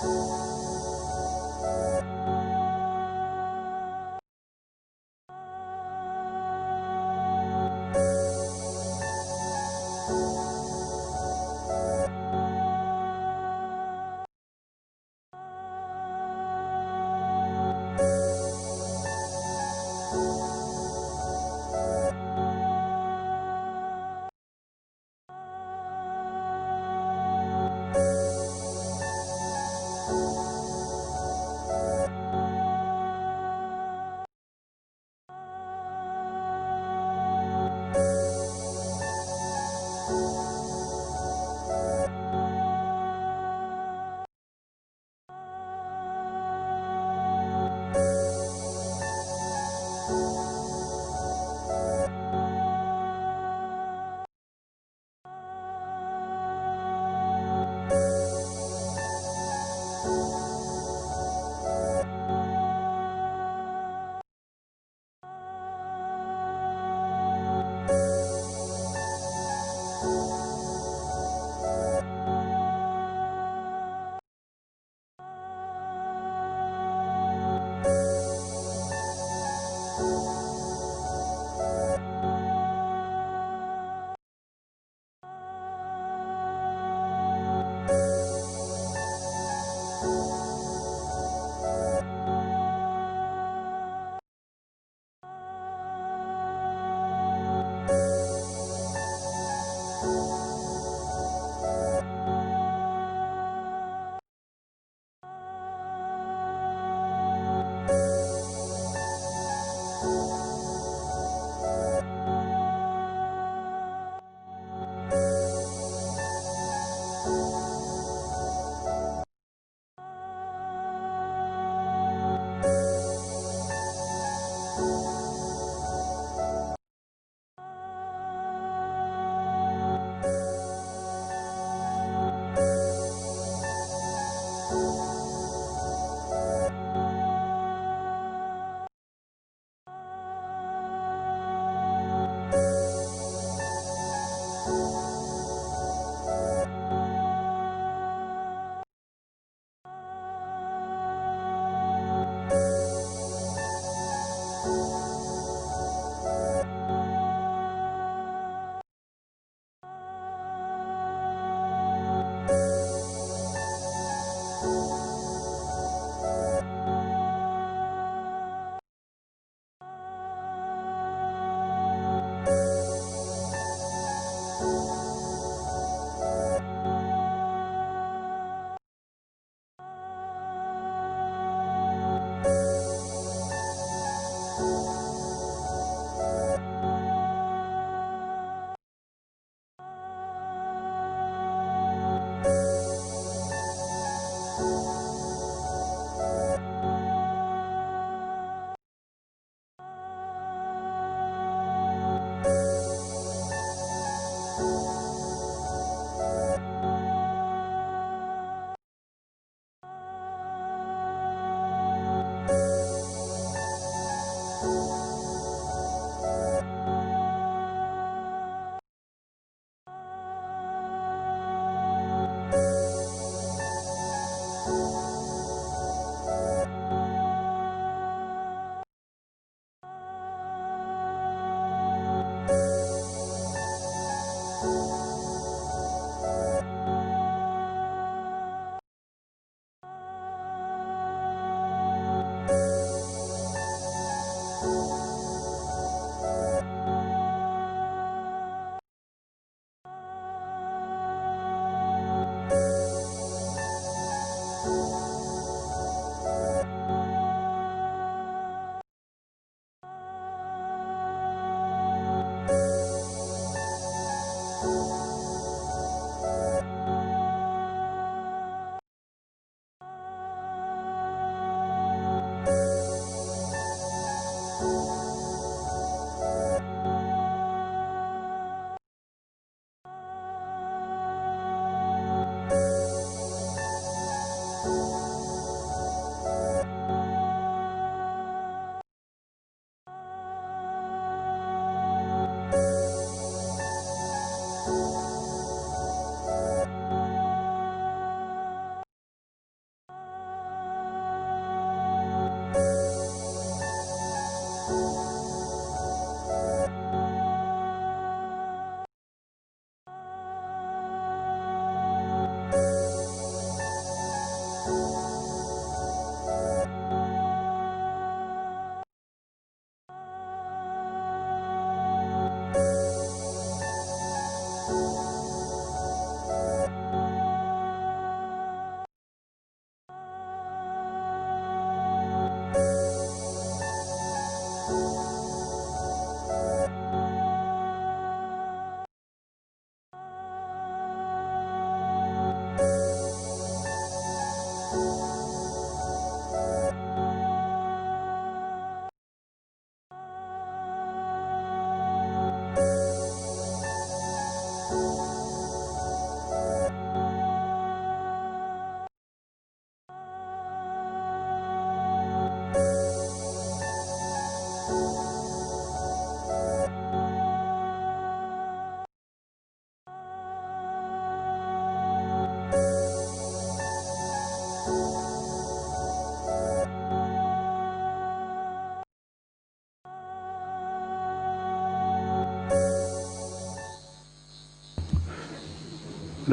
you.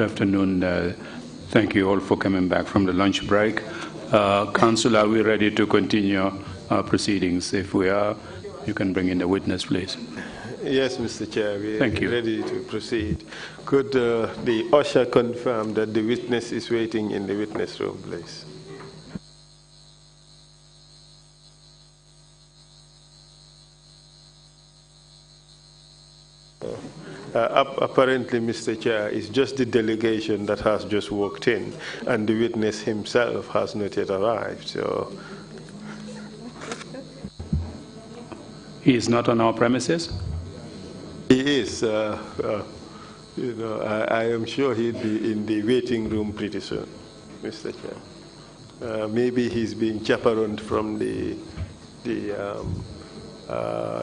Good afternoon. Thank you all for coming back from the lunch break. Council, are we ready to continue our proceedings? If we are, you can bring in the witness, please. Yes, Mr. Chair, we are Thank you. ready to proceed. Could the usher confirm that the witness is waiting in the witness room, please? Apparently, Mr. Chair, it's just the delegation that has just walked in, and the witness himself has not yet arrived. So, He is not on our premises? he is. You know, I am sure he'll be in the waiting room pretty soon, Mr. Chair. Maybe he's being chaperoned from the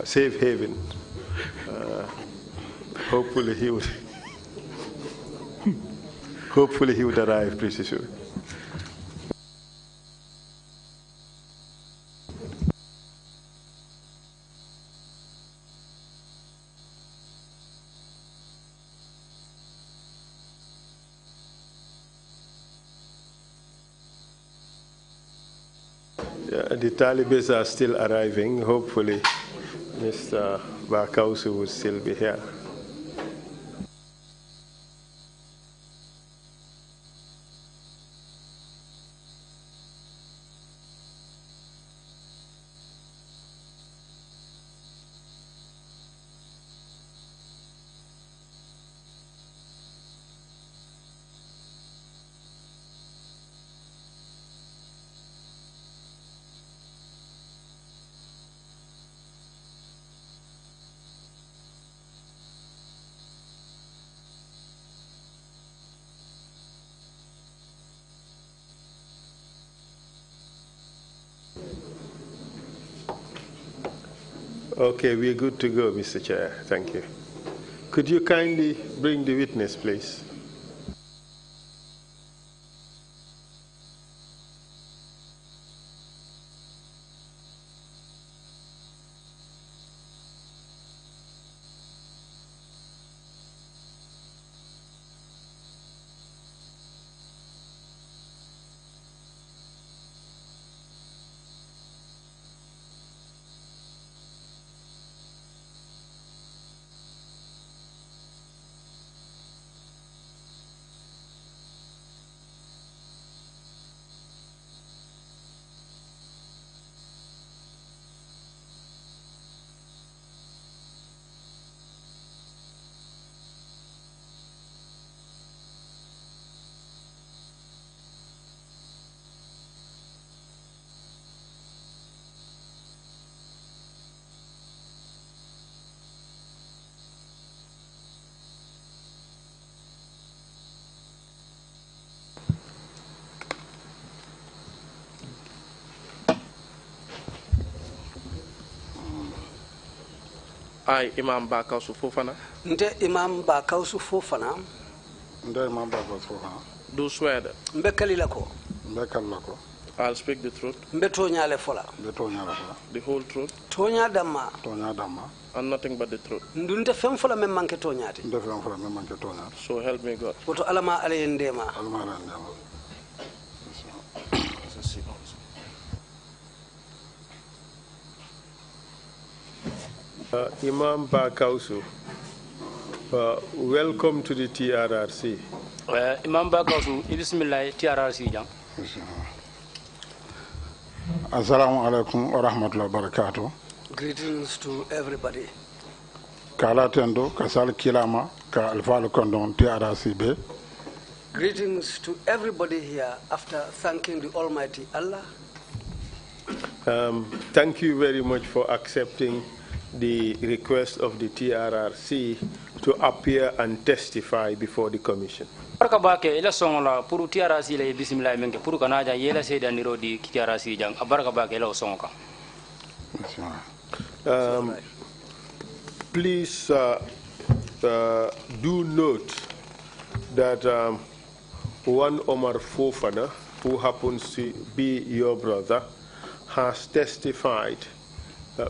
safe haven. Hopefully he would. Hopefully he would arrive pretty soon. Yeah, the Talibans are still arriving. Hopefully, Mr. Kawsu will still be here. Okay, we're good to go, Mr. Chair. Thank you. Could you kindly bring the witness, please? I, Imam Kawsu Fofana. Nde Imam Kawsu Fofana. Nde Imam Kawsu Fofana. Do swear that. Mbekalilako. Mbekalilako. I'll speak the truth. Mbetonyale fola. Mbetonyale fola. The whole truth. Tonya dama. Tonya dama. And nothing but the truth. Ndunde fem fola mem manke tonyati. Nde fem fola mem manke tonyati. So help me God. Woto alama alendema. Alama alendema. Imam Kawsu, welcome to the TRRC. Imam Kawsu, bismillah TRRC jang. Assalamu alaikum wa rahmatullahi wa barakatuh. Greetings to everybody. Kala tendo kasal kilama ka alfalu kondon TRRC be. Greetings to everybody here after thanking the Almighty Allah. Thank you very much for accepting the request of the TRRC to appear and testify before the Commission. Barka bake ila songola puru TRRC la bismillah menke puru kanaja yela seda niro di TRRC jang barka bake ila songoka. Please do note that one Omar Fofana, who happens to be your brother, has testified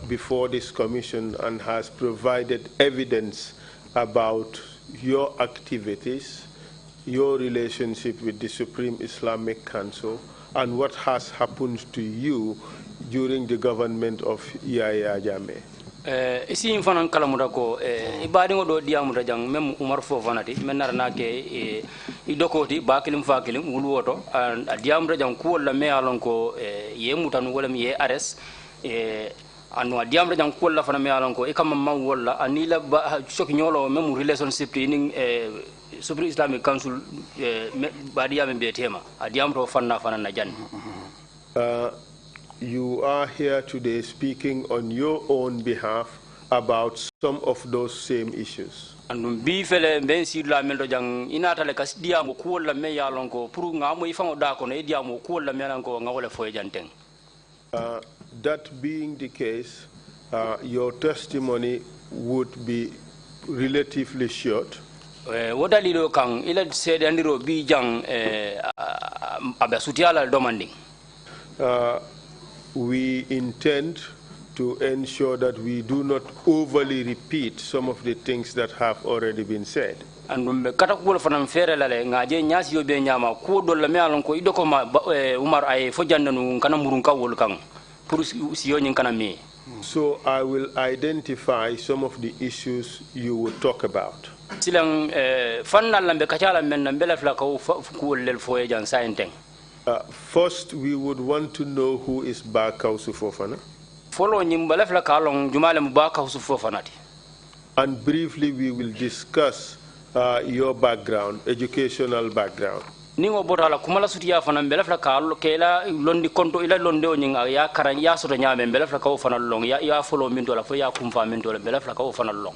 before this commission and has provided evidence about your activities your relationship with the Supreme Islamic Council and what has happened to you during the government of Yaya Jammeh. Isi infanan kalamuda ko ibadi ngodo diamuda jang mem Umar Fofana ti menarna ke idokoti bakilim fakilim wulwoto diamuda jang ko la me alon ko ye mutanu wala mi ye ares anu diamuda jang ko la fana me alon ko e kam mam wala anila sok nyolo mem relationship ti ning Supreme Islamic Council badiya me be tema diamuda fanna fana na jan. You are here today speaking on your own behalf about some of those same issues. Andum bi fele ben sidla mendo jang inata le kas diamo ko la me yalon ko pour ngamo ifango da ko ne diamo ko la melan ko ngawole foy janteng. That being the case, your testimony would be relatively short. Wodalido kan ila sede andiro bi jang abe sutiala demanding. We intend to ensure that we do not overly repeat some of the things that have already been said. Andum kata ko fanam fere lale ngaje nyasi yo be nyama ko do la me alon ko idoko ma Umar ay fo jandanu kana murun kawol kan pour si yo nyin kana me. So I will identify some of the issues you will talk about. Silang fanna lambe kacala men mbele fla ko lel fo jan sainteng. First, we would want to know who is Kawsu Fofana. Follow nyimbale fla kalong jumale mu Kawsu Fofana ti. And briefly, we will discuss your background, educational background. Ningo botala kumala sutiya fana mbele fla kalo kela londi konto ila londe onyinga ya karan ya soto nyame mbele fla ko fana long ya follow min dola fo ya kumfa min dola mbele fla ko fana long.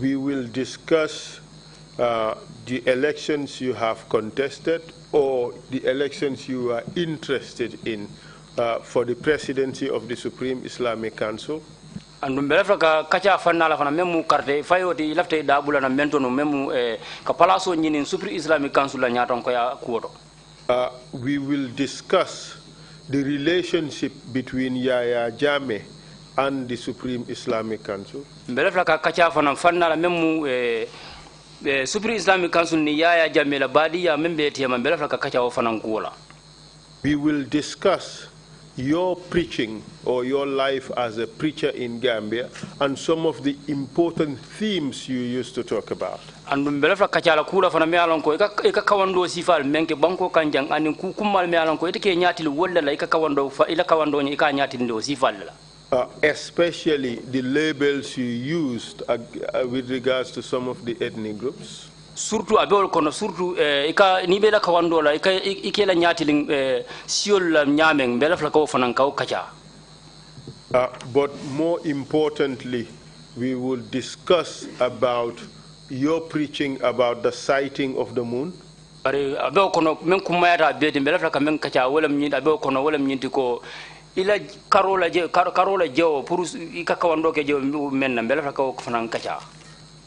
We will discuss the elections you have contested or the elections you are interested in for the presidency of the Supreme Islamic Council. And mbelefra kacha fanna la fana memu carte fayoti lafte dabula na mentono memu ka palaso nyini Supreme Islamic Council la nyaton ko ya kuoto. We will discuss the relationship between Yaya Jammeh and the Supreme Islamic Council. Mbelefra kacha fanna la memu Supreme Islamic Council ni Yaya Jammeh la badiya membe tema mbelefra kacha o fana kuola. We will discuss your preaching or your life as a preacher in Gambia and some of the important themes you used to talk about. And mbelefra kacha la kula fana me alon ko e ka kawando sifal menke banko kanjang anin ku kumal me alon ko etike nyaati wolla la e ka kawando fa ila kawando ni ka nyaati ndo sifal la. Especially the labels you used with regards to some of the ethnic groups. Surtout abol kono surtout ika ni bela kawando la ika ikela nyatiling siol la nyameng bela fla ko fanan kaw kacha. But more importantly, we will discuss about your preaching about the sighting of the moon. Bari abol kono men kumayata bedi bela fla kamen kacha wala mnyindi abol kono wala mnyindi ko ila karola je pour ika kawando ke je men bela fla ko fanan kacha.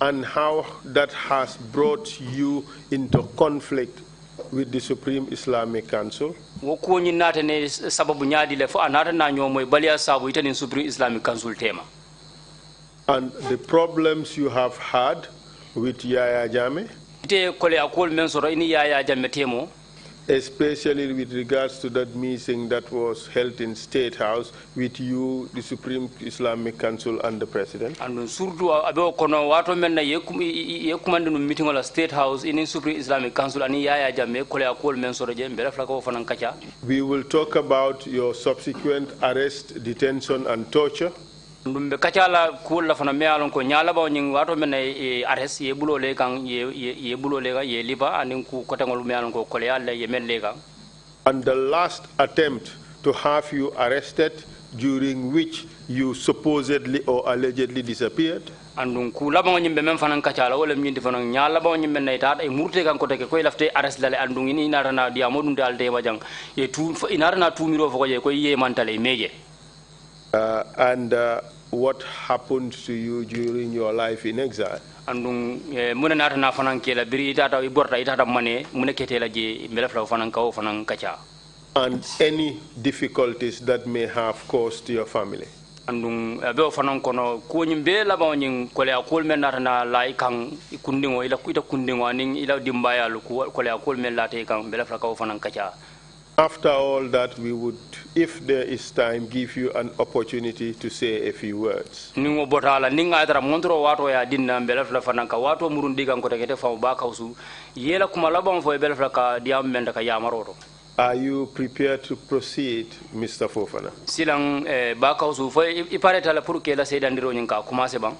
And how that has brought you into conflict with the Supreme Islamic Council. Woko ni nata ne sababu nyadi le fo anata na nyomoy balia sabu itani Supreme Islamic Council tema. And the problems you have had with Yaya Jammeh. Ite kole akol men soro ini Yaya Jammeh temo. Especially with regards to that meeting that was held in State House with you, the Supreme Islamic Council, and the President. And surtout abe kono wato men na ye kumande no meeting wala State House in Supreme Islamic Council ani Yaya Jammeh kole akol men soro je mbele flako fanan kacha. We will talk about your subsequent arrest, detention, and torture. Ndumbe kacha la kul la fana me alon ko nyala ba nyi wato men na arrest ye bulo le kan ye bulo le ga ye liba anin ku kotangol me alon ko kole yalla ye men le kan. And the last attempt to have you arrested, during which you supposedly or allegedly disappeared. Andun ku laba ngol nyimbe men fanan kacha la wala nyindi fanan nyala ba nyimbe nay taat e murte kan ko teke koy lafte arrest lale andun ini narana dia modun dal de wajang ye tu inarana tu miro fo ko ye mantale meje. And what happened to you during your life in exile? Andun muna narana fanan kela biri itata iborta itata mane muna ketela je melafla fanan kaw fanan kacha. And any difficulties that may have caused your family. andung be fanan kono ko nyimbe la ba nyin ko le akol men na la kan kundingo ila kuita kundingo anin ila dimbaya lu ko le akol men la te kan be la fraka fanan kacha. After all that, we would, if there is time, give you an opportunity to say a few words. Ningo botala ninga adara montro wato ya dinna be la fanan ka wato murundi kan ko tegete fa ba Kawsu yela kuma labon fo be la fraka diam men ka yamaroto. Are you prepared to proceed, Mr. Fofana? Silang ba Kawsu fo ipareta la pour que la sedandiro nyinka commencer bang.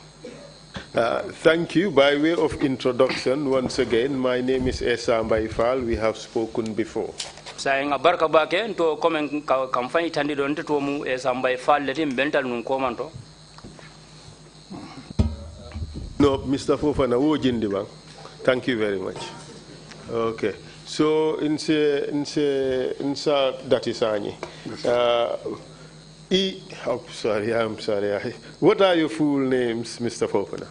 Thank you. By way of introduction, once again, my name is Esa Mbaifal. We have spoken before. Saying barka bake to komen campaign tandi don to mu Esa Mbaifal letim bental nun komanto. No, Mr. Fofana, wo jindi bang. Thank you very much. Okay. So, insa datisani. I'm sorry. What are your full names, Mr. Fofana?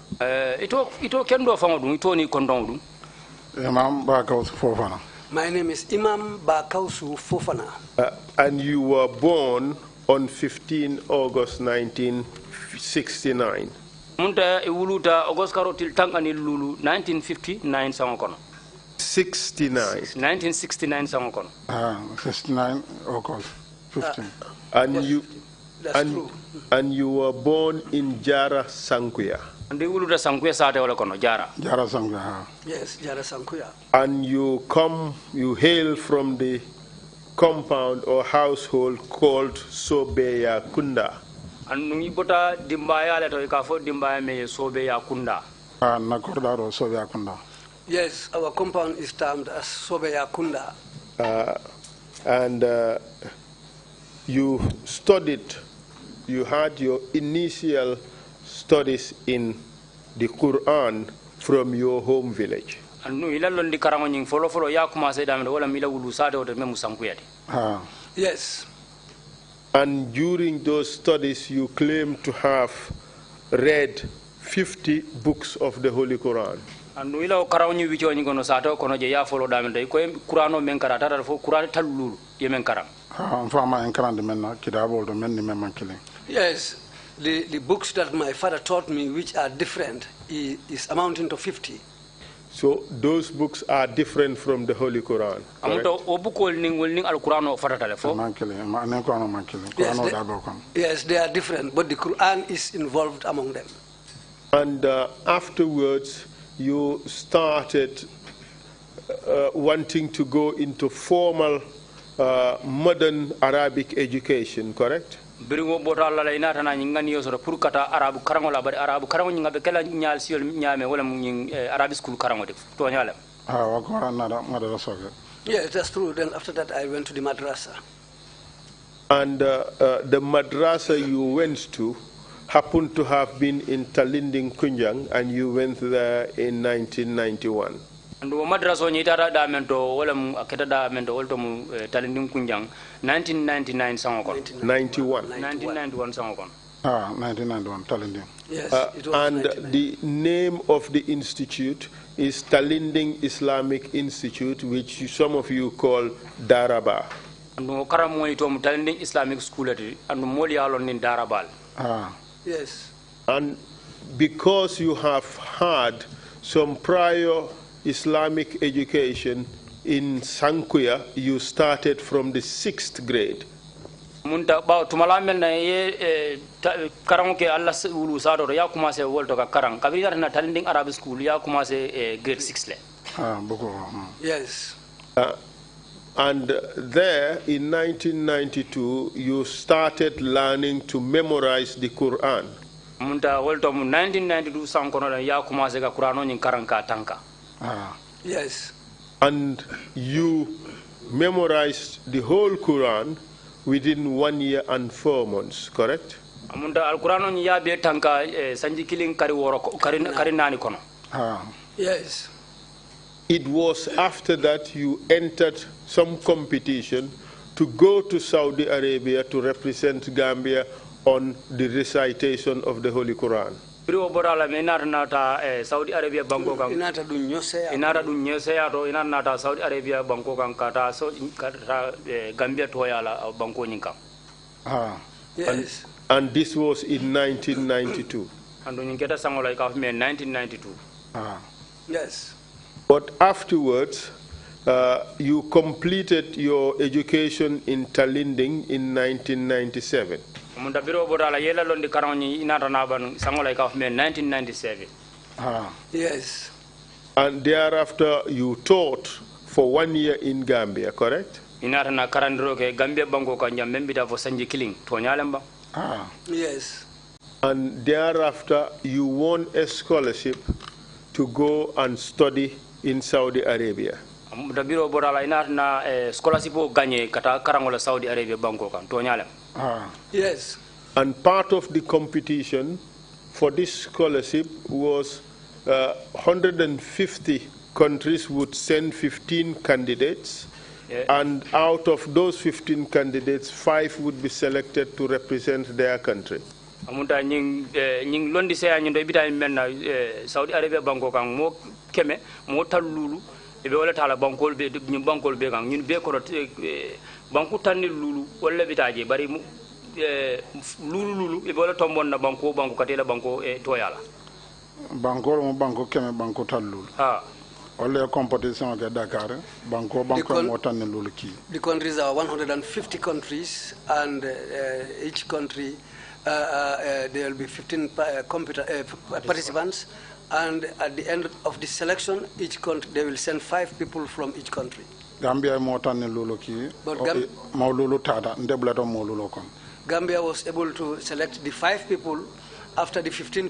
Ito kendo fangodun ito ni kondongdun. Imam ba Kawsu Fofana. My name is Imam Kawsu Fofana. And you were born on 15 August 1969. Munta iwuluta August karotil tangani lulu 1959 sangokono. 1969 sangokono. 69 August 15. And yes, you that's true. And you were born in Jara Sankuya. And iwuluta Sankuya sate wala kono Jara. Jara Sankuya. Yes, Jara Sankuya. And you hail from the compound or household called Sobeya Kunda. And nungi bota dimbaya le to ikafo dimbaya me Sobeya Kunda. Na kordaro Sobeya Kunda. Yes, our compound is termed as Sobeya Kunda. And you had your initial studies in the Quran from your home village. And no ila londi karango nying follow ya kuma se dambe wala mila wulu sate o memu Sankuya di. Yes. And during those studies, you claim to have read 50 books of the Holy Quran. And no ila karango nyi wicho nyi kono sate kono je ya follow dambe ko Qur'ano men karata dal fo Qur'an talulu ye men karang. Yes, the books that my father taught me, which are different, is amounting to 50. So those books are different from the Holy Quran. Yes, they are different, but the Quran is involved among them. And afterwards, you started wanting to go into formal modern Arabic education, correct? Bringo bota la ina tana ngani yo soro pour kata arabu karango la bari arabu karango nyinga be kala nyaal siol nyame wala mun arabic school karango de to nyala Yes, that's true. Then after that I went to the madrasa. And the madrasa you went to happened to have been in Talinding Kunjang, and you went there in 1991. And madrasa ni tara da mento wala mu aketa da mento wolto mu Talinding Kunjang 1999 sango 1991 sango 1991 Talinding. Yes, it was and the name of the institute is Talinding Islamic Institute, which some of you call Daraba. And karamo ito mu Talinding Islamic School ati and moli alon nin Darabal. Yes. And because you have had some prior Islamic education in Sankuya, you started from the 6th grade. Munta ba tumalamel na ye karang ke Allah ulu sado ya kumase wolto ka karang kabira na Talinding Arabic School ya kumase grade 6 le. Yes. And there in 1992 you started learning to memorize the Quran. Munta wolto mu 1992 sankono ya kumase ka Qur'ano nyin karang ka tanka. Yes. And you memorized the whole Quran within 1 year and 4 months, correct? Amunda al-Qur'ano ni ya be tanka sanji killing kari woro kari nani kono. Yes. It was after that you entered some competition to go to Saudi Arabia to represent Gambia on the recitation of the Holy Quran. Biro borala me nata Saudi Arabia banko kan Inata dun nyose ya to nata Saudi Arabia banko kan kata so kata Gambia to yala banko nyinka. Yes. And this was in 1992. And when you get a song like of me in 1992. Yes. But afterwards, you completed your education in Talinding in 1997. Munda biro bodala yela londi karoni inata naban sango like of me in 1997. Yes. And thereafter you taught for 1 year in Gambia, correct? Inata na karandroke Gambia bango kanya membita for sanji killing tonyalemba. Yes. And thereafter you won a scholarship to go and study in Saudi Arabia. Munda biro bodala inata na scholarship ganye kata karangola Saudi Arabia bango kan tonyalem. Yes. And part of the competition for this scholarship was 150 countries would send 15 candidates, and out of those 15 candidates, 5 would be selected to represent their country. Amunta nying londi se anyo do bita menna Saudi Arabia banko kan mo keme mo talulu e be wala tala bankol be nyim bankol be kan ñun be ko banku tanni lulu wala bitaje bari lulu e be wala tombon na banko katela banko e toyala banko mo banko keme banko talulu wala competition ke Dakar banko mo tanni lulu ki. The countries are 150 countries, and each country there will be 15 participants, and at the end of the selection, each country they will send 5 people from each country. Gambia mo tanni lulu ki. But mo lulu tada ndeblato mo lulu kon. Gambia was able to select the 5 people after the 15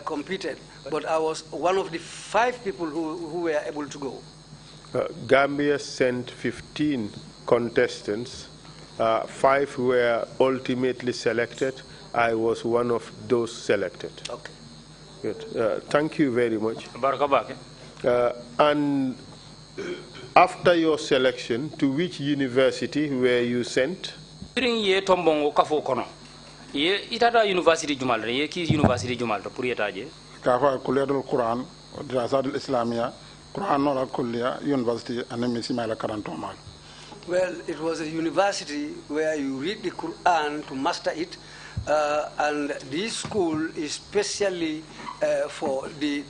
competed, but I was one of the 5 people who were able to go. Gambia sent 15 contestants. 5 were ultimately selected. I was one of those selected. Okay. Good. Thank you very much. And after your selection, to which university were you sent? Ye tombongo kafo kono. Ye itata university jumal ye ki university jumal to pour yetaje. Kafa kuliyadul Quran, dirasat al-Islamiyya, Quran nola kulliya university anemisi mala karantomal. Well, it was a university where you read the Quran to master it, and this school is specially for the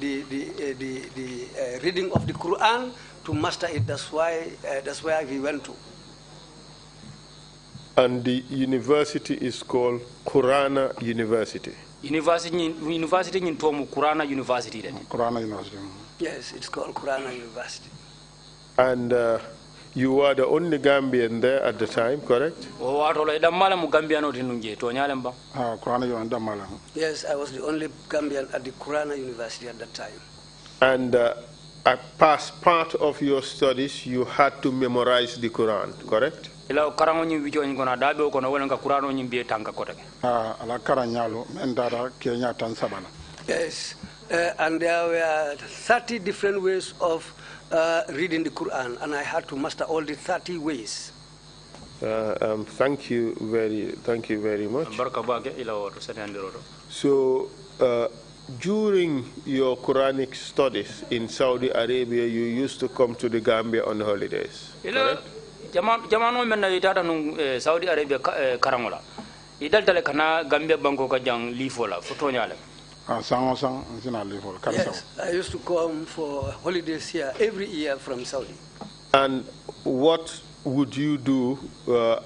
reading of the Quran to master it. That's where we went to. And the university is called Qurana University. University in Tomu Qurana University. Qurana University. Yes, it's called Qurana University. And you were the only Gambian there at the time, correct? Yes, I was the only Gambian at the Qurana University at that time. And as part of your studies, you had to memorize the Quran, correct? Ala Kenya Tansabana. Yes, and there were 30 different ways of reading the Quran, and I had to master all the 30 ways. Thank you very much. So, during your Quranic studies in Saudi Arabia, you used to come to the Gambia on holidays, correct? Jamano men na itata nung Saudi Arabia karangola idal tale kana Gambia banko ka jang lifola fotonyale Yes, I used to come for holidays here every year from Saudi. And what would you do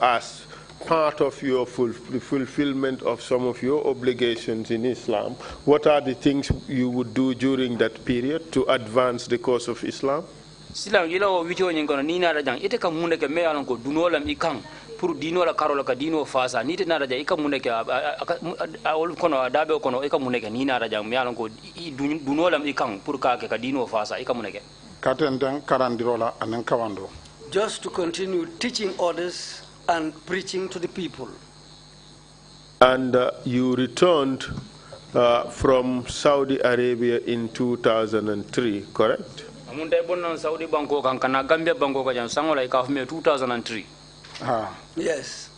as part of your fulfillment of some of your obligations in Islam? What are the things you would do during that period to advance the cause of Islam? Silang ila o video nyingono ni na rajang ite ka munde ke me alon ko dunolam ikang pour dino la karola ka dino fasa ni te na raja ika munde ke awol kono dabe kono ika munde ke ni na rajang me alon ko dunolam ikang pour ka dino fasa ika munde ke katenden karandirola anen kawando. Just to continue teaching others and preaching to the people. And you returned from Saudi Arabia in 2003, correct? Saudi banko kan kana Gambia banko ka jan sangola ka 2003. Yes.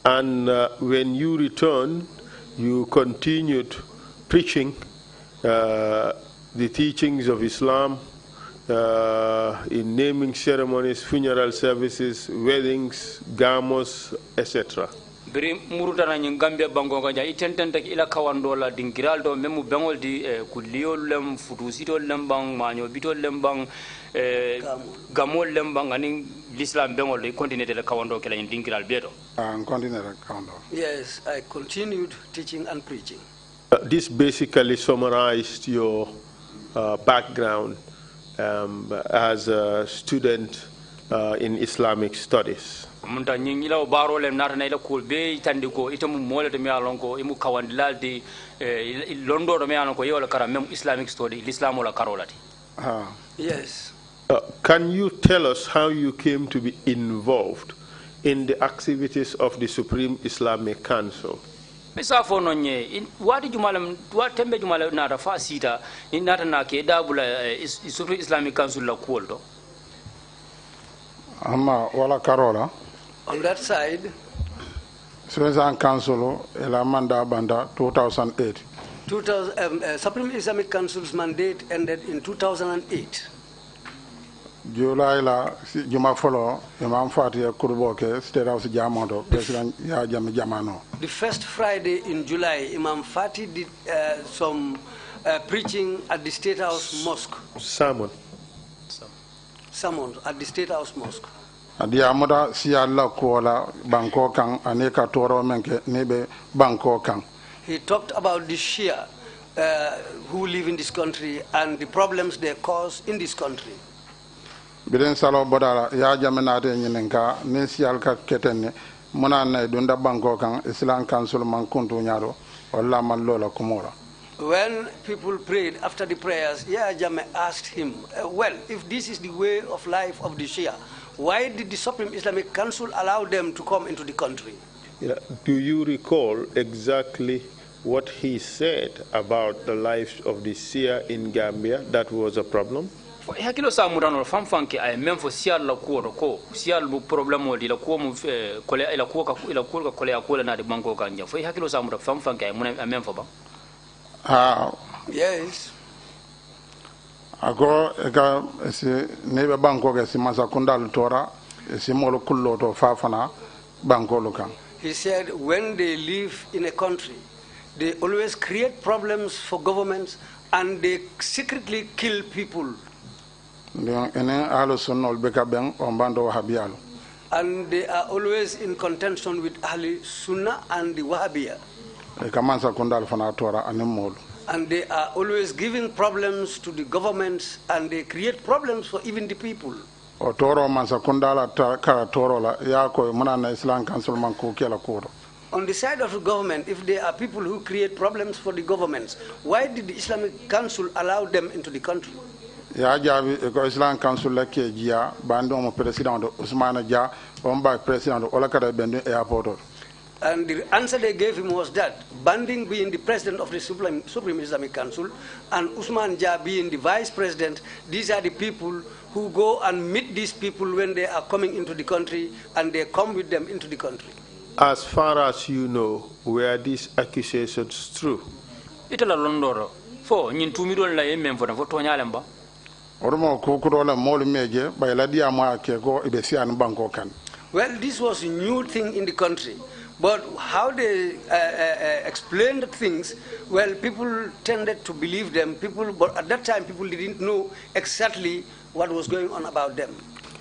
And when you returned, you continued preaching the teachings of Islam in naming ceremonies, funeral services, weddings, gamos, etc. biri murutana nyi Gambia bango ganja itentente ila kawandola dingiral do memu bengol di kulliol lem futusito lembang manyo bito lembang gamol lembang ani l'islam bengol di continue de kawando kala dingiral beto continue kawando. Yes, I continued teaching and preaching. This basically summarized your background as a student in Islamic studies. Munta nyingila baro lem nata na ila kul be itandiko itamu mole to mi alonko imu kawandiladi londo do mi alonko yola kara mem Islamic study l'islam wala karolati. Yes. Can you tell us how you came to be involved in the activities of the Supreme Islamic Council? Misa fono nye wadi jumalam tembe jumala nata fa sita ni nata na ke dabula Supreme Islamic Council la kuoldo. Amma wala karola. On that side, Supreme Council ela manda banda 2008. Supreme Islamic Council's mandate ended in 2008. July la juma folo Imam Fatiha kurbo ke State House Jamondo President ya jamano. The first Friday in July, Imam Fati did some preaching at the State House Mosque. Sermon At the State House Mosque. Adia moda sialla kola banko kan aneka toro menke nebe banko kan. He talked about the Shia who live in this country and the problems they cause in this country. Biden salo bodara ya jamana de nyinenka ne sial ka ketenne mona na dunda banko kan Islam Council man kuntu nyaro wala man lola kumora. When people prayed after the prayers, Yahya Jammeh asked him, well, if this is the way of life of the Shia, why did the Supreme Islamic Council allow them to come into the country? Yeah. Do you recall exactly what he said about the lives of the Shia in Gambia that was a problem? Hakilo sa murano famfanke ay même fo sial la ko ko sial bu problème di la ko mu kole ila ko ka kole akola na de banko kanja fo hakilo sa murano famfanke ay mun même fo ba. Yes. Ago ega si nebe banko ke si masakunda lutora si molo kullo to Fofana banko lukan. He said when they live in a country, they always create problems for governments and they secretly kill people. And they are always in contention with Ahli Sunnah and the Wahhabiyah. And they are always giving problems to the governments and they create problems for even the people. On the side of the government, if there are people who create problems for the governments, why did the Islamic Council allow them into the country? Islam Council ke jia bando mo president Ousmane Dia on by president Olakada Bendu airport. And the answer they gave him was that Banding being the president of the Supreme Islamic Council and Ousmane Dia being the vice president, these are the people who go and meet these people when they are coming into the country and they come with them into the country. As far as you know, were these accusations true? Itala londoro fo nyin tumidol la yemem fo fo tonyalemba. Well, this was a new thing in the country, but how they explained things, well, people tended to believe them. But at that time, people didn't know exactly what was going on about them.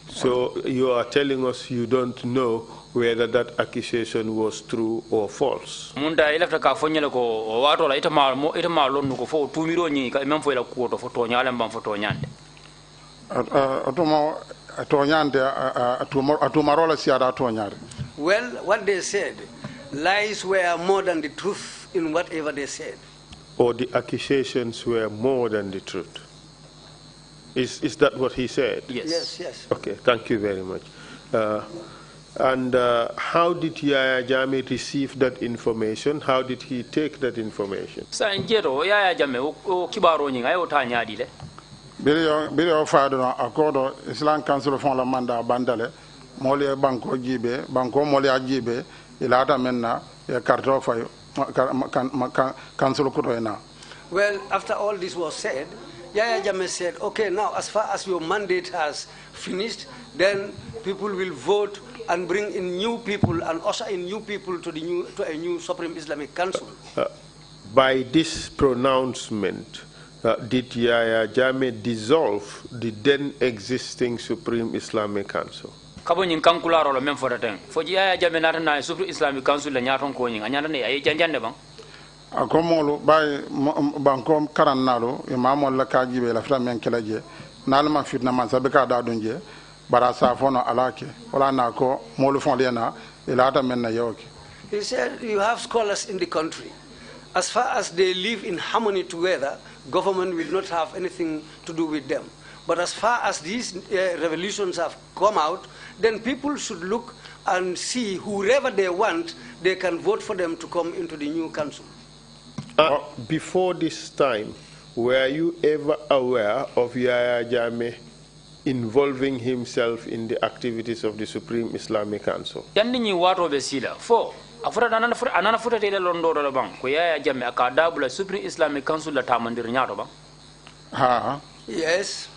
So you are telling us you don't know whether that accusation was true or false. Munda ilafta ka fonyele ko wato la ita ma lonu ko fo tumiro nyi ka mem fo la ko to fo to nyale mbam fo to nyande. Well, what they said, lies were more than the truth in whatever they said. Or the accusations were more than the truth. Is that what he said? Yes. Yes. Okay, thank you very much. And how did Yahya Jammeh receive that information? How did he take that information? Sa njero Yahya Jammeh o kibaro nyi ayo ta nyaadi le. Biri faadona akodo Islam Council fon la manda bandale moli banko jibe banko moli ajibe ilata menna e karto fayo council kutoena. Well, after all this was said, Yaya Jammeh said, okay, now as far as your mandate has finished, then people will vote and bring in new people and usher in new people to a new Supreme Islamic Council. By this pronouncement, did Yaya Jammeh dissolve the then existing Supreme Islamic Council? Kabo nyin kankularo lo men fo daten fo Yaya Jammeh nata na Supreme Islamic Council la nyaton ko nyin anyanda ne ay janjande bang akomolu bay banko karannalo imamol la kajibe la fita men kelaje nalma fitna man sabe ka da dunje bara sa fono alake wala na ko molu fon lena ilata men na yoki. He said, you have scholars in the country. As far as they live in harmony together, government will not have anything to do with them. But as far as these revolutions have come out, then people should look and see whoever they want, they can vote for them to come into the new council. Before this time, were you ever aware of Yaya Jammeh involving himself in the activities of the Supreme Islamic Council? Yandini wato be sila fo afura anana futa tele londo do bang ko Yaya Jammeh aka dabula Supreme Islamic Council la tamandir nyaato bang Ha. Yes.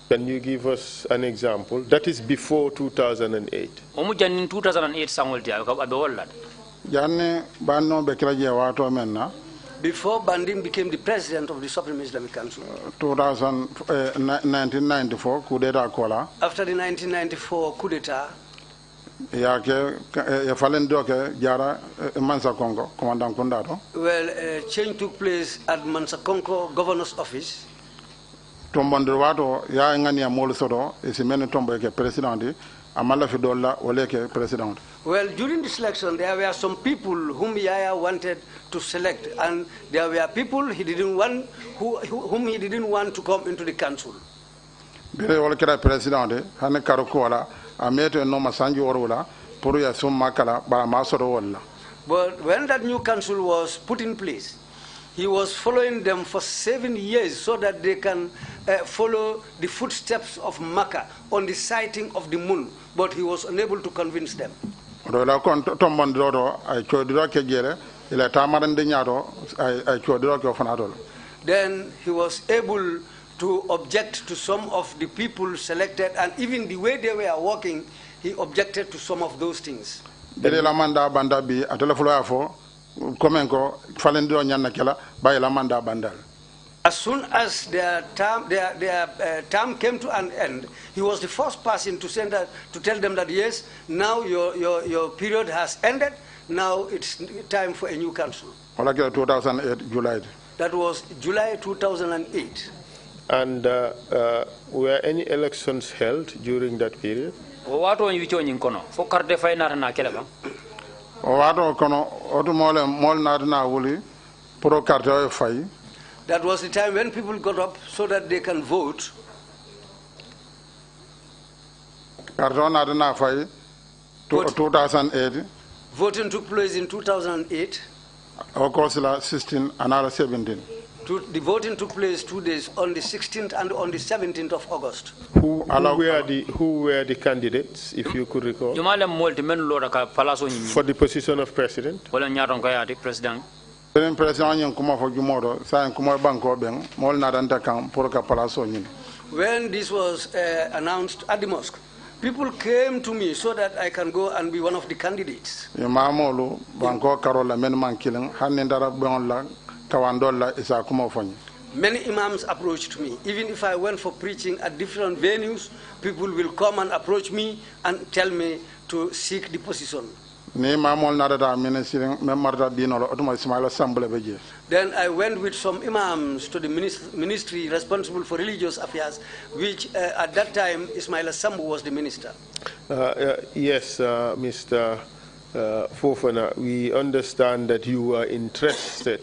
Can you give us an example? That is before 2008. Omu jannin 2008 sangol dia ko abe wallad Janne banno be kelaje wato menna Before Banding became the president of the Supreme Islamic Council. 1994 coup d'etat kola. After the 1994 coup d'etat, Ya ke ya falen doke jara Mansa Kongo commandant Kundato. well, change took place at Mansakonko governor's office. Tombondir wato ya ngani ya mol sodo isimene tombo ke president amala fi dolla wala ke president. Well, during the selection, there were some people whom Yaya wanted to select, and there were people he didn't want, whom he didn't want to come into the council. Bire wala kera president hane karoko wala ameto no masanji wala pour ya summa kala bara masoro wala. But when that new council was put in place, he was following them for 7 years so that they can follow the footsteps of Makkah on the sighting of the moon, but he was unable to convince them. Rola kon tombondiro ay chodiro ke jere ila tamarande nyaado ay chodiro ke fanadol. Then he was able to object to some of the people selected, and even the way they were walking, he objected to some of those things. Bere la manda banda bi atele fulo afo komenko falendiro nyanna kala bay la manda bandal. As soon as their term came to an end, he was the first person to tell them that yes, now your period has ended. Now it's time for a new council. Wala ke 2008 July. That was July 2008. And were any elections held during that period? wato nyi wicho nyin kono fo carte fay nata na kele bang Wato kono oto mol na wuli pro carte fay. That was the time when people got up so that they can vote. Carte na fay 2008. Voting took place in 2008. Of course, 16 and 17. The voting took place 2 days, on the 16th and on the 17th of August. Who were the candidates, if you could recall? jumale molti men loda ka palaso nyi For the position of president? wala nyaaton ko yaati president President yin kuma fo jumodo sa kuma banko ben mol na danta kan pour ka palaso nyin. When this was announced at the mosque, people came to me so that I can go and be one of the candidates. Imamolu banko karola men man killing hanin dara bon la kawandola isa kuma fo nyi. Many imams approached me. Even if I went for preaching at different venues, people will come and approach me and tell me to seek the position. Ni mamol na data ministry memarta dinolo otuma Ismail Assembly beje. Then I went with some imams to the ministry responsible for religious affairs, which at that time Ismail Sambu was the minister. Yes, Mr. Fofana, we understand that you are interested,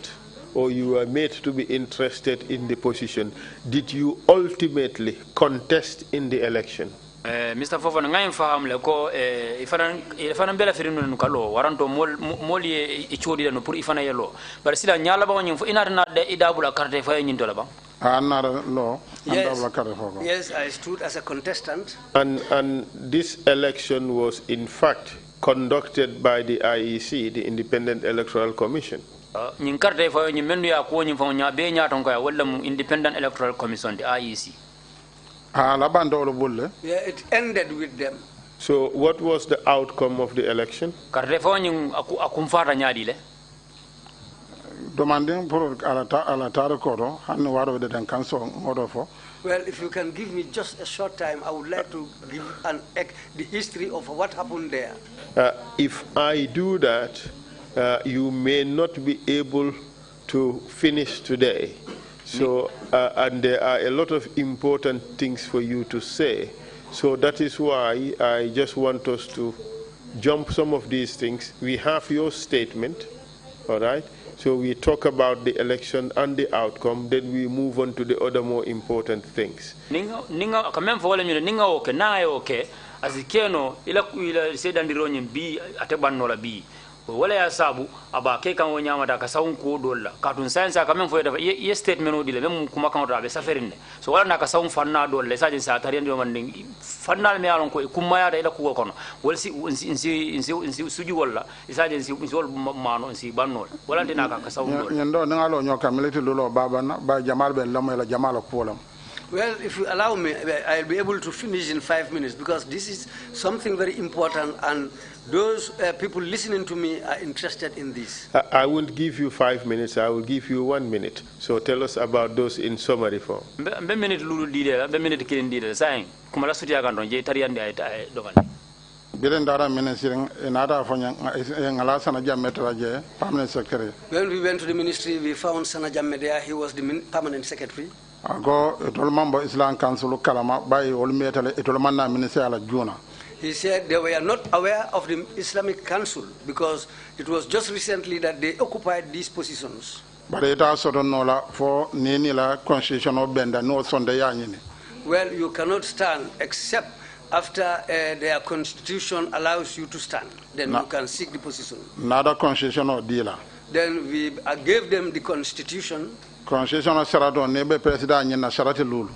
or you were made to be interested in the position. Did you ultimately contest in the election? Mr. Fofana ngay faham le ko ifana bela firinu no kalo waranto mol ye chodi no pour ifana yelo bar sila nyala ba wonyum fo inata na de idabula carte fay nyin tola ba Yes, I stood as a contestant. And this election was in fact conducted by the IEC, the Independent Electoral Commission. ñin carte fo ñi mendu ya ko ñi fo nya be nya ton ko ya wala mu Independent Electoral Commission the IEC la bandolo bulle Yeah, it ended with them. So what was the outcome of the election? carte fo ñi akum fata nyaadi le demanding pour ala tare kodo hanno waro de den kanso ngodo fo. Well, if you can give me just a short time, I would like to give the history of what happened there. If I do that, you may not be able to finish today. So, and there are a lot of important things for you to say. So that is why I just want us to jump some of these things. We have your statement, all right? So we talk about the election and the outcome, then we move on to the other more important things. Ninga kamem fo wala ninga oke na oke azikeno ila sedandiro nyim bi atebanno la bi wala ya sabu aba ke kan wonya mata ka sawun ko dolla katun science kamem fo dafa ye statement odi le mem kuma kan rabe saferinde so wala na ka sawun fanna dolle sajin sa tariyan do man fanna me alon ko kuma ya da ila ko kono wal si insi suji wala sajin si wol mano insi bannol wala dina ka sawun dolle nyando ngalo nyoka militi lulo baba na ba jamal ben lamo la jamal ko lam. Well, if you allow me, I'll be able to finish in 5 minutes because this is something very important and those people listening to me are interested in this. I won't give you 5 minutes, I will give you 1 minute. So tell us about those in summary form. Be minute lulu dide be minute kilin dide saying kuma la suti kan don je tariyande ay dogal bilen dara ministry nada fo ngala sana jametra je permanent secretary. When we went to the ministry, we found Sana Jammeh there. He was the permanent secretary. Ago etol mambo Islam Council kalama bayi ol metale etol manna ministry ala juna. He said they were not aware of the Islamic Council because it was just recently that they occupied these positions. But it also don't know la for nini la constitutional benda no sonde yanyini. Well, you cannot stand except after their constitution allows you to stand. Then you can seek the position. Nada constitutional dealer. Then we gave them the constitution. Constitutional sarato nebe president nyina sarati lulu.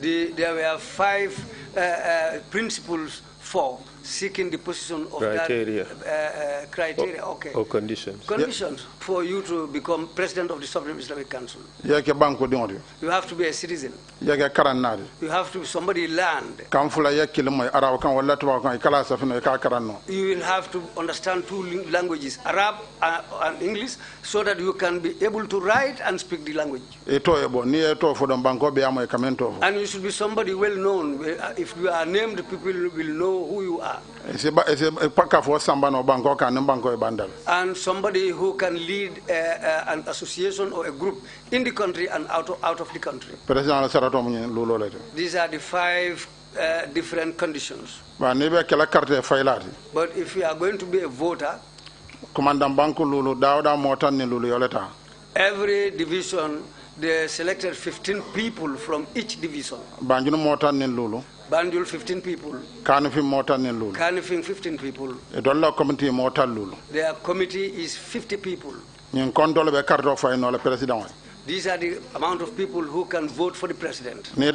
There were 5 principles for seeking the position of criteria. That criteria. Okay. Or conditions. Conditions for you to become president of the Sovereign Islamic Council. Yake banko dingo. You have to be a citizen. Yake karanade. You have to be somebody land. Kamfula yake limo araw kan wala tuba kan kala safino ka karanno. You will have to understand 2 languages, Arab and English, so that you can be able to write and speak the language. Eto ebo ni eto for don banko be amo kamento. And you should be somebody well known. If you are named, people will know who you are. And somebody who can lead an association or a group in the country and out of the country. These are the 5 different conditions. But if you are going to be a voter, every division, they selected 15 people from each division. Banjul 15 people. Kanifing 15 people. Their committee is 50 people. These are the amount of people who can vote for the president. If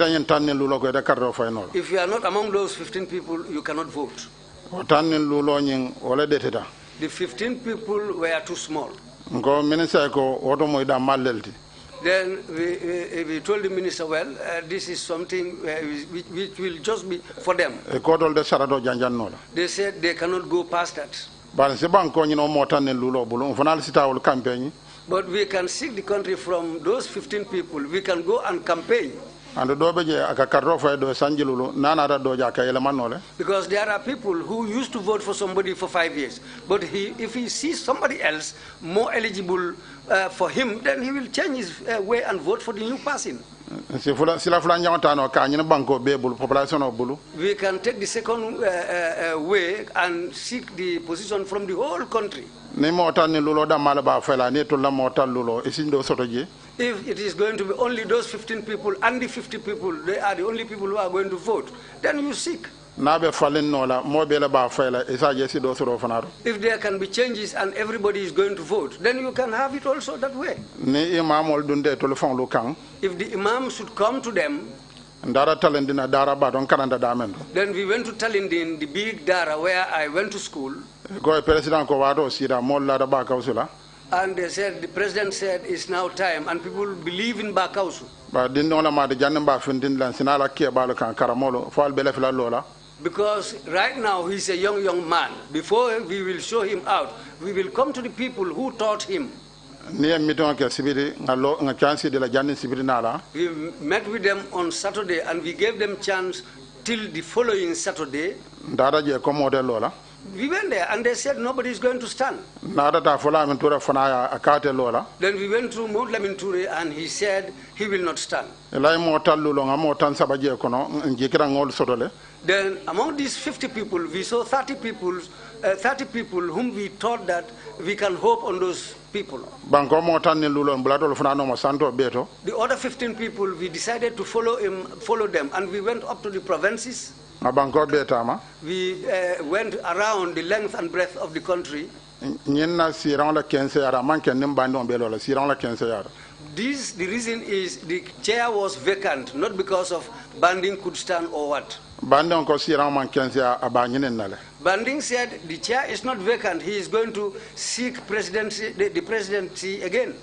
you are not among those 15 people, you cannot vote. The 15 people were too small. Then we told the minister, well, this is something which will just be for them. They said they cannot go past that. But we can seek the country from those 15 people. We can go and campaign. Because there are people who used to vote for somebody for 5 years. But if he sees somebody else more eligible for him, then he will change his way and vote for the new person. We can take the second way and seek the position from the whole country. If it is going to be only those 15 people and the 50 people, they are the only people who are going to vote, then you seek. If there can be changes and everybody is going to vote, then you can have it also that way. If the Imam should come to them, then we went to Talindin, the big Dara where I went to school. And they said, the president said it's now time, and people believe in Kawsu. Ba din no la ma de janne ba findin lan sinala ke ba kan karamolo fo al bele fila lola. Because right now he's a young man. Before we will show him out, we will come to the people who taught him. Ni miton ke sibiri ngalo nga chance de la janne sibiri nala. We met with them on Saturday, and we gave them chance till the following Saturday. Ndara je ko model lola. We went there, and they said nobody is going to stand. Nada ta fola men tura fana akate lola. Then we went to Mount Laminture, and he said he will not stand. Elai mo tallu lo ngamo tan sabaje kono njikira ngol sodole. Then among these 50 people, we saw 30 people whom we thought that we can hope on those people. Banko mo tan ni lulo mblato fana no santo beto. The other 15 people, we decided to follow them, and we went up to the provinces. Banko betama. We went around the length and breadth of the country. Nyena siran la 15 yara manke nimbando mbelo la siran la 15 yara. The reason is the chair was vacant, not because of Banding could stand or what. Banding ko siran man 15 yara abanyine nale. Banding said the chair is not vacant. He is going to seek presidency, the presidency again.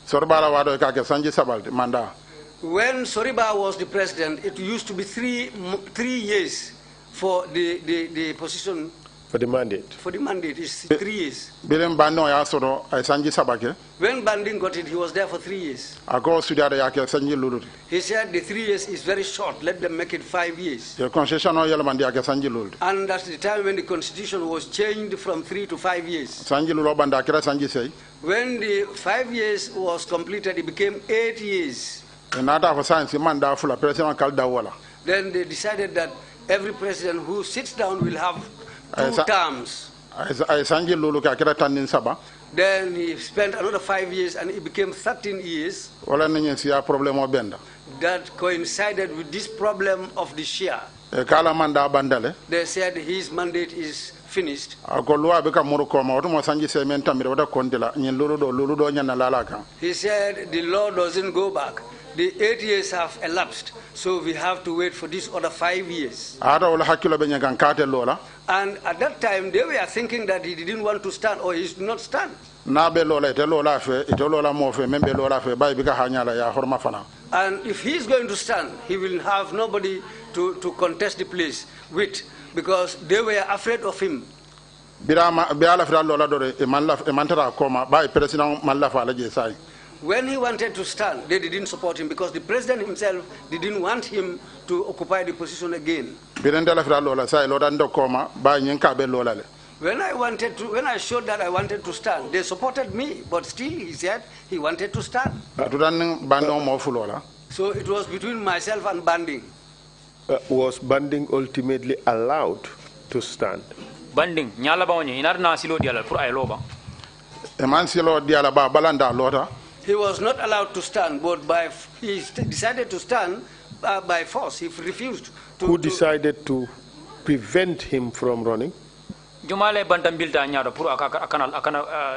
Sorbala wado ka ke sanji sabalde manda. When Soriba was the president, it used to be three years for the position. For the mandate. For the mandate, it's 3 years. Bilen bando ya soro ay sanji sabake. When Banding got it, he was there for 3 years. Ako studiare ya ke sanji lulu. He said the 3 years is very short. Let them make it 5 years. The constitution no yela mandi ya ke sanji lulu. And that's the time when the constitution was changed from 3 to 5 years. Sanji lulu banda kira sanji sei. When the 5 years was completed, it became 8 years. Nada for science manda fula president kalda wala. Then they decided that every president who sits down will have 2 terms. Ay sanji lulu ka kira tanin saba. Then he spent another 5 years, and it became 13 years. Wala ninyi siya problemo benda. That coincided with this problem of the Shia. Kala manda bandale. They said his mandate is finished. Ako luwa bika muruko ma otumo sanji sementa mire wada kondila nyin lulu do nyana lala kan. He said the law doesn't go back. The 8 years have elapsed, so we have to wait for this other 5 years. Ada wala hakilo be nyakan kate lola. And at that time, they were thinking that he didn't want to stand, or he should not stand. Na be lola ite lola mo fe membe lola fe bay bika hanyala ya horma fana. And if he is going to stand, he will have nobody to contest the place with, because they were afraid of him. Birama be ala fra lola dore e mantara koma bay president man la fa la je sai. When he wanted to stand, they didn't support him, because the president himself didn't want him to occupy the position again. When I showed that I wanted to stand, they supported me, but still he said he wanted to stand. So it was between myself and Banding. Was Banding ultimately allowed to stand? Banding, nyala ba onye inar na silo diala pour ay loba. Eman silo diala ba balanda lota. He was not allowed to stand, but he decided to stand by force. He refused. Who decided to prevent him from running? Jumale bantam bilta nyaado pour akana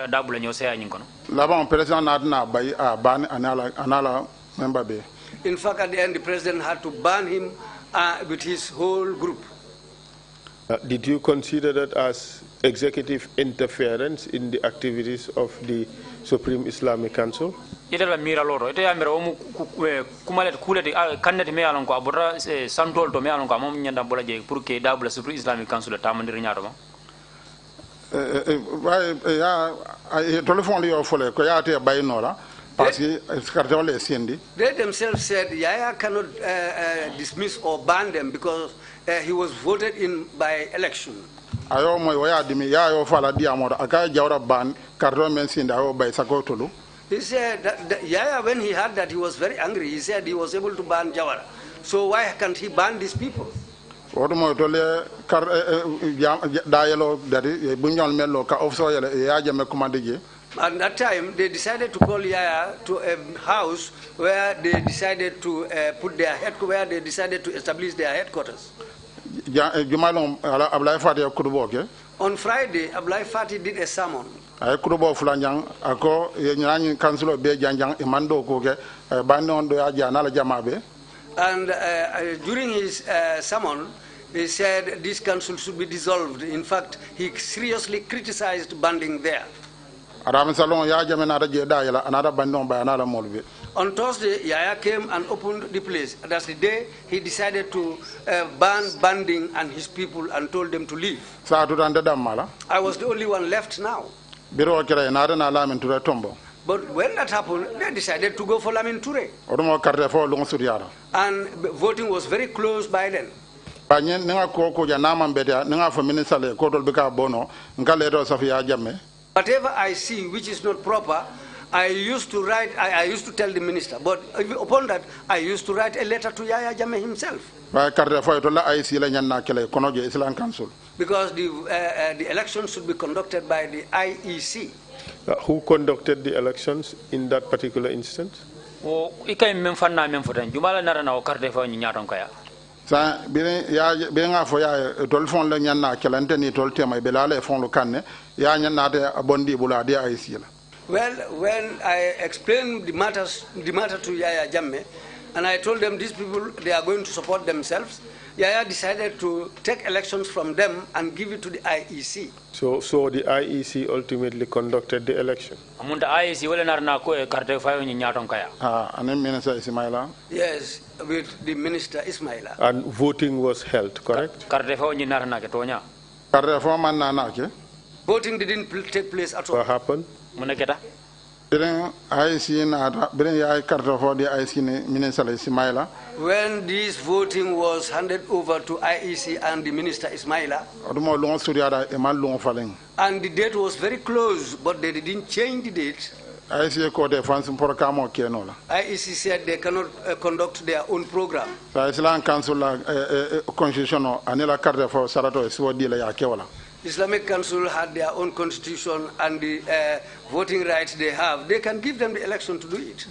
dabula nyo se anyin kono. Laba president na bay ban anala member be. In fact, at the end, the president had to ban him with his whole group. Did you consider that as executive interference in the activities of the Supreme Islamic Council? Ite la mira loro ite ya mira omu kumalet kuleti kannet me alon ko abura santol to me alon ko mom nyanda bola je pour que dabula Supreme Islamic Council tamandiri nyaato ma ya telephone yo fole ko ya te bay nora parce que carton le sendi. They themselves said Yaya cannot dismiss or ban them because he was voted in by election. Ayo moy waya dimi ya yo fala dia moda aka jawra ban carton men sendi ayo bay sakotulu. He said that Yaya, when he heard that, he was very angry. He said he was able to ban Jawara. So why can't he ban these people? What mo tole kar dialogue that bunyol melo ka ofso yele ya jame commande. At that time, they decided to call Yaya to a house where they decided to establish their headquarters. On Friday, Ablai Fati did a sermon. Ay kurubo fulanjang ako nyani council be janjang imando ko ke bando do ya jana la jamabe. And during his sermon, he said this council should be dissolved. In fact, he seriously criticized banding there. Aram salon ya jame na je da yala another bandon by another molbe. On Thursday, Yaya came and opened the place. That's the day he decided to ban Banding and his people and told them to leave. Sa to anda damala. I was the only one left now. Biro kere na na lamin to tombo. But when that happened, they decided to go for Lamin Toure. Odumo carte fo long suriara. And voting was very close by then. Banyen ninga ko ja naman bedia ninga fo minister le ko dol bika bono ngale do safiya jamme. Whatever I see which is not proper, I used to write, I used to tell the minister, but upon that, I used to write a letter to Yaya Jammeh himself. Because the elections should be conducted by the IEC. Who conducted the elections in that particular instance? Sa bien ya fo ya tol fon la nyanna kelante ni tol tema be la fon lo kanne ya nyanna de abondi bula de IEC la. Well, when I explained the matter to Yaya Jammeh, and I told them these people, they are going to support themselves, Yaya decided to take elections from them and give it to the IEC. So the IEC ultimately conducted the election? Yes, with the Minister Ismaila. And voting was held, correct? Voting didn't take place at all. What happened? When this voting was handed over to IEC and the Minister Ismaila, and the date was very close, but they didn't change the date. IEC said they cannot conduct their own program. Islamic Council had their own constitution and the voting rights they have. They can give them the election to do it.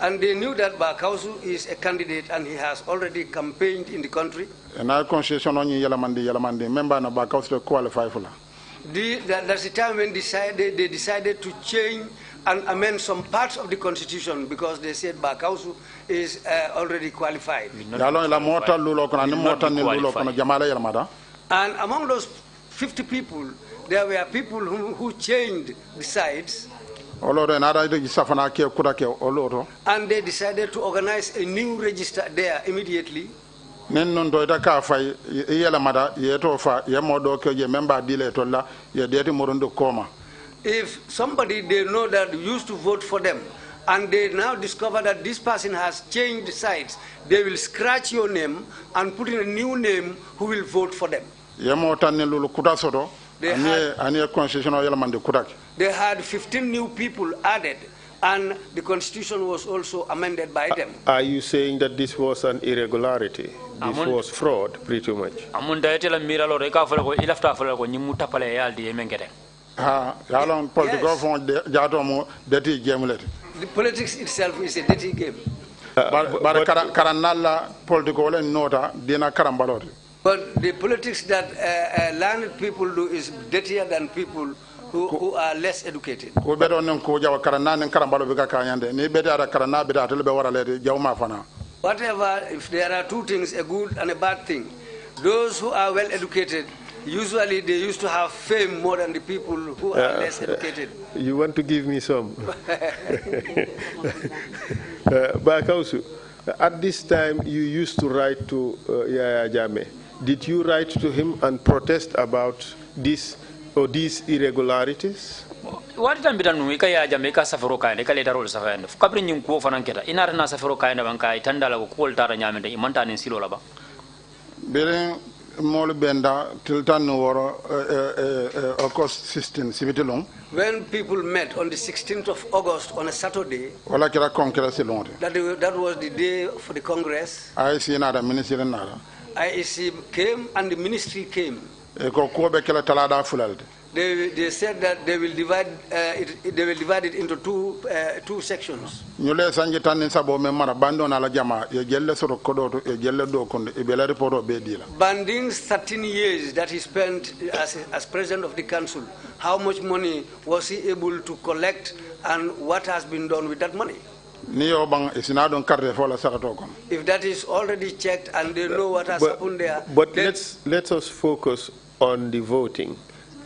And they knew that Kawsu is a candidate and he has already campaigned in the country. That's the time when they decided to change and amend some parts of the constitution because they said Kawsu is already qualified. And among those 50 people, there were people who changed the sides. And they decided to organize a new register there immediately. If somebody they know that used to vote for them and they now discover that this person has changed sides, they will scratch your name and put in a new name who will vote for them. They had 15 new people added, and the constitution was also amended by them. Are you saying that this was an irregularity? This was fraud, pretty much? The politics itself is a dirty game. But the politics that learned people do is dirtier than people who are less educated. Whatever, if there are two things, a good and a bad thing, those who are well educated, usually they used to have fame more than the people who are less educated. You want to give me some? Kawsu, at this time you used to write to Yaya Jammeh. Did you write to him and protest about this or these irregularities? What time bidan nu ka ya Jammeh ka safaro ka ne ka leta rol safa ne kabri nyum ko fanan keta ina na safaro ka ne ban kai tandala ko kol tara nyamende imanta nin silo la ba beren mol benda tiltan woro August 16 sibitilong. When people met on the 16th of August on a Saturday, that was the day for the Congress. IEC came and the ministry came. They said that they will divide it into two sections. Banding's 13 years that he spent as president of the council, how much money was he able to collect and what has been done with that money? If that is already checked and they know what has happened there. But let us focus on the voting.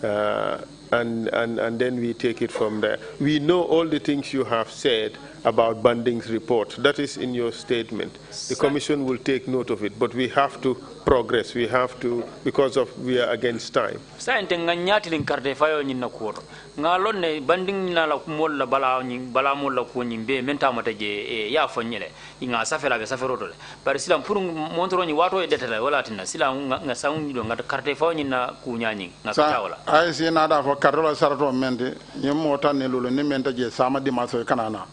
and then we take it from there. We know all the things you have said about Banding's report. That is in your statement. The Commission will take note of it, but we have to progress. We have to, because we are against time. Science nganyati linkarte fayo nyina kuoto. Ngalon ne Banding na la molla bala molla ko nyimbe menta mataje ya fonyele. Inga safela be saferotole. Par silam pour montro ni wato e detala wala tinna sila nga sawu do ngata carte fayo nyina ku nyani ngata wala. Ay si nada fo karola sarato mende nyemo tan ne lolo ni menta je sama dimaso kanana.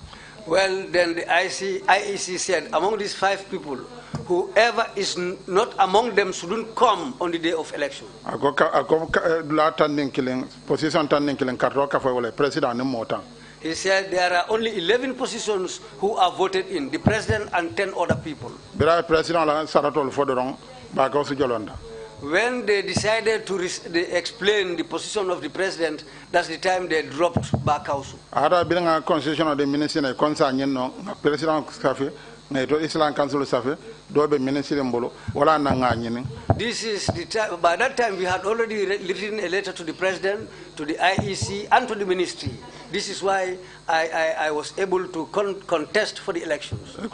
Well, then the IEC said, among these 5 people, whoever is not among them shouldn't come on the day of election. He said there are only 11 positions who are voted in, the president and 10 other people. When they decided to explain the position of the president, that's the time they dropped back Kawsu. Constitution of the ministry president Islam Council This is the time. By that time, we had already written a letter to the president, to the IEC, and to the ministry. This is why I was able to contest for the elections. And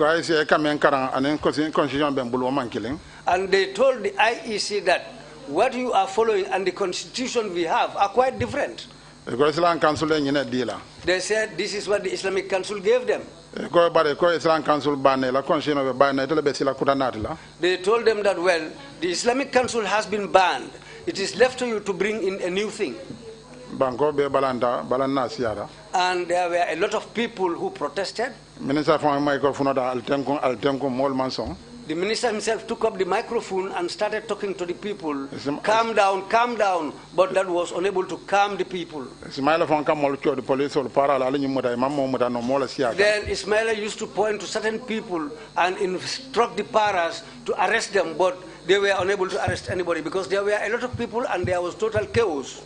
they told the IEC that what you are following and the constitution we have are quite different. They said this is what the Islamic Council gave them. They told them that, well, the Islamic Council has been banned. It is left to you to bring in a new thing. And there were a lot of people who protested. The minister himself took up the microphone and started talking to the people. Calm down, calm down. But that was unable to calm the people. Then Ismaila used to point to certain people and instruct the paras to arrest them, but they were unable to arrest anybody because there were a lot of people and there was total chaos.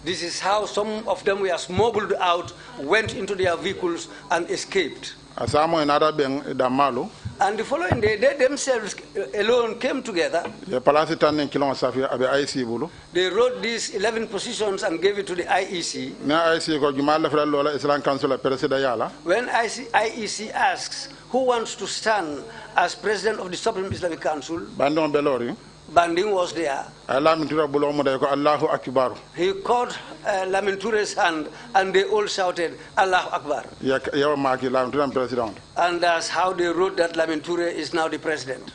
This is how some of them were smuggled out, went into their vehicles and escaped. And the following day, they themselves alone came together. They wrote these 11 positions and gave it to the IEC. When IEC asks who wants to stand as president of the Supreme Islamic Council, Banding was there. He caught Laminture's hand and they all shouted, Allahu Akbar. And that's how they wrote that Laminture is now the president.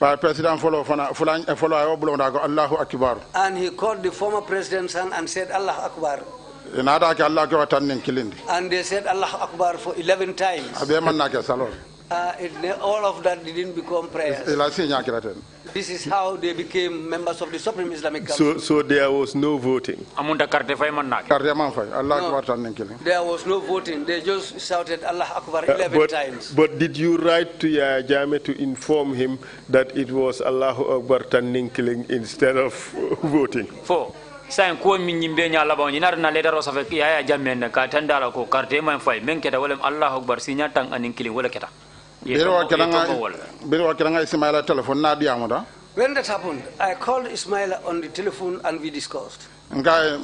And he called the former president's hand and said, Allahu Akbar. And they said Allahu Akbar for 11 times. All of that didn't become prayers. This is how they became members of the Supreme Islamic Council. So there was no voting? No, there was no voting. They just shouted Allah Akbar 11 times. But did you write to Yaya Jammeh to inform him that it was Allahu Akbar turning killing instead of voting? Sain ko min nyimbe nya labaw ni narna leader o safe Yaya Jammeh na ka tandala ko carte man fay men keda wala Allahu Akbar sinya tang anin killing wala keta. When that happened, I called Ismaila on the telephone and we discussed. I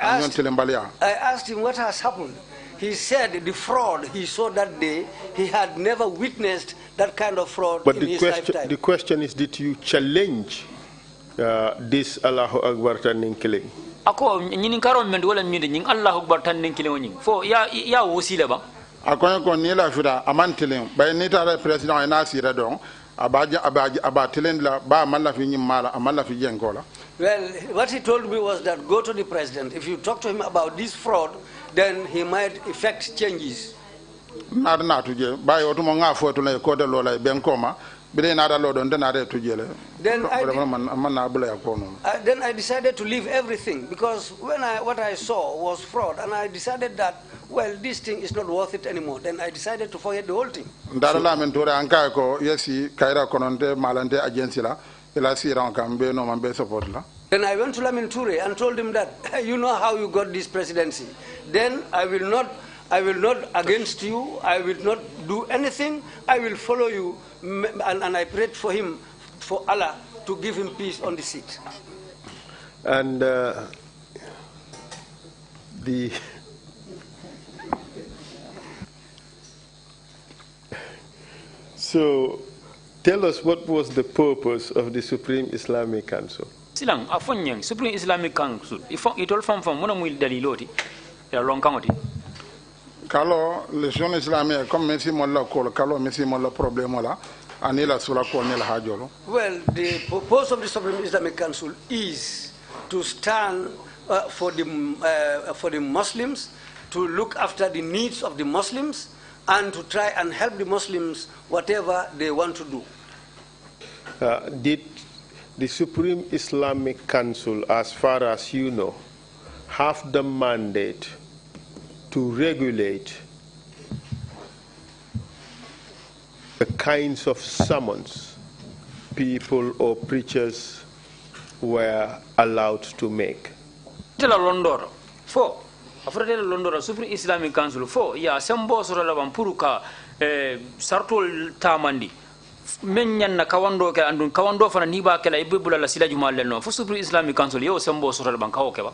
asked him what has happened. He said the fraud he saw that day, he had never witnessed that kind of fraud in his lifetime. The question is, did you challenge this Allahu Akbar turning killing? Ako nyini karon men wala mi de Allahu Akbar tan nen kile woni fo ya wosila ba akonya ko ni la fida amantilen bay ni tare president ina sira don abatilen la ba malla fi nyimala amalla fi jengola. Well, what he told me was that go to the president. If you talk to him about this fraud, then he might effect changes. Na tuje bay otumo nga foto le ko de lola ben koma. Then I decided to leave everything because what I saw was fraud, and I decided that, well, this thing is not worth it anymore. Then I decided to forget the whole thing. Then I went to Laminture and told him that, you know how you got this presidency. Then I will not against you. I will not do anything, I will follow you. And I prayed for him, for Allah, to give him peace on the seat. And so tell us, what was the purpose of the Supreme Islamic Council? Silang afonyang Supreme Islamic Council itol fam mona muy daliloti ya lonkangoti kalo lesion islamique comme messi molla ko kalo messi molla problème la anila sura ko ne la hajolo. Well, the purpose of the Supreme Islamic Council is to stand for the Muslims, to look after the needs of the Muslims, and to try and help the Muslims whatever they want to do. Did the Supreme Islamic Council, as far as you know, have the mandate to regulate the kinds of sermons people or preachers were allowed to make? tela londoro fo afrede londoro Supreme Islamic Council fo ya sembo soro la puruka sartol tamandi men nyanna kawando ke andun kawando fana ni ba kala ibula la sila jumal no fo Supreme Islamic Council yo sembo soro la kawo ke ba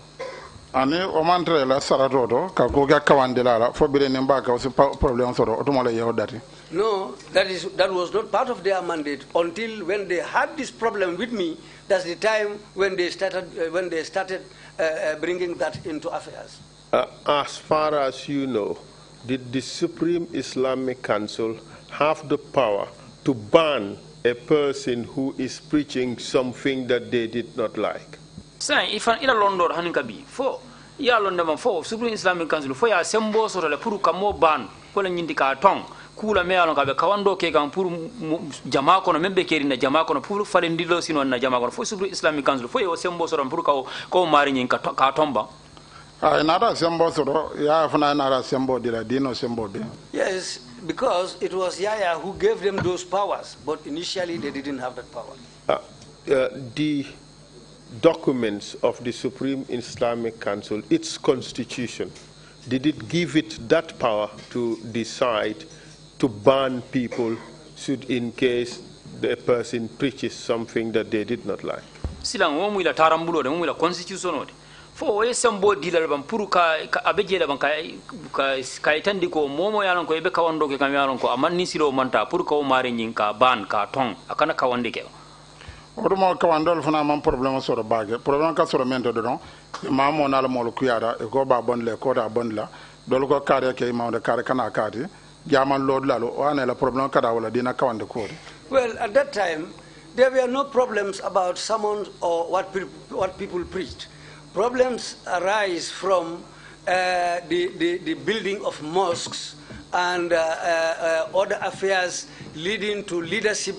ani o mantre la saratoto ka ko ga kawande la fo bire ne mbaka o problem soro otomola yeho dati. No, that was not part of their mandate until when they had this problem with me. That's the time when they started bringing that into affairs. As far as you know, did the Supreme Islamic Council have the power to ban a person who is preaching something that they did not like? Say if an ila londor haninka bi fo ya londama fo Supreme Islamic Council fo ya sembo soro le pour kamo ban ko la nyindi ka tong kula me alon ka be kawando ke kan pour jama kono membe keri na jama kono pour fare ndilo sino na jama kono fo Supreme Islamic Council fo yo sembo soro pour ko mari nyin ka tomba nada sembo soro ya fana nada sembo dila dino sembo be. Yes, because it was Yahya who gave them those powers, but initially they didn't have that power. The documents of the Supreme Islamic Council, its constitution, did it give it that power to decide to ban people should in case the person preaches something that they did not like? Silang wo mu ila tarambulo de mu ila constitution ode fo we sembo dilal bam pour ka abeje la ban ka itandi ko momo yalon ko be kawando ke kam yalon ko amanni silo manta pour ko mari nyin ka ban ka ton akana kawande ke odumo kawandol fana man problème soro bage problème ka soro mento do don mamo na la mol kuyara e go ba bon le ko da bon la dol ko kare ke imam de kare kana kati jaman lod lalo o ana la problème kada wala dina kawande ko. Well, at that time there were no problems about sermons or what people preached. Problems arise from the building of mosques and other affairs leading to leadership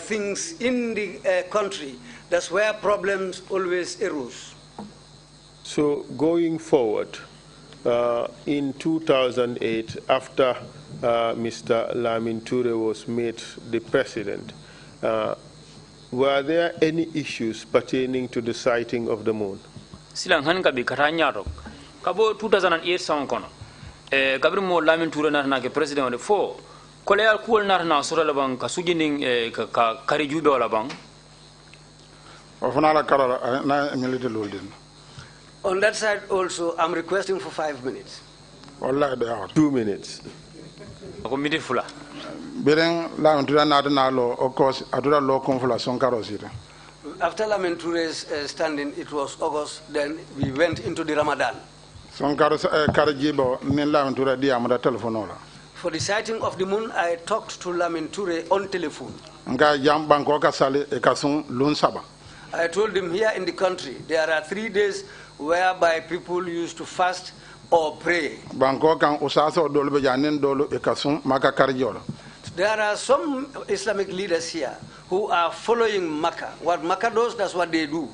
things in the country. That's where problems always arose. So going forward, in 2008, after Mr. Lamin Toure was made the president, were there any issues pertaining to the sighting of the moon? Silang han kabi katanya kabo 2008 sound kono gabri mo Lamin Toure na ke president de fo koleal kuol na sura la bang ka sujinin ka kari jube wala bang ofana la kala na milite loldin. On that side also I'm requesting for 5 minutes. Wallahi they are 2 minutes. ko midi fula beren Lamin Toure na lo of course adura lo konfula son karosita. After Lamin Toure's standing, it was August, then we went into the Ramadan. Son karajibo ni Lamin Toure di amada telephone la. For the sighting of the moon, I talked to Lamin Toure on telephone. Nga jam banko ka sale e kasun lun saba. I told him here in the country, there are 3 days whereby people used to fast or pray. Banko kan usaso dolu be janen dolu e kasun maka karjola. There are some Islamic leaders here who are following Makkah. What Makkah does, that's what they do.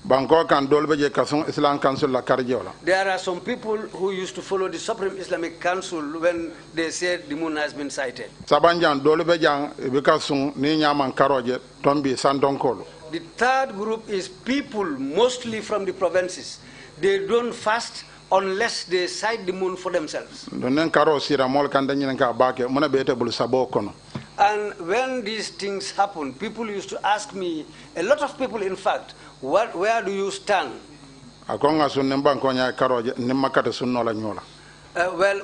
Banko kan dolu be je kasun Islam Council la karjola. There are some people who used to follow the Supreme Islamic Council when they said the moon has been sighted. Sabanjan dolu be jang e be kasun ni nyaman karoje tombi sandonkolo. The third group is people mostly from the provinces. They don't fast unless they sight the moon for themselves. And when these things happen, people used to ask me, a lot of people in fact, where do you stand? Well,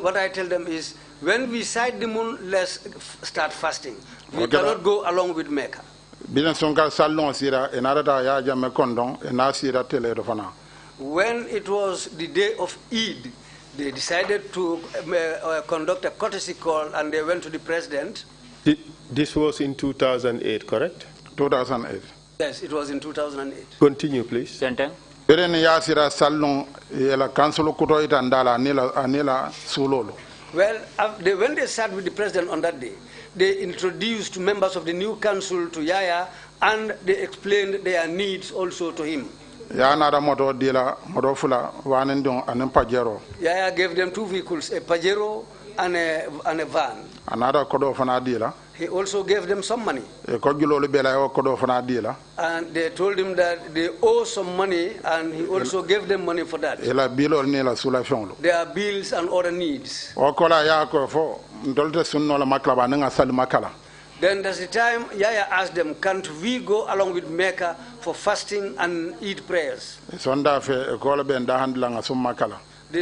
what I tell them is, when we sight the moon, let's start fasting. We cannot go along with Mecca. When it was the day of Eid, they decided to conduct a courtesy call, and they went to the president. This was in 2008, correct? 2008. Yes, it was in 2008. Continue, please. Well, when they sat with the president on that day, they introduced members of the new council to Yaya, and they explained their needs also to him. Yaya gave them 2 vehicles, a Pajero and a van. He also gave them some money. And they told him that they owe some money, and he also gave them money for that. Their bills and other needs. Then there's the time Yaya asked them, can't we go along with Mecca for fasting and eat prayers? They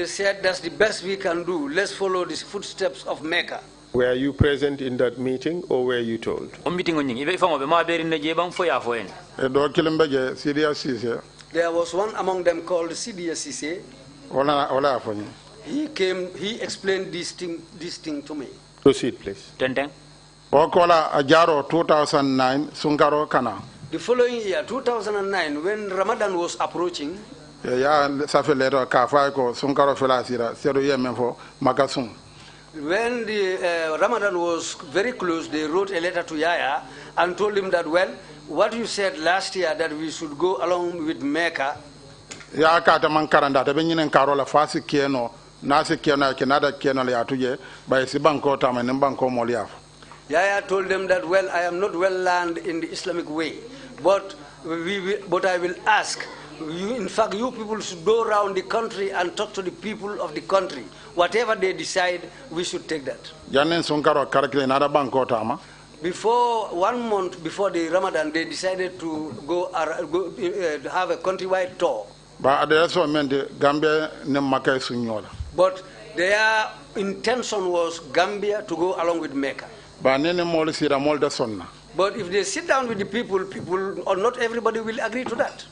said that's the best we can do. Let's follow the footsteps of Mecca. Were you present in that meeting, or were you told? There was one among them called Sidia Sise. He came, he explained this thing to me. Proceed, please. The following year, 2009, when Ramadan was approaching, when the Ramadan was very close, they wrote a letter to Yaya and told him that, well, what you said last year that we should go along with Mecca. Yaya told them that, well, I am not well learned in the Islamic way, but I will ask. In fact, you people should go around the country and talk to the people of the country. Whatever they decide, we should take that. Before 1 month before the Ramadan, they decided to go have a countrywide tour. But their intention was Gambia to go along with Mecca. But if they sit down with the people, or not everybody will agree to that.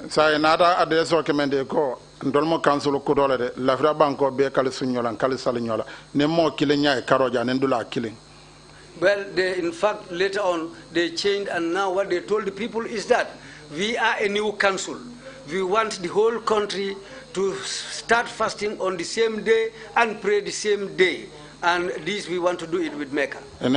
Well, in fact, later on, they changed, and now what they told the people is that we are a new council. We want the whole country to start fasting on the same day and pray the same day. And this we want to do it with Mecca. What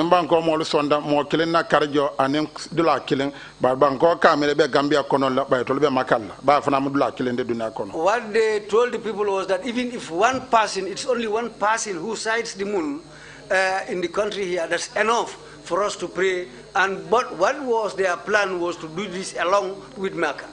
they told the people was that even if one person, it's only one person who sights the moon in the country here, that's enough for us to pray. And but what was their plan was to do this along with Mecca.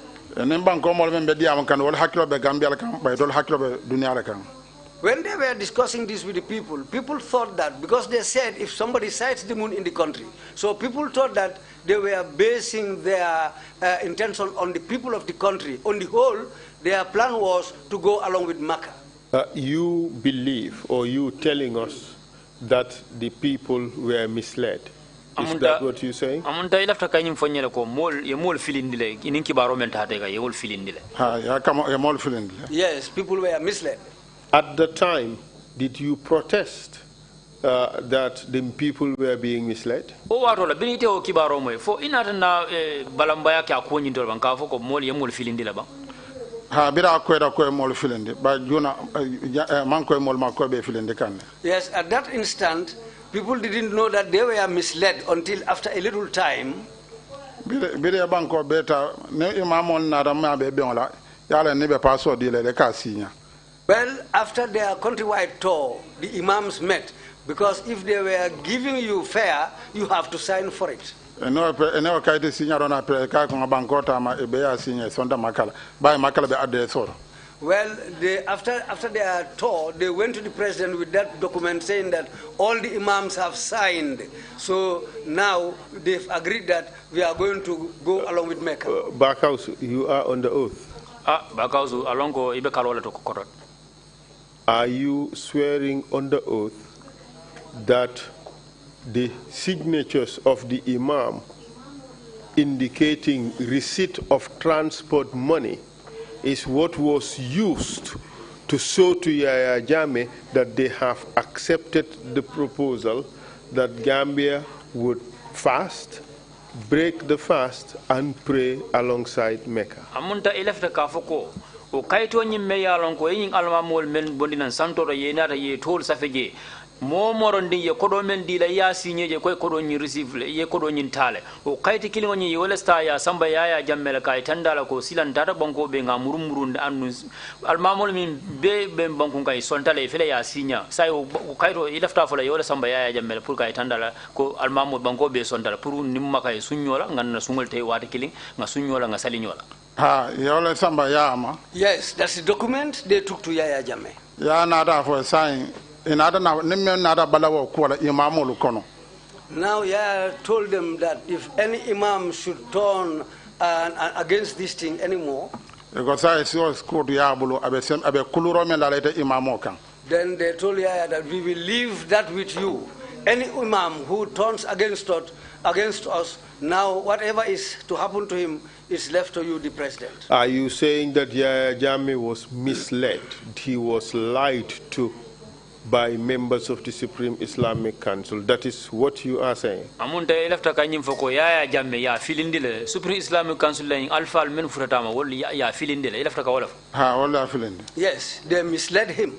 When they were discussing this with the people thought that, because they said if somebody sights the moon in the country, so people thought that they were basing their intention on the people of the country. On the whole, their plan was to go along with Mecca. You believe, or you telling us, that the people were misled? Is that what you're saying? Yes, people were misled. At the time, did you protest that the people were being misled? Yes, at that instant, people didn't know that they were misled until after a little time. Well, after their countrywide tour, the imams met, because if they were giving you fare, you have to sign for it. Well, after their tour, they went to the president with that document saying that all the imams have signed. So now they've agreed that we are going to go along with Mecca. Kawsu, you are on the oath. Kawsu alongo ibe kalola to korot. Are you swearing on the oath that the signatures of the imam indicating receipt of transport money is what was used to show to Yaya Jammeh that they have accepted the proposal that Gambia would fast, break the fast, and pray alongside Mecca? Amunta elefta kafoko o kaito nyimme yalon ko yin alma mol men bondinan santoro ye nata ye tol safeje mo morondi ye kodo men dila ya signeje koy kodo nyi receive ye kodo nyin tale o kayti kilimo nyi wala sta ya samba yaya jammel kay tandala ko silan tata banko be nga murumurunde annu almamol min be banko kay sontale fele ya signa say o kayto ilafta fola wala samba yaya jammel pour kay tandala ko almamol banko be sontala pour nimma kay sunyola nganna sungol tay wata kilin nga sunyola nga salinyola. Yole samba yama. Yes, that's the document they took to Yaya Jammeh. Ya nada for sign. Now Yaya told them that if any imam should turn against this thing anymore, then they told Yaya that we will leave that with you. Any imam who turns against us, now whatever is to happen to him is left to you, the president. Are you saying that Yaya Jammeh was misled? He was lied to by members of the Supreme Islamic Council? That is what you are saying. Amunta elafta kanyim foko Yaya Jammeh ya filindile Supreme Islamic Council lain alfa men furatama wol ya filindile elafta ka wala. Wala filindi. Yes, they misled him.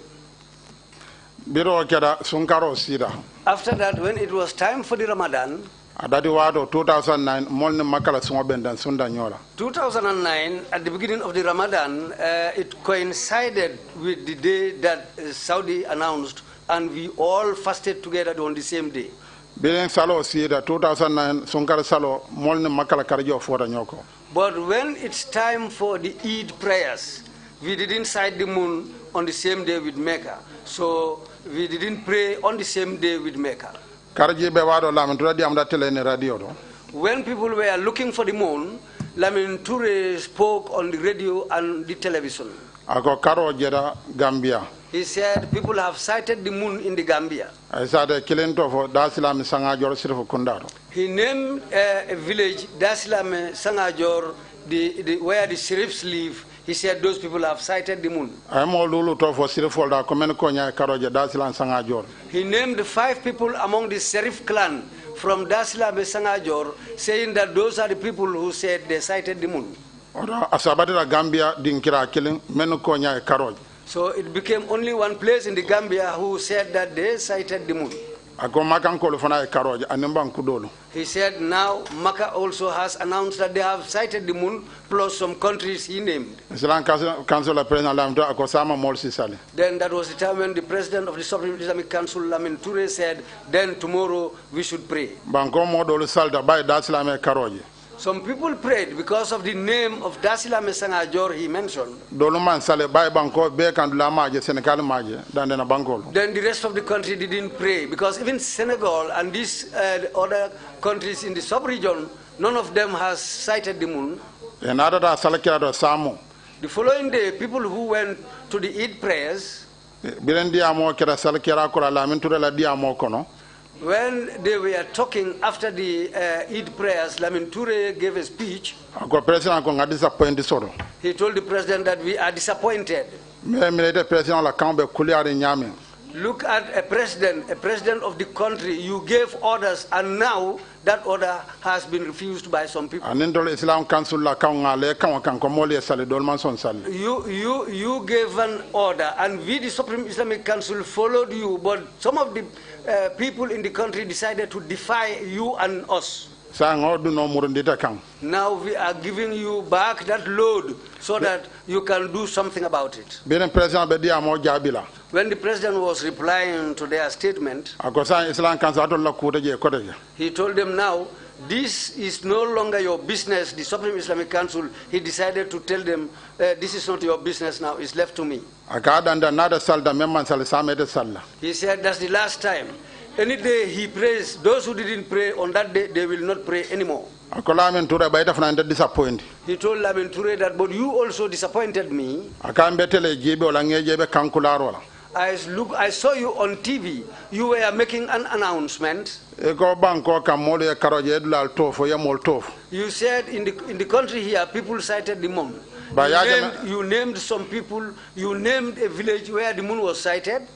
Biro keda sunkaro sida. After that, when it was time for the Ramadan, 2009 molne makala sungo bendan sunda nyola. 2009, at the beginning of the Ramadan, it coincided with the day that Saudi announced, and we all fasted together on the same day. Bilen salo sida 2009 sunkaro salo molne makala karjo fora nyoko. But when it's time for the Eid prayers, we didn't sight the moon on the same day with Mecca. So we didn't pray on the same day with Mecca. When people were looking for the moon, Lamin Toure spoke on the radio and the television. He said people have sighted the moon in the Gambia. He named a village, Dasilame Sangajor, where the sheriffs live. He said those people have sighted the moon. He named 5 people among the Serif clan from Dasilame Sangajor, saying that those are the people who said they sighted the moon. So it became only one place in the Gambia who said that they sighted the moon. He said now Makkah also has announced that they have sighted the moon, plus some countries he named. Then that was the time when the president of the Supreme Islamic Council, Lamin Toure, said, then tomorrow we should pray. Some people prayed because of the name of Dasilame Sangajor he mentioned. Then the rest of the country didn't pray because even Senegal and these other countries in the sub-region, none of them has sighted the moon. The following day, people who went to the Eid prayers, when they were talking after the Eid prayers, Lamin Toure gave a speech. He told the president that we are disappointed. Look at a president of the country. You gave orders, and now that order has been refused by some people. You gave an order, and we, the Supreme Islamic Council, followed you, but some of the people in the country decided to defy you and us. Now we are giving you back that load so that you can do something about it. When the president was replying to their statement, he told them now this is no longer your business. The Supreme Islamic Council, he decided to tell them, this is not your business now, it's left to me. He said that's the last time. Any day he prays, those who didn't pray on that day, they will not pray anymore. He told Lamin Touré that, but you also disappointed me. I saw you on TV. You were making an announcement. You said in the country here, people cited the moon. You named some people. You named a village where the moon was cited.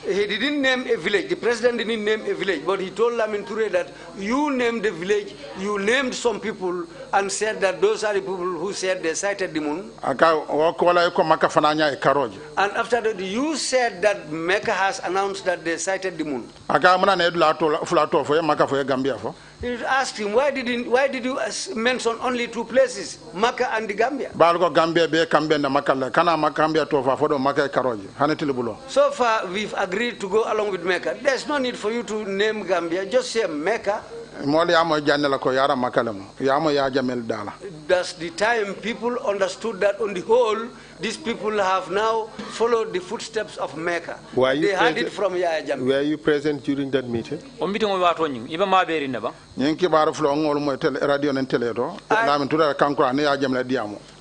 He didn't name a village. The president didn't name a village, but he told Lamin Touré that you named the village, you named some people, and said that those are the people who said they cited the moon. And after that, you said that Mecca has announced that they cited the moon. He asked him, why did you mention only two places, Mecca and the Gambia? So far, we've agreed to go along with Mecca. There's no need for you to name Gambia, just say Mecca. That's the time people understood that on the whole, these people have now followed the footsteps of Mecca. They had it from Yaya Jammeh. Were you present during that meeting?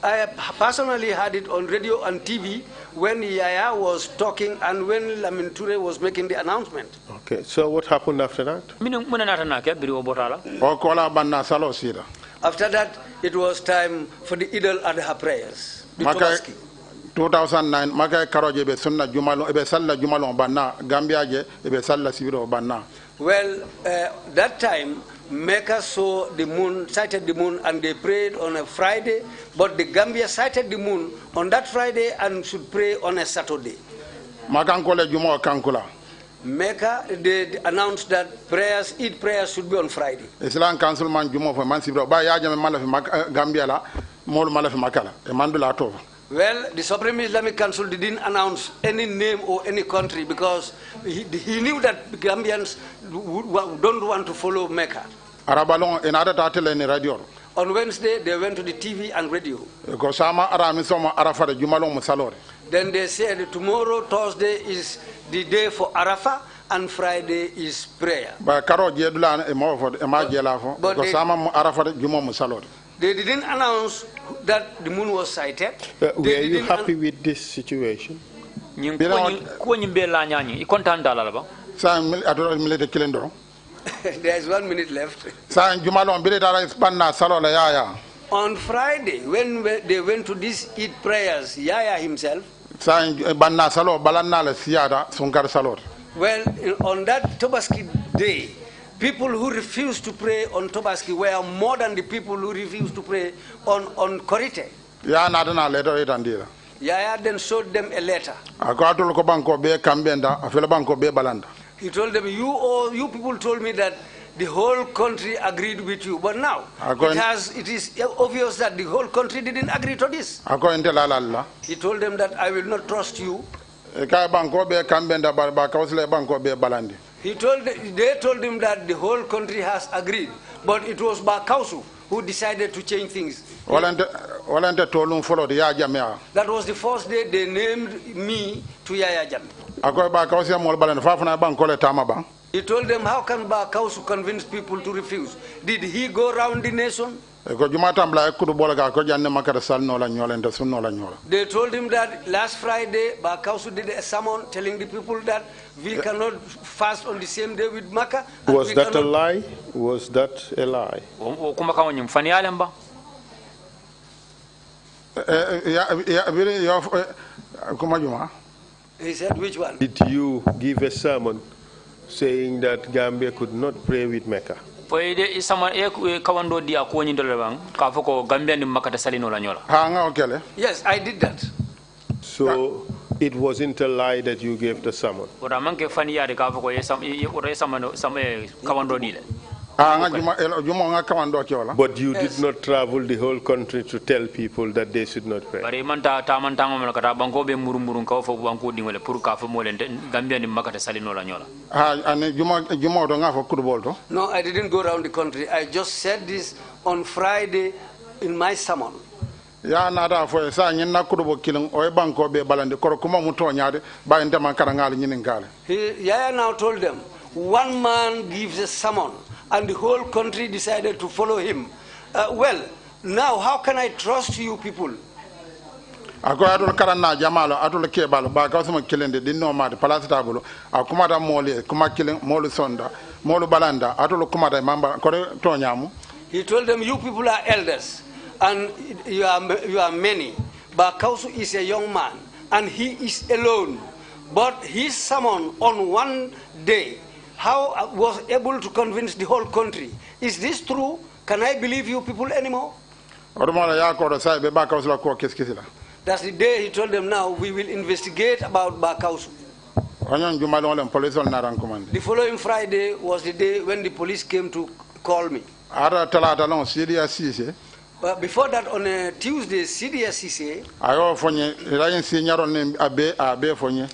I personally had it on radio and TV when Yaya was talking and when Lamin Touré was making the announcement. Okay, so what happened after that? After that, it was time for the Eid al-Adha prayers. 2009 maka karoje be sunna jumalo be salla jumalo banna Gambia je be salla sibiro banna. Well, that time Mecca saw the moon, sighted the moon, and they prayed on a Friday, but the Gambia sighted the moon on that Friday and should pray on a Saturday. Makankole jumo kankula. Mecca, they announced that Eid prayers should be on Friday. Islam Council man jumo for man sibiro ba ya jame malafi Gambia la mol malafi makala e mandula to. Well, the Supreme Islamic Council didn't announce any name or any country because he knew that Gambians don't want to follow Mecca. On Wednesday, they went to the TV and radio. Then they said tomorrow, Thursday, is the day for Arafah and Friday is prayer. But they didn't announce that the moon was sighted. Were you happy with this situation? There is 1 minute left. On Friday, when they went to these Eid prayers, Yaya himself, well, on that Tobaski day, people who refused to pray on Tobaski were more than the people who refused to pray on Korite. Yaya then showed them a letter. He told them, you people told me that the whole country agreed with you, but now it is obvious that the whole country didn't agree to this. He told them that I will not trust you. They told him that the whole country has agreed, but it was Kawsu who decided to change things. That was the first day they named me to Yaya Jammeh. He told them, how can Kawsu convince people to refuse? Did he go around the nation? They told him that last Friday, Kawsu did a sermon telling the people that we cannot fast on the same day with Makkah. Was that a lie? Was that a lie? He said, which one? Did you give a sermon saying that Gambia could not pray with Mecca? Yes, I did that. So it wasn't a lie that you gave the sermon. But you did not travel the whole country to tell people that they should not pray. No, I didn't go around the country. I just said this on Friday in my sermon. Ya nada fo sa nyin na kurubo kilin o banko be balande koro kuma muto nyaade ba ente man kala ngal nyin ngale. Yaya now told them, one man gives a sermon and the whole country decided to follow him. Well, now how can I trust you people? Ako atul karanna jamalo atul kebalo ba ka sama kilende dinno ma de place tabulo akuma da mole kuma kilin molu sonda molu balanda atul kuma da mamba kore to nyamu. He told them, you people are elders and you are many, but Kawsu is a young man and he is alone. But his sermon on one day, how was able to convince the whole country? Is this true? Can I believe you people anymore? That's the day he told them, now we will investigate about Kawsu. The following Friday was the day when the police came to call me. But before that, on a Tuesday, CDSCC,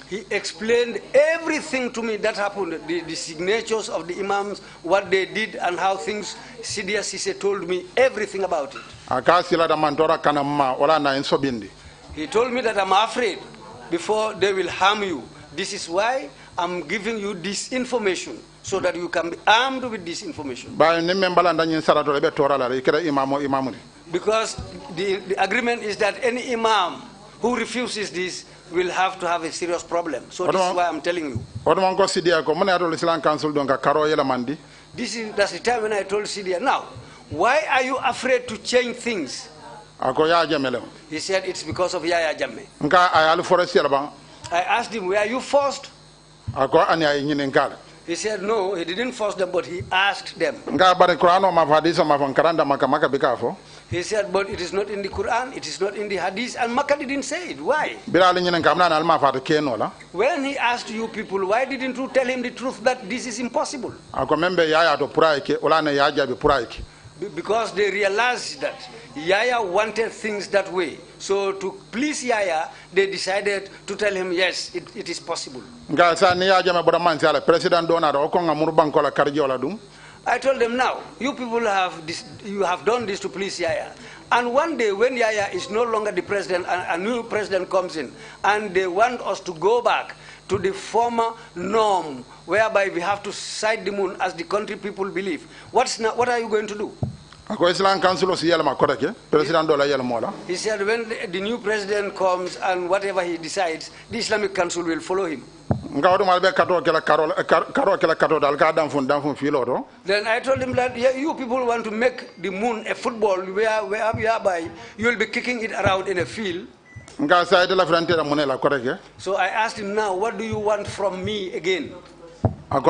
he explained everything to me that happened, the signatures of the Imams, what they did and how things, CDSCC told me everything about it. He told me that I'm afraid before they will harm you. This is why I'm giving you this information, so that you can be armed with this information. Because the agreement is that any imam who refuses this will have to have a serious problem. So this is why I'm telling you. That's the time when I told Sidia, now, why are you afraid to change things? He said, it's because of Yaya Jammeh. I asked him, were you forced? He said, no, he didn't force them, but he asked them. He said, but it is not in the Quran, it is not in the Hadith, and Makkah didn't say it. Why? When he asked you people, why didn't you tell him the truth that this is impossible? Because they realized that Yaya wanted things that way. So to please Yaya, they decided to tell him, yes, it is possible. I told them, now, you people have done this to please Yaya. And one day when Yaya is no longer the president and a new president comes in, and they want us to go back to the former norm, whereby we have to sight the moon as the country people believe. What are you going to do? He said, when the new president comes and whatever he decides, the Islamic Council will follow him. Then I told him that you people want to make the moon a football whereby you will be kicking it around in a field. So I asked him, now, what do you want from me again? He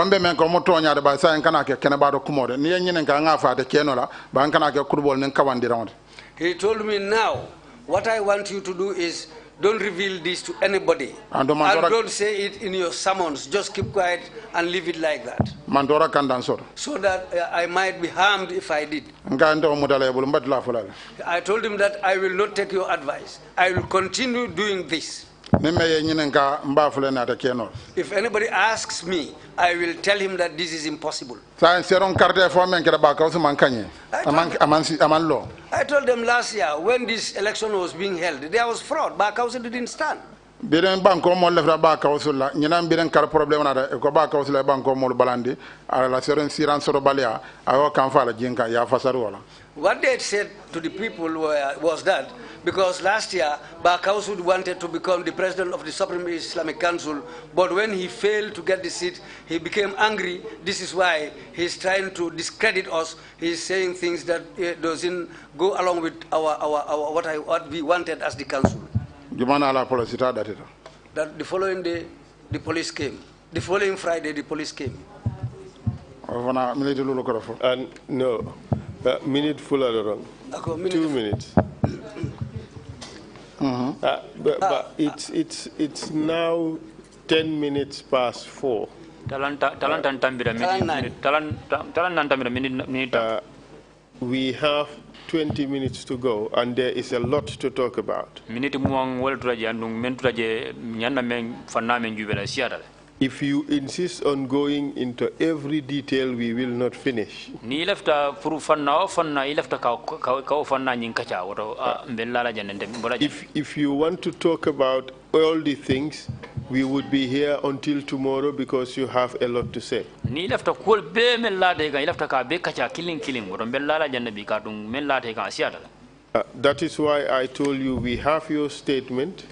told me, now, what I want you to do is, don't reveal this to anybody. And don't say it in your sermons. Just keep quiet and leave it like that. So that I might be harmed if I did. I told him that I will not take your advice. I will continue doing this. If anybody asks me, I will tell him that this is impossible. I told them last year, when this election was being held, there was fraud. Kawsu didn't stand. What they said to the people was that because last year Kawsu wanted to become the president of the Supreme Islamic Council, but when he failed to get the seat, he became angry. This is why he's trying to discredit us. He's saying things that doesn't go along with what we wanted as the council. That the following day, the police came. The following Friday, the police came. And no, minute full wrong. 2 minutes. But it's now 10 minutes past 4. We have 20 minutes to go, and there is a lot to talk about. If you insist on going into every detail, we will not finish. If you want to talk about all the things, we would be here until tomorrow because you have a lot to say. That is why I told you we have your statement.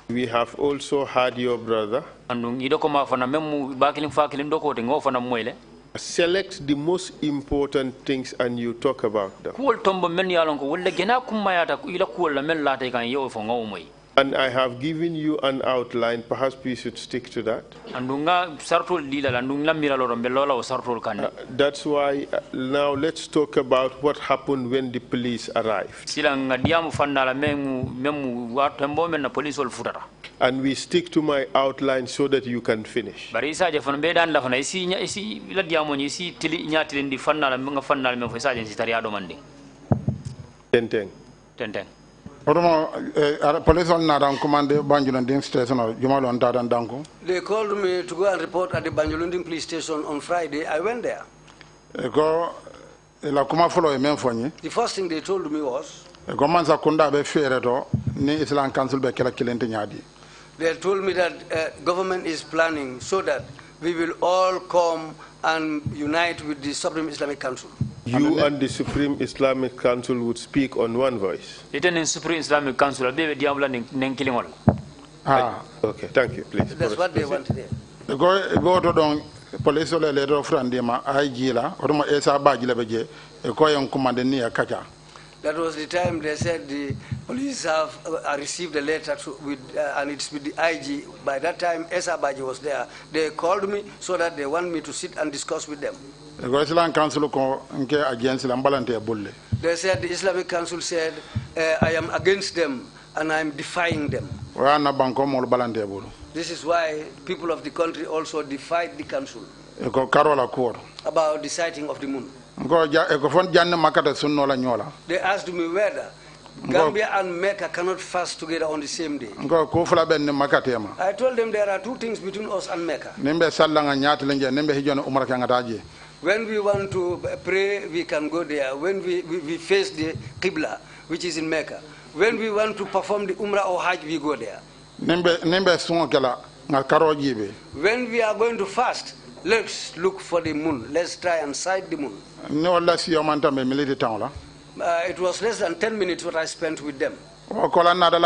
We have also had your brother. Select the most important things and you talk about them. And I have given you an outline. Perhaps we should stick to that. That's why now let's talk about what happened when the police arrived. And we stick to my outline so that you can finish. Tenteng. Police on Nadam command Banjulunding station or Jumalon Tadan Danko. They called me to go and report at the Banjulunding police station on Friday. I went there. Go la kuma follow a man for you. The first thing they told me was Gomanza Kunda be fearedo, ni Islam Council be Kilentinyadi. They told me that government is planning so that we will all come and unite with the Supreme Islamic Council. You and the Supreme Islamic Council would speak on one voice. Supreme Islamic Council. Okay, thank you, please. That's what they want there. Go to the police or letter of Frandima, I Gila, or my Esa Bagila, a coyon commandant Kaja. That was the time they said the police have received a letter and it's with the IG. By that time, Esa Baji was there. They called me so that they want me to sit and discuss with them. The Islam Council against Lambalante Bulle. They said the Islamic Council said, I am against them and I am defying them. This is why people of the country also defied the council about the sighting of the moon. They asked me whether Gambia and Mecca cannot fast together on the same day. I told them there are two things between us and Mecca. When we want to pray, we can go there. When we face the Qibla, which is in Mecca. When we want to perform the Umrah or Hajj, we go there. When we are going to fast, let's look for the moon. Let's try and sight the moon. It was less than 10 minutes what I spent with them. Afterwards,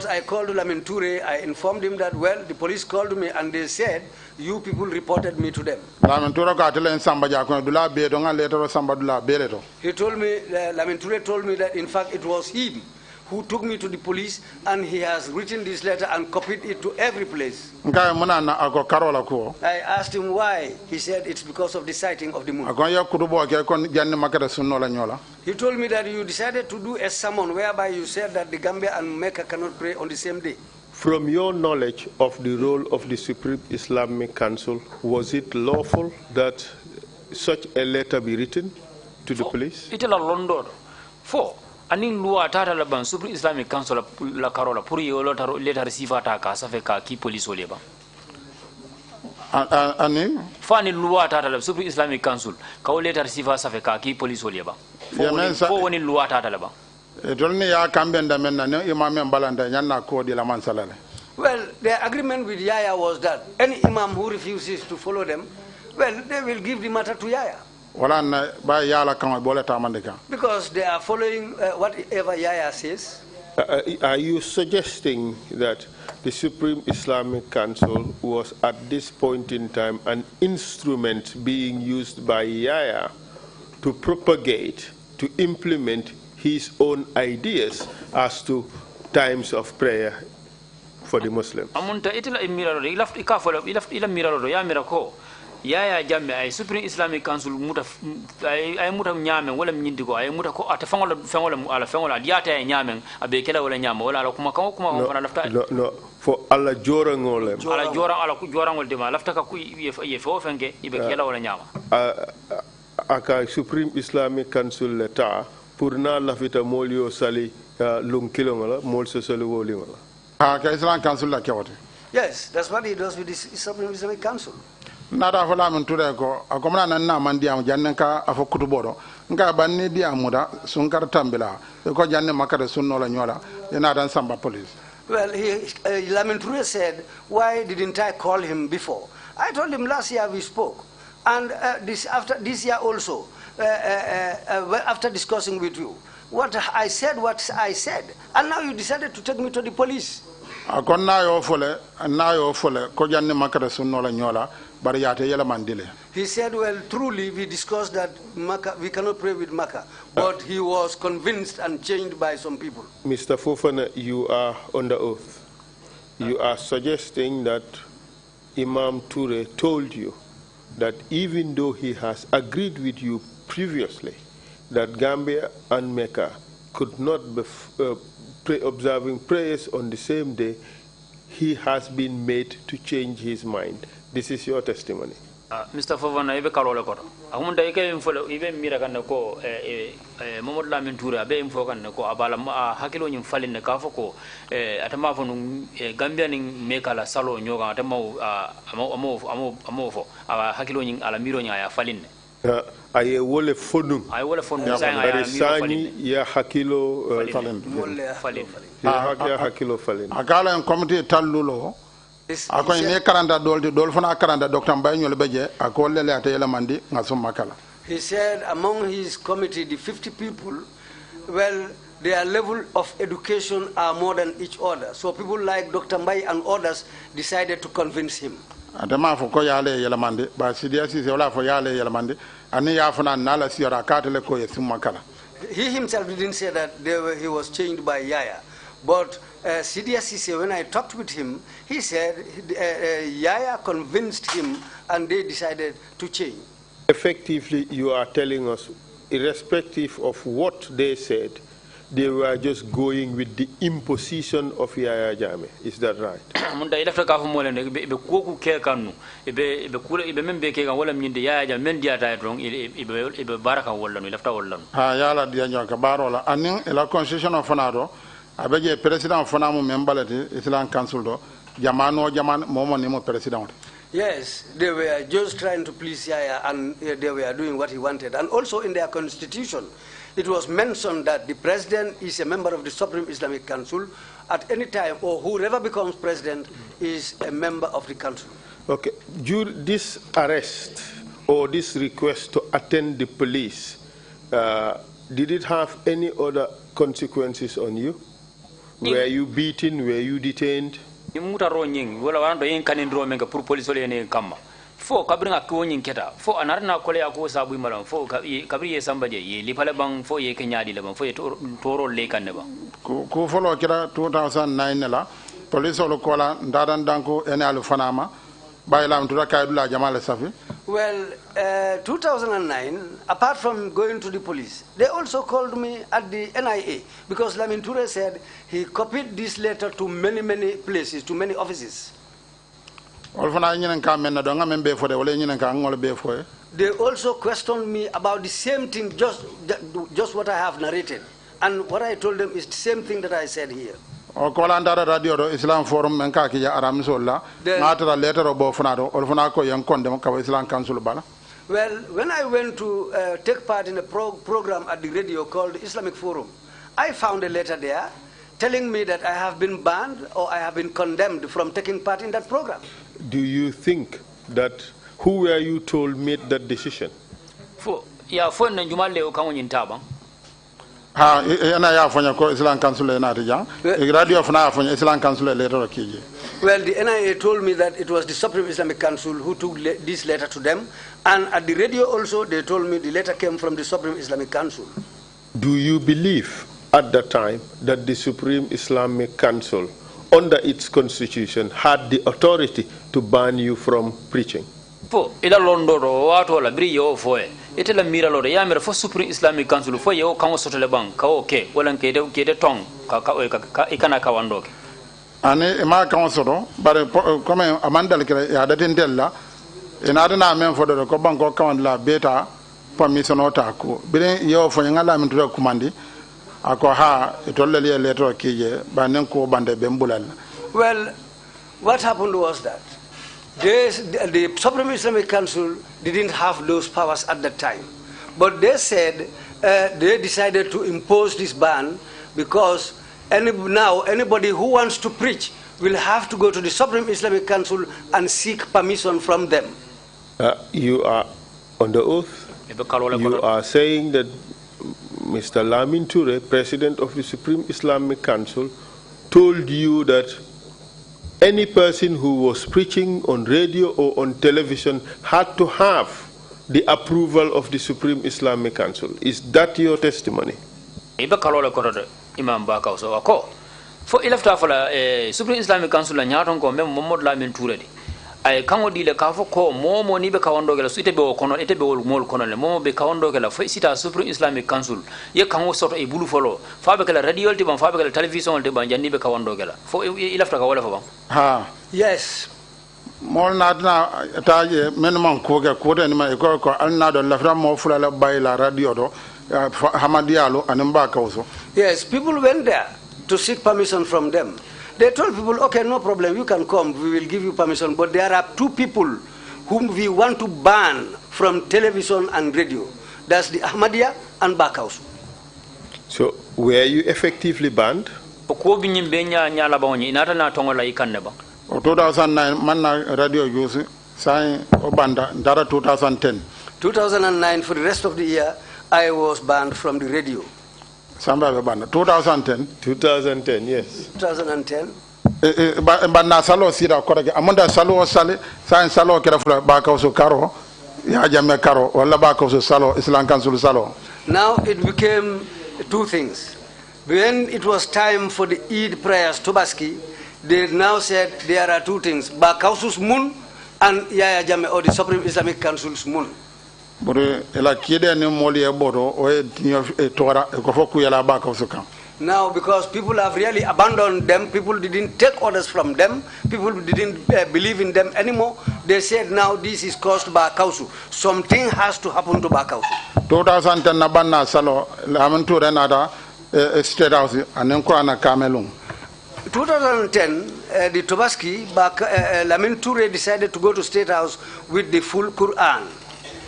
I called Lamin Toure. I informed him that, well, the police called me and they said, you people reported me to them. Lamin Toure told me that, in fact, it was him who took me to the police and he has written this letter and copied it to every place. I asked him why. He said it's because of the sighting of the moon. He told me that you decided to do a sermon whereby you said that the Gambia and Mecca cannot pray on the same day. From your knowledge of the role of the Supreme Islamic Council, was it lawful that such a letter be written to the police? It is a London. Aning loi tata la ban Supreme Islamic Council la carola pour y letter receive attack sa fait ka ki police oleba. Ani Fani loi tata la Supreme Islamic Council ka letter receive sa fait ka ki police oleba. Fo woni loi tata la ba. Tolni ya kambenda menna ne imam balanda nyanna ko di la mansalale. Well, the agreement with Yaya was that any imam who refuses to follow them, well, they will give the matter to Yaya. Because they are following whatever Yaya says. Are you suggesting that the Supreme Islamic Council was at this point in time an instrument being used by Yaya to propagate, to implement his own ideas as to times of prayer for the Muslims? yaya jamme ay Supreme Islamic Council muta ay muta nyame wala nyindi ko ay muta ko ata fangola ala fangola diata ay nyame abe kala wala nyama wala ala kuma fana lafta no fo alla jorangole ala jorangol de ma lafta ka ku ye fo fenke ibe kala wala nyama aka Supreme Islamic Council leta pour na lafita molio sali lung kilongola mol so sali wolingola ka Islam Council la kewate. Yes, that's what he does with the Supreme Islamic Council. Nada fala min ture ko akomna nan na man diam janne ka afo kutuboro nga banni diamuda sunkar tambila ko janne makare sunno la nyola ina dan samba police. Well, Lamin Toure said, why didn't I call him before? I told him last year we spoke, and after this year also, after discussing with you, what I said, and now you decided to take me to the police. Akon na yo fole ko janne makare sunno la nyola. He said, well, truly, we discussed that we cannot pray with Makkah, but he was convinced and changed by some people. Mr. Fofana, you are under oath. You are suggesting that Imam Toure told you that even though he has agreed with you previously that Gambia and Mecca could not be observing prayers on the same day, he has been made to change his mind. This is your testimony. Mr. Fofana, ibe karole koto. Ahunda ike info ibe mira kan ko Mamadou Lamin Toure abe info kan ko abala hakilo nyim faline ka foko atama fo Gambia ning mekala salo nyoga atama amo fo hakilo nyim ala miro nya ya faline. Aye wole fonu sani ya hakilo falin akala en committee tallulo ako ne karanda dol fana karanda docteur Mbay ñol beje ako lele ata yela mandi ngasum makala. He said among his committee the 50 people, well, their level of education are more than each other, so people like Dr. Mbay and others decided to convince him. Adama fo ko yale yela mandi ba CDS se wala fo yale yela mandi ani ya fana nala siora katele ko yesum makala. He himself didn't say that he was changed by Yaya, but CDSC, when I talked with him, he said Yaya convinced him and they decided to change. Effectively, you are telling us, irrespective of what they said, they were just going with the imposition of Yaya Jammeh. Is that right? Munda ila faka fu mole be koku ke kanu be kula be membe ke kan wala minde Yaya Jammeh men dia ta don ibe baraka wala no lafta wala ha yala dia nyoka barola anin ila constitution of fanado abeje president fana mo membalati Islam Council do jamano momo ni mo president. Yes, they were just trying to please Yaya and they were doing what he wanted. And also in their constitution, it was mentioned that the president is a member of the Supreme Islamic Council at any time, or whoever becomes president is a member of the council. Okay, this arrest or this request to attend the police, did it have any other consequences on you? Were you beaten? Were you detained? Muta ro nying wala wando yin kanin ro menga pour police ole ne kamma fo kabringa ko nyin keta fo anarna ko le ko sabu malam fo kabri ye sambaje ye li pale bang fo ye kenyadi le bang fo ye toro le kanne ba ko folo kira 2009 la police olo kola ndadan danko ene alu fanama baylam to kaydula jamal safi. Well, 2009, apart from going to the police, they also called me at the NIA because Lamin Toure said he copied this letter to many places, to many offices. They also questioned me about the same thing, just what I have narrated. And what I told them is the same thing that I said here. Radio Islam Forum Aramisola, letter of Islam Council Bala. Well, when I went to take part in a program at the radio called Islamic Forum, I found a letter there telling me that I have been banned or I have been condemned from taking part in that program. Do you think that who were you told made that decision? Ha ena ya fanya ko Islam Council na tijan radio fana fanya Islam Council letter kiji. Well, the NIA told me that it was the Supreme Islamic Council who took this letter to them, and at the radio also they told me the letter came from the Supreme Islamic Council. Do you believe at that time that the Supreme Islamic Council, under its constitution, had the authority to ban you from preaching? fo ila londo do wato la bri yo fo ite la mira lo ya mira fo Supreme Islamic Council fo yo kan soto le ban ka okay wala ke de tong ka ikana ka wando ane ma kan soto bare comme amandal kira ya datin della ina dana men fo do ko banko kan la beta permission ota ko bilen yo fo ngala min to kumandi ako ha tolle le leto kije banen ko bande be mbulal. Well, what happened was that the Supreme Islamic Council didn't have those powers at that time. But they said they decided to impose this ban because now anybody who wants to preach will have to go to the Supreme Islamic Council and seek permission from them. You are on the oath. You are saying that Mr. Lamin Toure, President of the Supreme Islamic Council, told you that any person who was preaching on radio or on television had to have the approval of the Supreme Islamic Council. Is that your testimony? Imam Kawsu ako fo ilafta fala Supreme Islamic Council la nyaton ko mem Mohammed Lamin Toure di ay kango di le ka fo ko momo ni be kawando gela suite be o kono ete be wol mol kono le momo be kawando gela fo sita Supreme Islamic Council ye kango soto e bulu folo fa be kala radio ti ban fa be kala television te ban janni be kawando gela fo ilafta ka wala fo ban ha yes mol nadna taje men man ko ga ko den ma ko alna do lafra mo fulala bayla radio do Hamadialo and Kawsu. Yes, people went there to seek permission from them. They told people, okay, no problem, you can come, we will give you permission. But there are two people whom we want to ban from television and radio. That's the Ahmadiyya and Kawsu. So, were you effectively banned? 2009, manna radio use, sign Obanda, Dara 2010. 2009, for the rest of the year, I was banned from the radio. 2010. 2010, yes. 2010. Banna salo sida korage amanda salo sale sa salo kera fula Kawsu karo ya jamme karo wala Kawsu salo Islam Council salo. Now it became two things. When it was time for the Eid prayers Tobaski, they now said there are two things: Kawsu's moon and Yaya Jammeh or the Supreme Islamic Council's moon. Now, because people have really abandoned them, people didn't take orders from them, people didn't believe in them anymore, they said now this is caused by Kawsu. Something has to happen to Kawsu. 2010 na banna salo Lamin Toure nada State House and then Kurana Kamelung. 2010, the Tobaski, Lamin Toure decided to go to State House with the full Quran.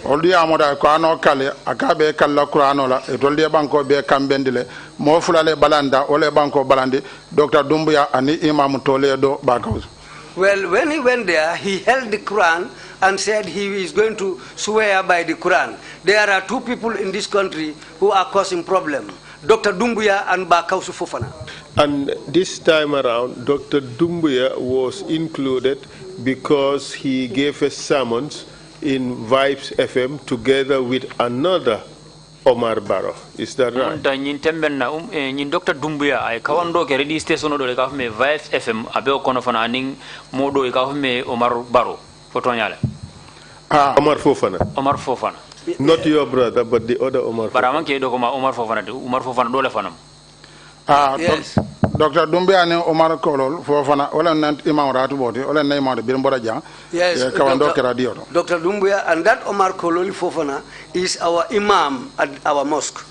Oldi amoda ko ano kale akabe kala Qur'ano la e tolde banko be kambendile mo fulale balanda ole banko balandi Dr. Dumbuya ani Imam Toledo Kawsu. Well, when he went there, he held the Quran and said he is going to swear by the Quran. There are two people in this country who are causing problem: Dr. Dumbuya and Kawsu Fofana. And this time around, Dr. Dumbuya was included because he gave a sermons in Vibes FM together with another Omar Barrow. Is that right? Dr. Dumbuya ay kawando ke radio station do le ka me Vibes FM abe o kono fana ning modo e ka me Omar Barrow foto nyale. Omar Fofana. Omar Fofana. Not your brother, but the other Omar Fofana. Baraman ke do ko Omar Fofana do le fanam. Yes. Dr. Dumbuya and Omar Kolol Fofana wala nant Imam Ratu bodi wala na Imam bir mbora jang. Yes, Dr. Dumbuya and that Omar Kololi Fofana is our Imam at our mosque.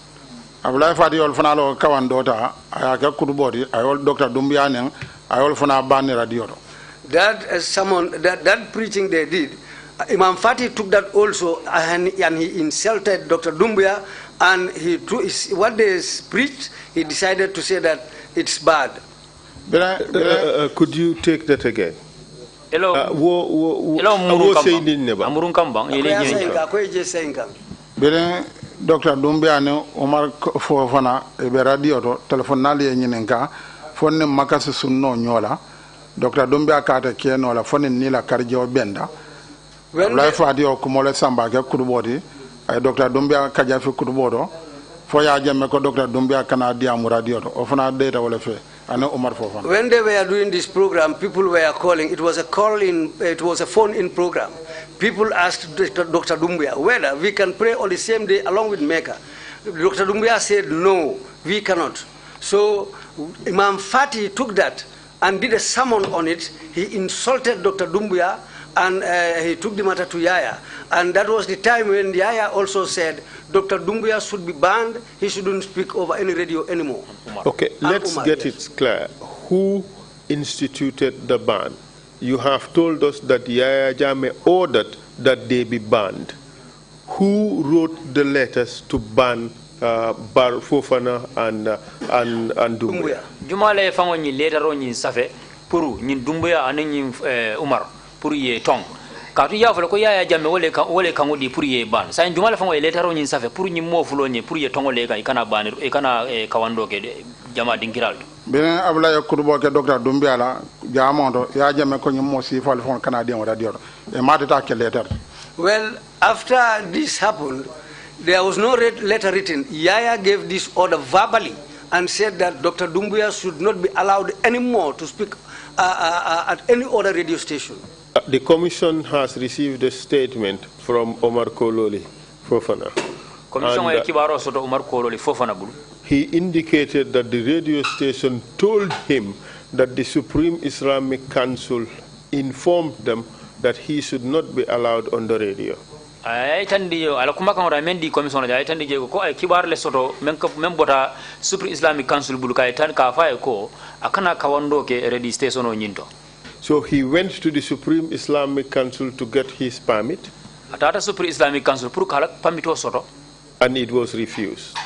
Abulai Fadi ol fana lo kawandota ayaka kudubodi ayol Dr. Dumbuya ne ayol fana bani radio. That that preaching they did, Imam Fati took that also and he insulted Dr. Dumbuya, and what they preached, he decided to say that it's bad. Could you take that again? Hello. Dr. Dumbuya ne Omar Fofana be radio to telephone nali nyinenka fonne makasi sunno nyola Dr. Dumbuya kata keno la fonne nila karjo benda la fadi o kumole samba ke kudubodi ay Dr. Dumbuya kaja fi kudubodo fo ya jamme ko Dr. Dumbuya kana diamu radio to o fana data wala fe ana Umar Fofana. When they were doing this program, people were calling. It was a phone-in program. People asked Dr. Doumbouya whether we can pray on the same day along with Mecca. Dr. Doumbouya said, no, we cannot. So Imam Fati took that and did a sermon on it. He insulted Dr. Doumbouya, and he took the matter to Yaya. And that was the time when Yaya also said Dr. Doumbouya should be banned. He shouldn't speak over any radio anymore. Okay, let's get it clear. Who instituted the ban? You have told us that Yaya Jammeh ordered that they be banned. Who wrote the letters to ban Bar Fofana and Doumbouya? Jumale fango ni letter on ni safe puru ni Doumbouya and ni Umar puru ye tong. Katu ya fulo ko Yaya Jammeh wole kango di puru ye ban. Sa jumale fango letter on ni safe puru ni mo fulo ni puru ye tongo le kan ikana ban ikana kawando ke jama dingiral. Benen abla yakubo ke Dr. Doumbouya la jamondo ya Jammeh ko ni mo si fal fon canadien wala dior e matata ke letter. Well, after this happened, there was no letter written. Yaya gave this order verbally and said that Dr. Doumbouya should not be allowed anymore to speak at any other radio station. The commission has received a statement from Omar Kololi Fofana. He indicated that the radio station told him that the Supreme Islamic Council informed them that he should not be allowed on the radio. So he went to the Supreme Islamic Council to get his permit, and it was refused.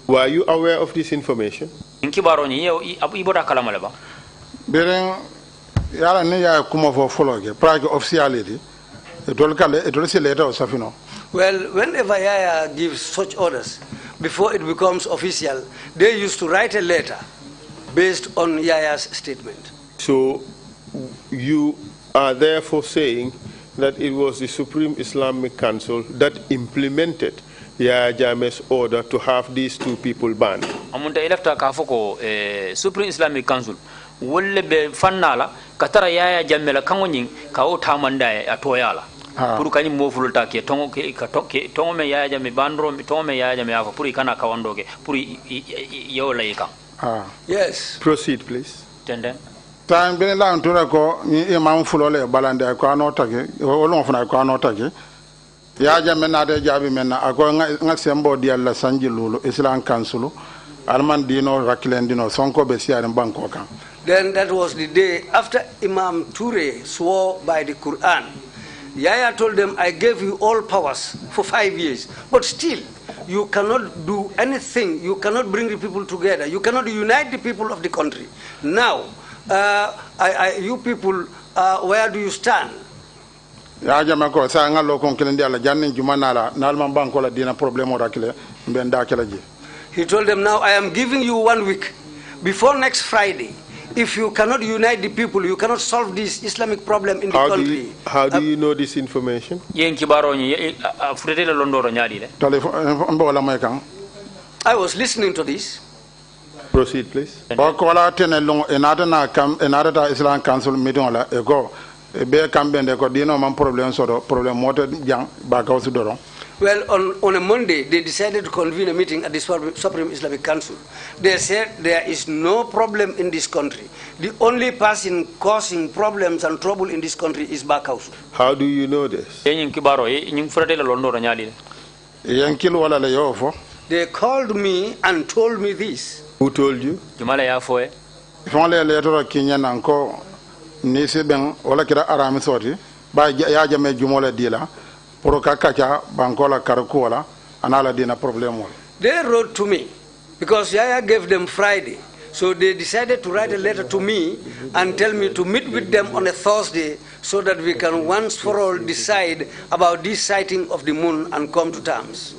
Were you aware of this information? Yala ne ya kuma fo fologe prague officiality it will see later or safino. Well, whenever Yaya gives such orders, before it becomes official, they used to write a letter based on Yaya's statement. So you are therefore saying that it was the Supreme Islamic Council that implemented Yaya Jammeh's order to have these two people banned. Supreme Islamic Council wolle be fannala katara Yaya Jammeh la kangoning ka o tamanda atoyala puru kany mo fulta ke tongo me Yaya Jammeh bandro tongo me Yaya Jammeh afa puru kana kawandoke puru yola yika. Yes, proceed please. Tenden time bene la antura ko ni Imam fulole balande ko anotake wolon funa ko anotake Yaya Jammeh na de jabi menna ako nga sembo di alla sanjilulu Islam Council alman dino raklendino sonko be siaren banko kan. Then that was the day after Imam Trrc swore by the Quran. Yaya told them, I gave you all powers for 5 years, but still you cannot do anything. You cannot bring the people together. You cannot unite the people of the country. Now, you people, where do you stand? Ya Jammeh ko sa nga lo kon kelendi ala jannin jumanala nalman banko la dina problème o rakile mbenda kelaji. He told them, now I am giving you 1 week. Before next Friday, if you cannot unite the people, you cannot solve this Islamic problem in the country. How do you know this information? I was listening to this. Proceed, please. Islam Council meeting be kambende ko dino man problem moto jang ba Kawsu doron. Well, on a Monday, they decided to convene a meeting at the Supreme Islamic Council. They said there is no problem in this country. The only person causing problems and trouble in this country is Kawsu. How do you know this? They called me and told me this. Who told you? Nisi ben wala kira arami soti ba ya Jammeh jumola dila pour kakacha bankola karakuola anala dina problem. They wrote to me because Yaya gave them Friday, so they decided to write a letter to me and tell me to meet with them on a Thursday so that we can once for all decide about this sighting of the moon and come to terms.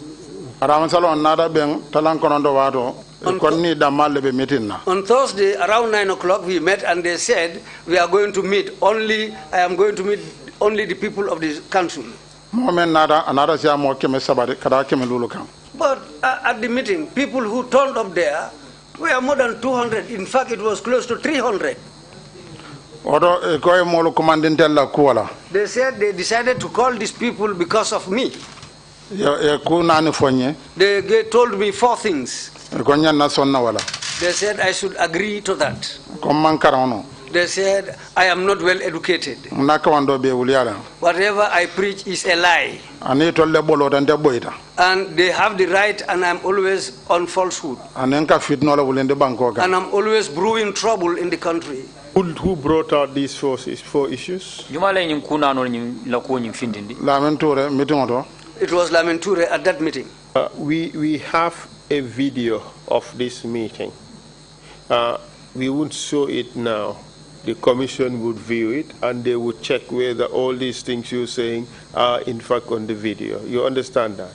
Arami salon nada ben talan konondo wato. On Thursday, around 9 o'clock, we met and they said, we are going to meet only, I am going to meet only the people of the council. But at the meeting, people who turned up there were more than 200. In fact, it was close to 300. They said they decided to call these people because of me. They told me 4 things. They said I should agree to that. They said I am not well educated. Whatever I preach is a lie. And they have the right, and I'm always on falsehood. And I'm always brewing trouble in the country. Who brought out these 4 issues? It was Lamenture at that meeting. We have a video of this meeting. We won't show it now. The commission would view it and they would check whether all these things you're saying are in fact on the video. You understand that?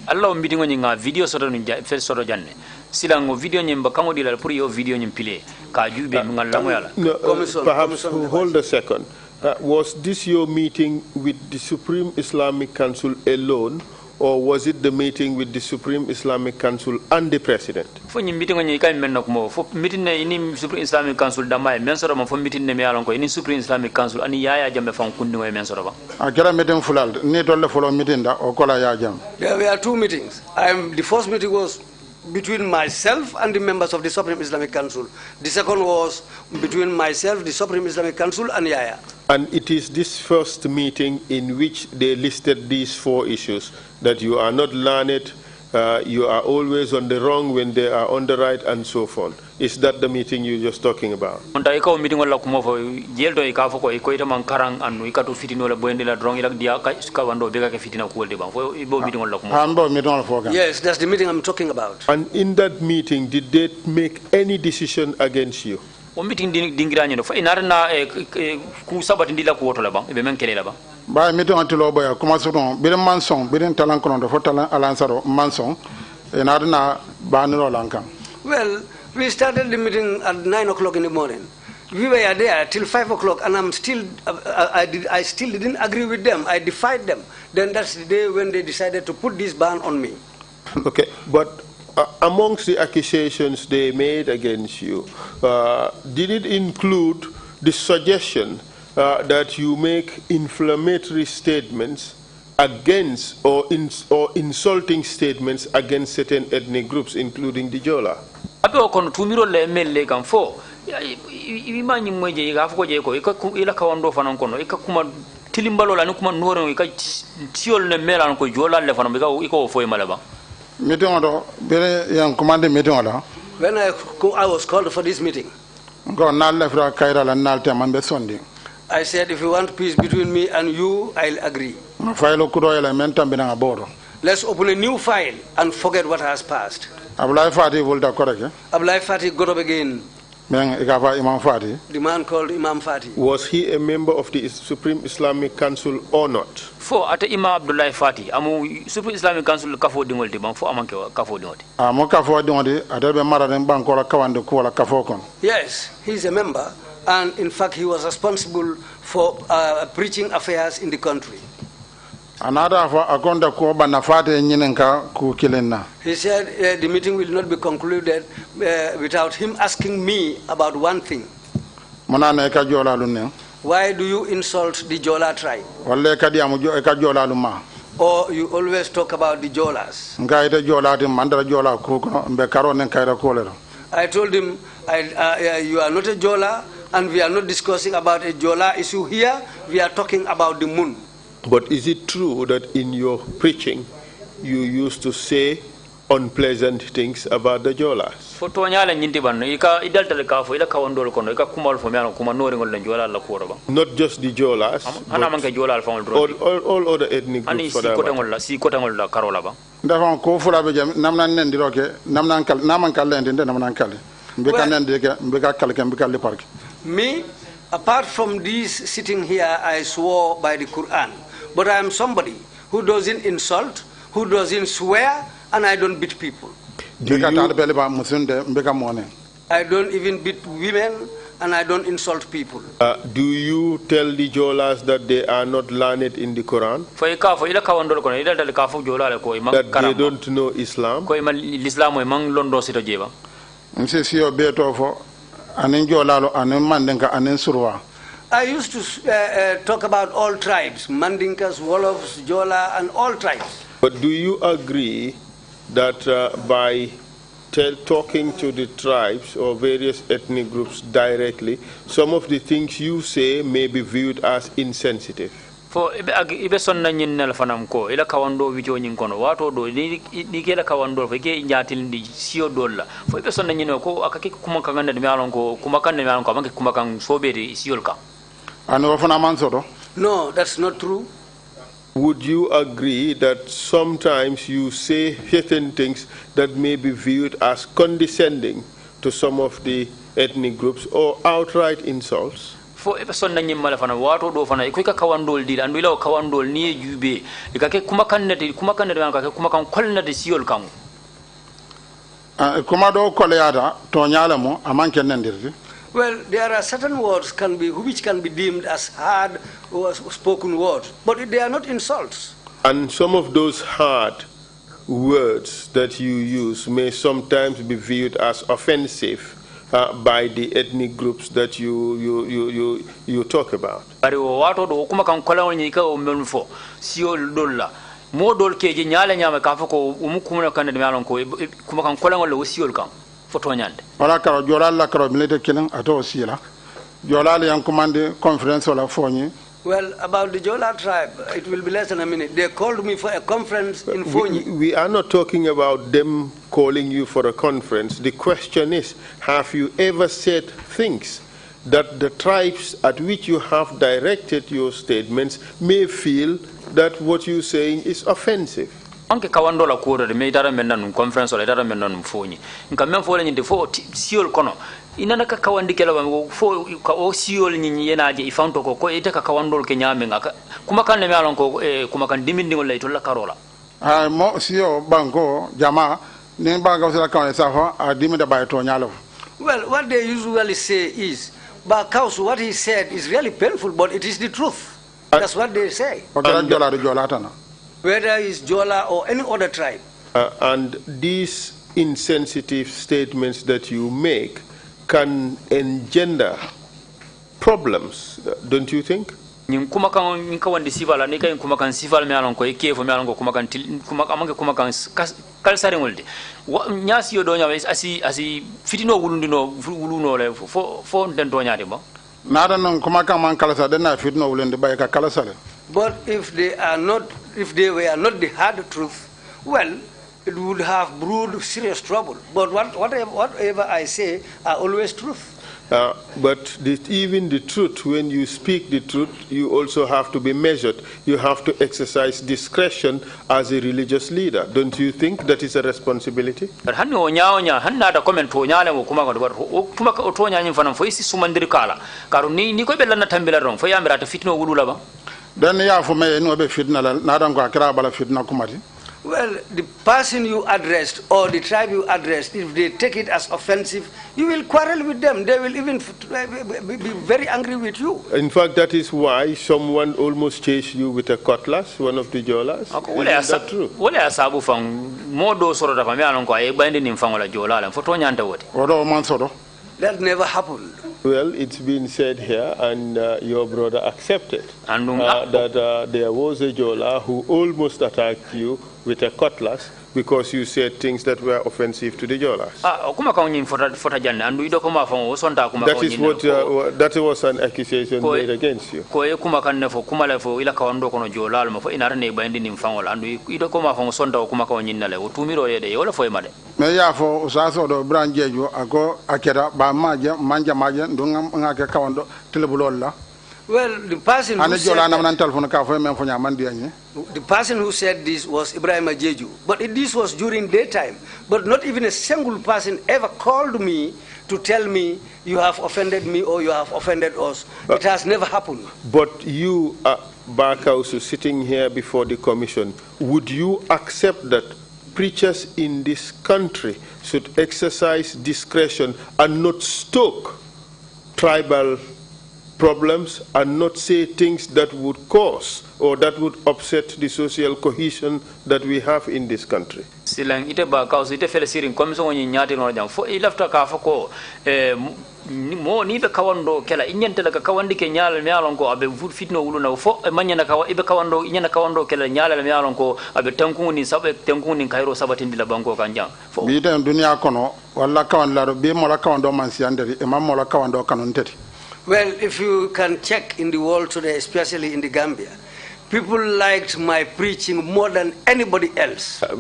Allah meeting on nga video soro ni fe soro janne silango video nyimba kango dila pour yo video nyimpile ka jube ngalla moyala. Perhaps hold a second. Was this your meeting with the Supreme Islamic Council alone, or was it the meeting with the Supreme Islamic Council and the President? For meeting on you can menok for meeting in Supreme Islamic Council damai mensoro for meeting ne mealonko in Supreme Islamic Council ani yaya jambe fam kundu e mensoro ba. Akira meeting fulal ni tolle follow meeting da o kola ya jam. There were 2 meetings. The first meeting was between myself and the members of the Supreme Islamic Council. The second was between myself, the Supreme Islamic Council, and Yaya. And it is this first meeting in which they listed these 4 issues, that you are not learned, you are always on the wrong when they are on the right, and so forth. Is that the meeting you're just talking about? Meeting wala kumo fo jeldo ikafo ko ikoita mankarang anu ikatu fitino la boende la drong ila dia ka wando bega ke fitina ko wolde ba fo ibo meeting wala kumo. Yes, that's the meeting I'm talking about. And in that meeting, did they make any decision against you? Meeting dingira nyino fo inarna ku sabati ndila ko woto la ba be men kele la ba. Ba meeting antilo boya kuma sudon birin mansong birin talan kono do fo talan alansaro mansong inarna ba niro lankan. Well, we started the meeting at 9 o'clock in the morning. We were there till 5 o'clock, and I still didn't agree with them. I defied them. Then that's the day when they decided to put this ban on me. Okay, but amongst the accusations they made against you, did it include the suggestion that you make inflammatory statements against or insulting statements against certain ethnic groups, including the Jola? Apo kono tumiro le melle kan fo imanyi mweje igafuko je ko ila kawando fanan kono ikakuma tilimbalo la nikuma noro ikatiol ne mela ko Jola le fanan iko fo malaba. Meeting odo bere yan commande meeting odo. When I was called for this meeting, go nal lefra kaira la nalte mambe sondi. I said, if you want peace between me and you, I'll agree. Let's open a new file and forget what has passed. Abulai Fati got up again. The man called Imam Fati. Was he a member of the Supreme Islamic Council or not? For at Imam Abdullah Fati, amu Supreme Islamic Council kafo dingolti bang for amanke kafo dingolti. Amu kafo dingolti adabe mara den banko la kawande ko la kafo kon. Yes, he's a member, and in fact he was responsible for preaching affairs in the country. Another for akonda ko banafate nyinenka ku kilenna. He said the meeting will not be concluded without him asking me about one thing. Monana ka jola lunne. Why do you insult the Jola tribe? Walle kadi amu ka jola luma. Or you always talk about the Jolas. Ngaita jola de mandara jola ku mbe karo nen kaira kolero. I told him you are not a Jola and we are not discussing about a Jola issue here. We are talking about the moon. But is it true that in your preaching you used to say unpleasant things about the Jolas? Not just the Jolas, but all other ethnic groups for that matter. Me, apart from this sitting here, I swore by the Quran. But I am somebody who doesn't insult, who doesn't swear, and I don't beat people. I don't even beat women, and I don't insult people. Do you tell the Jolas that they are not learned in the Quran? That they don't know Islam? I used to talk about all tribes, Mandinkas, Wolofs, Jola, and all tribes. But do you agree that by talking to the tribes or various ethnic groups directly, some of the things you say may be viewed as insensitive? Fo ibe sonna nyinnel fanam ko ila kawando wijo nyin kono wato do ni kela kawando fe ke nyatil ndi sio dolla fo ibe sonna nyino ko akake kuma kan ngande mi alon ko kuma kan mi alon ko manke kuma kan sobedi siol ka ano fana man soto. No, that's not true. Would you agree that sometimes you say certain things that may be viewed as condescending to some of the ethnic groups or outright insults? Fo e sonna nyimmala fana wato do fana ko ka kawandol di andu ila kawandol ni jube ikake kuma kan ka kuma kan kolnade siol kan kuma do koleada to nyala mo amanke nendirdi. Well, there are certain words which can be deemed as hard or spoken words, but they are not insults. And some of those hard words that you use may sometimes be viewed as offensive by the ethnic groups that you talk about. Bari wato do kuma kan kolawol ni ka o men fo siol dolla modol keje nyaala nyama ka fako umukuma kan de malon ko kuma kan kolawol o siol kan foto nyande wala karo jola la karo milite kilin ato sila jola le yan commande conference wala foni. Well, about the Jola tribe, it will be less than a minute. They called me for a conference in Fonyi. We are not talking about them calling you for a conference. The question is, have you ever said things that the tribes at which you have directed your statements may feel that what you're saying is offensive? Anke kawandola ko de me dara men nan conference wala dara men nan Fonyi nka men fo la nyinde fo siol kono inana ka kawandi kala ba fo ka o siol nyi yena je ifanto ko ite ka kawandol ke nyame ngaka kuma kan ne malon ko kuma kan dimindi ngol lay to la karola mo sio banko jama ne banko sala kan sa ho a dimida bay to nyalo. Well, what they usually say is, but Kawsu, what he said is really painful, but it is the truth. That's what they say. Whether it's Jola or any other tribe. And these insensitive statements that you make can engender problems, don't you think? Kuma kan wandi sivala ni kay kuma kan sival me alon ko e kefo me alon ko kuma kan kuma amange kuma kan kalsare ngolde nyasi yo do nyawe asi fitino wuluno le fo den do nyaade ba nada non kuma kan man kalsa den na fitino wulende bay ka kalsare. But if they were not the hard truth, well, it would have brewed serious trouble. But whatever I say are always truth. But even the truth, when you speak the truth, you also have to be measured. You have to exercise discretion as a religious leader. Don't you think that is a responsibility? Then ya for me no be fitna na dan ko akira bala fitna kumati. Well, the person you addressed or the tribe you addressed, if they take it as offensive, you will quarrel with them. They will even be very angry with you. In fact, that is why someone almost chased you with a cutlass, one of the Jolas. Is that true? That never happened. Well, it's been said here, and your brother accepted that there was a Jola who almost attacked you with a cutlass because you said things that were offensive to the Jolas. That is what that was an accusation made against you. Me ya fo usaso do branjeju ako akeda ba manja ndunga ngake kawando telebulolla. Well, the person who said this was Ibrahim Ajeju. But this was during daytime. But not even a single person ever called me to tell me you have offended me or you have offended us. It has never happened. But you, Kawsu, sitting here before the commission, would you accept that preachers in this country should exercise discretion and not stoke tribal problems and not say things that would cause or that would upset the social cohesion that we have in this country. Silang ite ba Kawsu ite fele sirin komiso woni nyati no jam fo ilafta ka fa ko mo ni be kawando kala inyante la kawandi ke nyaala mi alon ko abe fitno wuluna fo manyana kawa ibe kawando inyana kawando kala nyaala mi alon ko abe tanku ni sabe tanku ni kairo sabatindi la banko kanja fo bi tan dunya kono walla kawan la be mo la kawando man si anderi e mam mo la kawando kanon teti. Well, if you can check in the world today, especially in the Gambia, people liked my preaching more than anybody else. But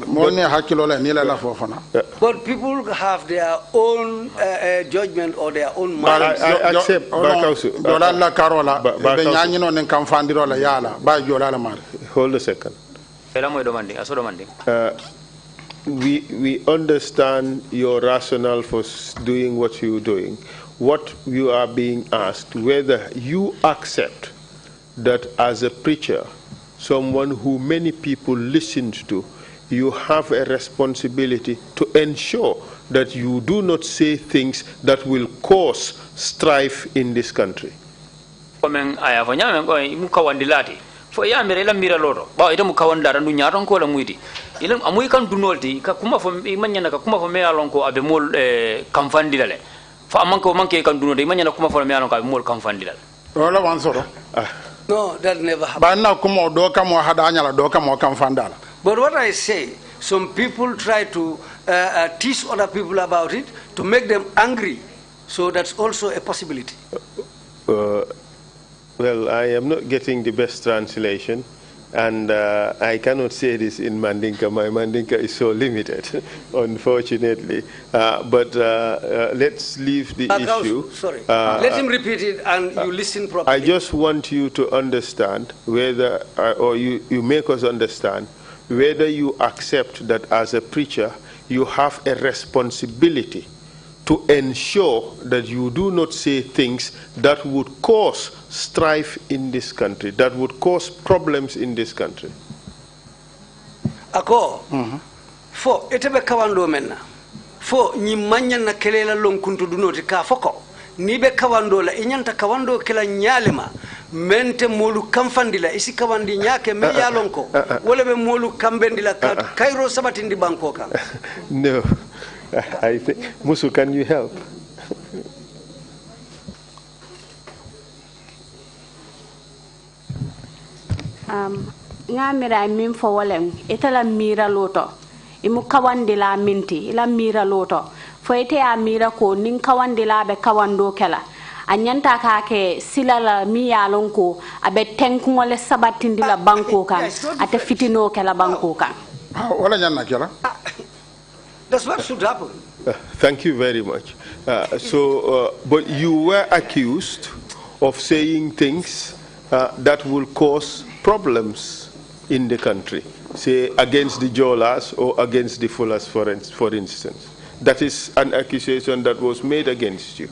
people have their own judgment or their own mind. I accept. Hold a second. We understand your rationale for doing what you're doing. What you are being asked, whether you accept that as a preacher, someone who many people listened to, you have a responsibility to ensure that you do not say things that will cause strife in this country. For ya mira mira loro ba ita mukawanda randu nyaron ko la muidi ilam amuy kan dunolti ka kuma fo imanyana ka kuma fo me alon ko abe mol kamfandi dale fa manko manke kan dunode imanyana kuma fo me alon ko abe mol kamfandi dale wala wan soro No, that never happened. Ba na kuma do ka mo hada nyala do ka mo kamfandala. But what I say, some people try to teach other people about it to make them angry, so that's also a possibility. Well, I am not getting the best translation, and I cannot say this in Mandinka. My Mandinka is so limited, unfortunately. But let's leave the issue. Sorry. Let him repeat it, and you listen properly. I just want you to understand whether, or you make us understand, whether you accept that as a preacher, you have a responsibility to ensure that you do not say things that would cause strife in this country, that would cause problems in this country. Ako, fo etebe kawando menna, fo ni manya na kelela lonkuntu dunoti ka foko, ni be kawando la inyanta kawando kela nyalema, mente molu kamfandila isi kawandi nyake me yalonko, wala be molu kambendila kairo sabatindi bankoka. No. I think, Musu, can you help? Nga mira min fo walem itala mira loto imu kawandi la minti ila mira loto fo ite ya mira ko nin kawandi la be kawando kala anyanta ka ke silala mi yalon ko abe tenku wala sabatindi la banko kan ate fitino kala banko kan wala nyanna kala. That's what should happen. Thank you very much. But you were accused of saying things that will cause problems in the country, say against the Jolas or against the Fullers, for instance. That is an accusation that was made against you.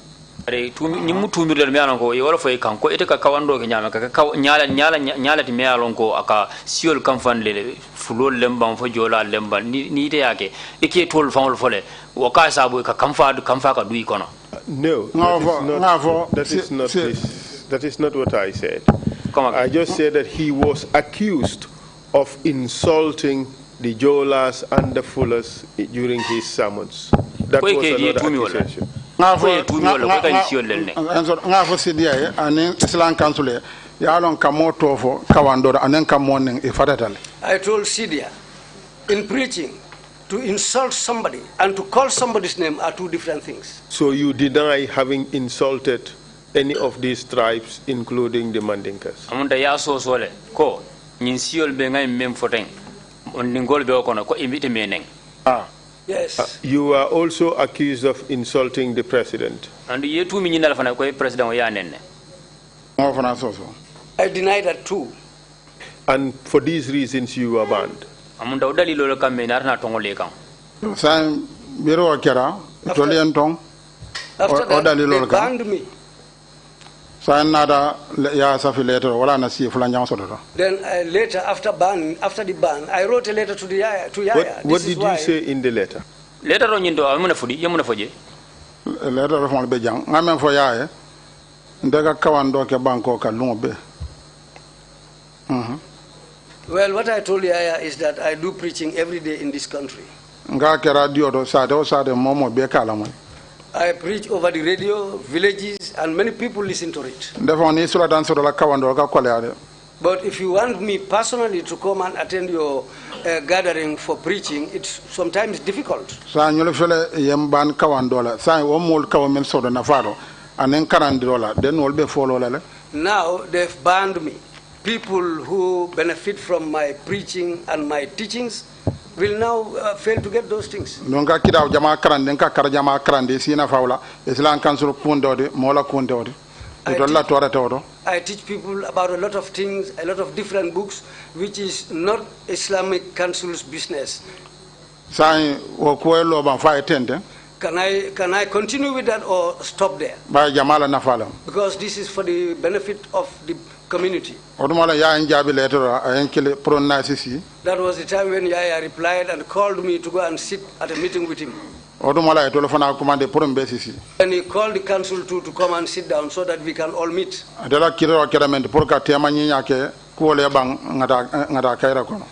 Ni mutu mbirle me alon ko e wala fay kan ko ite ka kawando ke nyama ka nyala ti me alon ko aka siol kan fan le fulol lemban fo jola lemban ni ite yake ike tol fawol fole o ka sabu ka kamfa ka duyi kono. No, that is not what I said. I just said that he was accused of insulting the Jolas and the Fullers during his sermons. That was another accusation. Nga fo sidia ani Islam Council ya lon kamoto fo kawandora anen kamonen e fatatale. I told Sidia, in preaching, to insult somebody and to call somebody's name are two different things. So you deny having insulted any of these tribes, including the Mandinkas? Amunda ya so sole ko nyin siol be ngay mem foteng on ningol be okono ko invite meneng. Yes. You are also accused of insulting the president. And you two minina fana ko president ya nenne. I deny that too. And for these reasons you were banned. Amunda udali lolo kamena na tongole kan. San biro akera tolian tong. After that, they banned me. sa nada ya safi letter wala na si fulan jang sodo. Then later, after the ban, I wrote a letter to Yaya. What did you say in the letter? Letter on yindo amuna fudi yamuna foje. Letter fon be jang ngamen fo yaaye ndaga kawando ke banko ka lumbe. Well, what I told Yaya is that I do preaching every day in this country. Nga ke radio do sa de momo be kala moy. I preach over the radio, villages, and many people listen to it. Defo ni sura dan sodo la kawando ka kolade. But if you want me personally to come and attend your gathering for preaching, it's sometimes difficult. Sa nyole fele yemban kawando la sa wo mol kaw men sodo na faro anen karandirola den wol be folo la. Now they've banned me. People who benefit from my preaching and my teachings will now fail to get those things. Nonga kidaw jama karande ka kar jama karande sina fawla islam council kundode mola kundode itolla tora todo. I teach people about a lot of things, a lot of different books, which is not Islamic Council's business. Sai wo koelo ban fa etende. Can I continue with that or stop there? Ba jamala nafala. Because this is for the benefit of the community. Odumala ya njabi letter enkele pronasisi. That was the time when Yaya replied and called me to go and sit at a meeting with him. Odumala telefona commande pour mbesisi. And he called the council to come and sit down so that we can all meet. Adela kiro keramente pour ka tema nyinya ke ko le bang ngata kaira kono.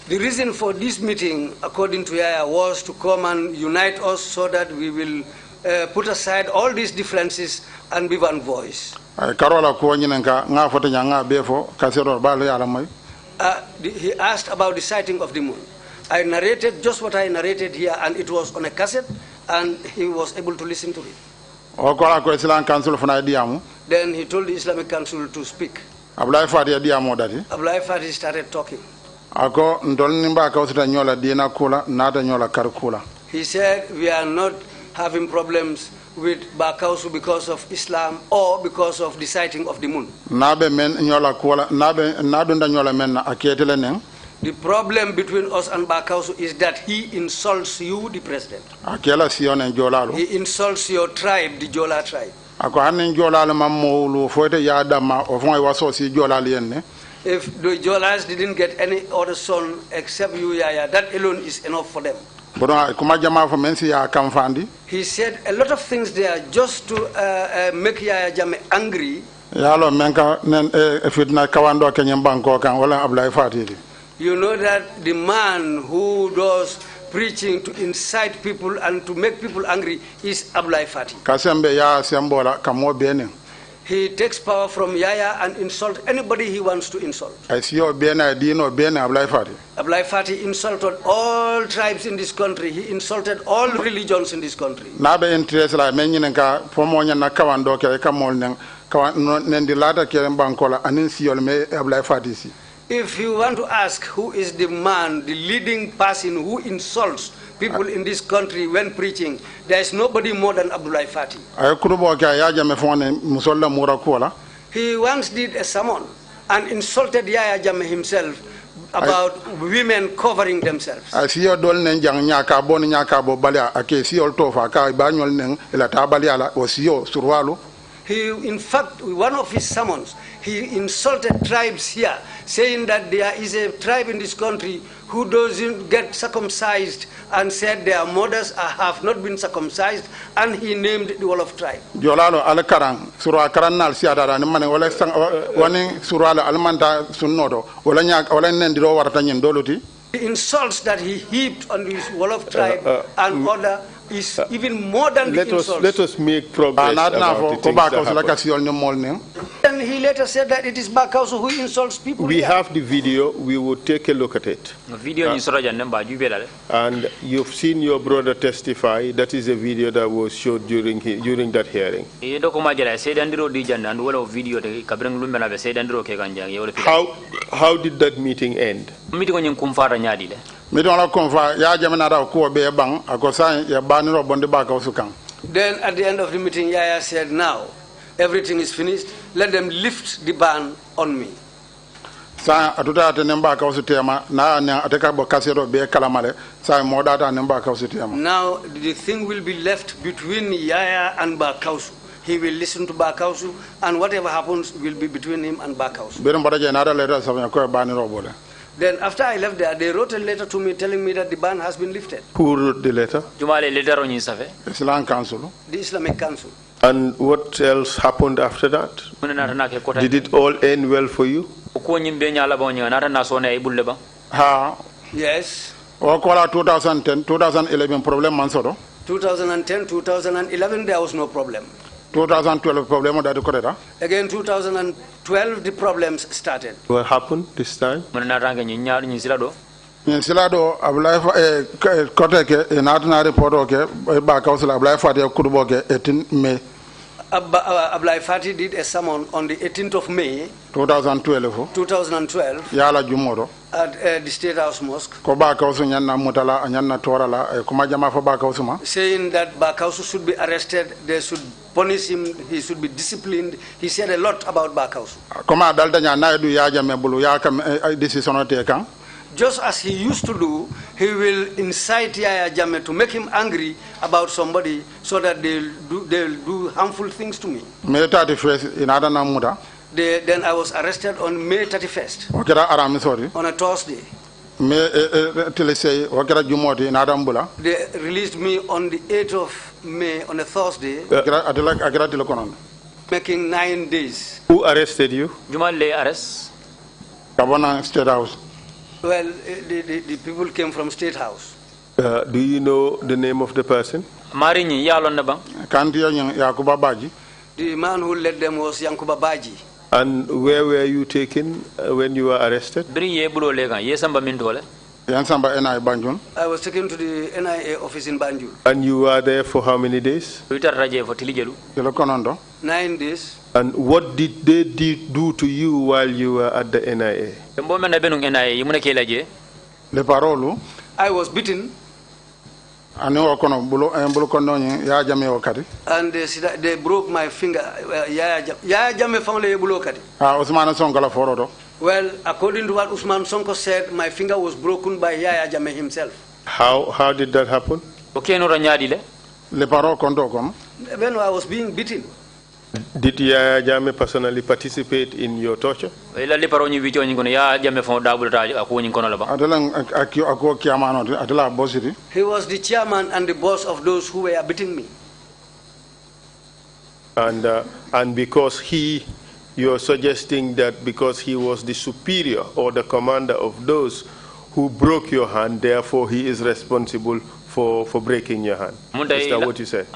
The reason for this meeting, according to Yaya, was to come and unite us so that we will put aside all these differences and be one voice. Karola ko nyinenka nga foto nyanga befo kasero balo yala moy. He asked about the sighting of the moon. I narrated just what I narrated here, and it was on a cassette, and he was able to listen to it. Then he told the Islamic Council to speak. Abdullah Fati started talking. He said, we are not having problems with Kawsu because of Islam or because of the sighting of the moon. The problem between us and Kawsu is that he insults you, the president. He insults your tribe, the Jola tribe. If the Jolas didn't get any other son except you, Yaya, that alone is enough for them. He said a lot of things there just to make Yaya Jammeh angry. You know that the man who does preaching to incite people and to make people angry is Abdullah Fati. He takes power from Yaya and insults anybody he wants to insult. Abdullah Fati insulted all tribes in this country. He insulted all religions in this country. If you want to ask who is the man, the leading person who insults people in this country when preaching, there is nobody more than Abdullah Fati. He once did a sermon and insulted Yaya Jammeh himself about women covering themselves. He, in fact, one of his sermons, he insulted tribes here, saying that there is a tribe in this country who doesn't get circumcised, and said their mothers have not been circumcised, and he named the whole of tribe. The insults that he heaped on this wall of tribe and other is even more than the insults. Let us make progress about the things that happen. And he later said that it is Kawsu who insults people. We have the video. We will take a look at it. And you've seen your brother testify. That is a video that was showed during that hearing. How did that meeting end? Then at the end of the meeting, Yaya said, now everything is finished. Let them lift the ban on me. Now the thing will be left between Yaya and Kawsu. he will listen to Kawsu, and whatever happens will be between him and Kawsu. Then after I left there, they wrote a letter to me telling me that the ban has been lifted. Who wrote the letter? The Islamic Council. And what else happened after that? Did it all end well for you? Yes. 2010, 2011 problem mansoro. 2010, 2011 there was no problem. 2012 problem that correct. Again 2012 the problems started. What happened this time? Silado ablay kote ke natna report ke ba Kawsu ablay fati kurbo ke 18 May. Ablay Fati did a sermon on the 18th of May 2012. 2012 Yala jumoro. at the State House Mosque. Ko ba Kawsu nyanna mutala nyanna torala kuma jama fa ba Kawsu ma. Saying that Kawsu should be arrested, they should punish him, he should be disciplined. He said a lot about Kawsu. Koma dalda nyana du ya jame bulu ya kam decision te kan. Just as he used to do, he will incite Yaya Jammeh to make him angry about somebody so that they'll do harmful things to me. May 31st in Adana Muda. Then I was arrested on May 31st. Wakera Aram sorry. On a Thursday. May till say Wakera Jumoti in Adambula. They released me on the 8th of May on a Thursday. Making 9 days. Who arrested you? Jumale arrest. Kabana State House. Well, the people came from State House. Do you know the name of the person? Marini yalon naba. Kantiya Yakuba Baji. The man who led them was Yankuba Baji. And where were you taken when you were arrested? Bri ye bulo lega yesamba mindole. Yansamba NI Banjul. I was taken to the NIA office in Banjul. And you were there for how many days? 9 days. And what did they do to you while you were at the NIA? I was beaten. And they broke my finger. Well, according to what Usman Sonko said, my finger was broken by Yaya Jammeh himself. How did that happen? When I was being beaten. Did Yaya Jammeh personally participate in your torture? He was the chairman and the boss of those who were beating me. And because you're suggesting that because he was the superior or the commander of those who broke your hand, therefore he is responsible for breaking your hand. Is that what you said?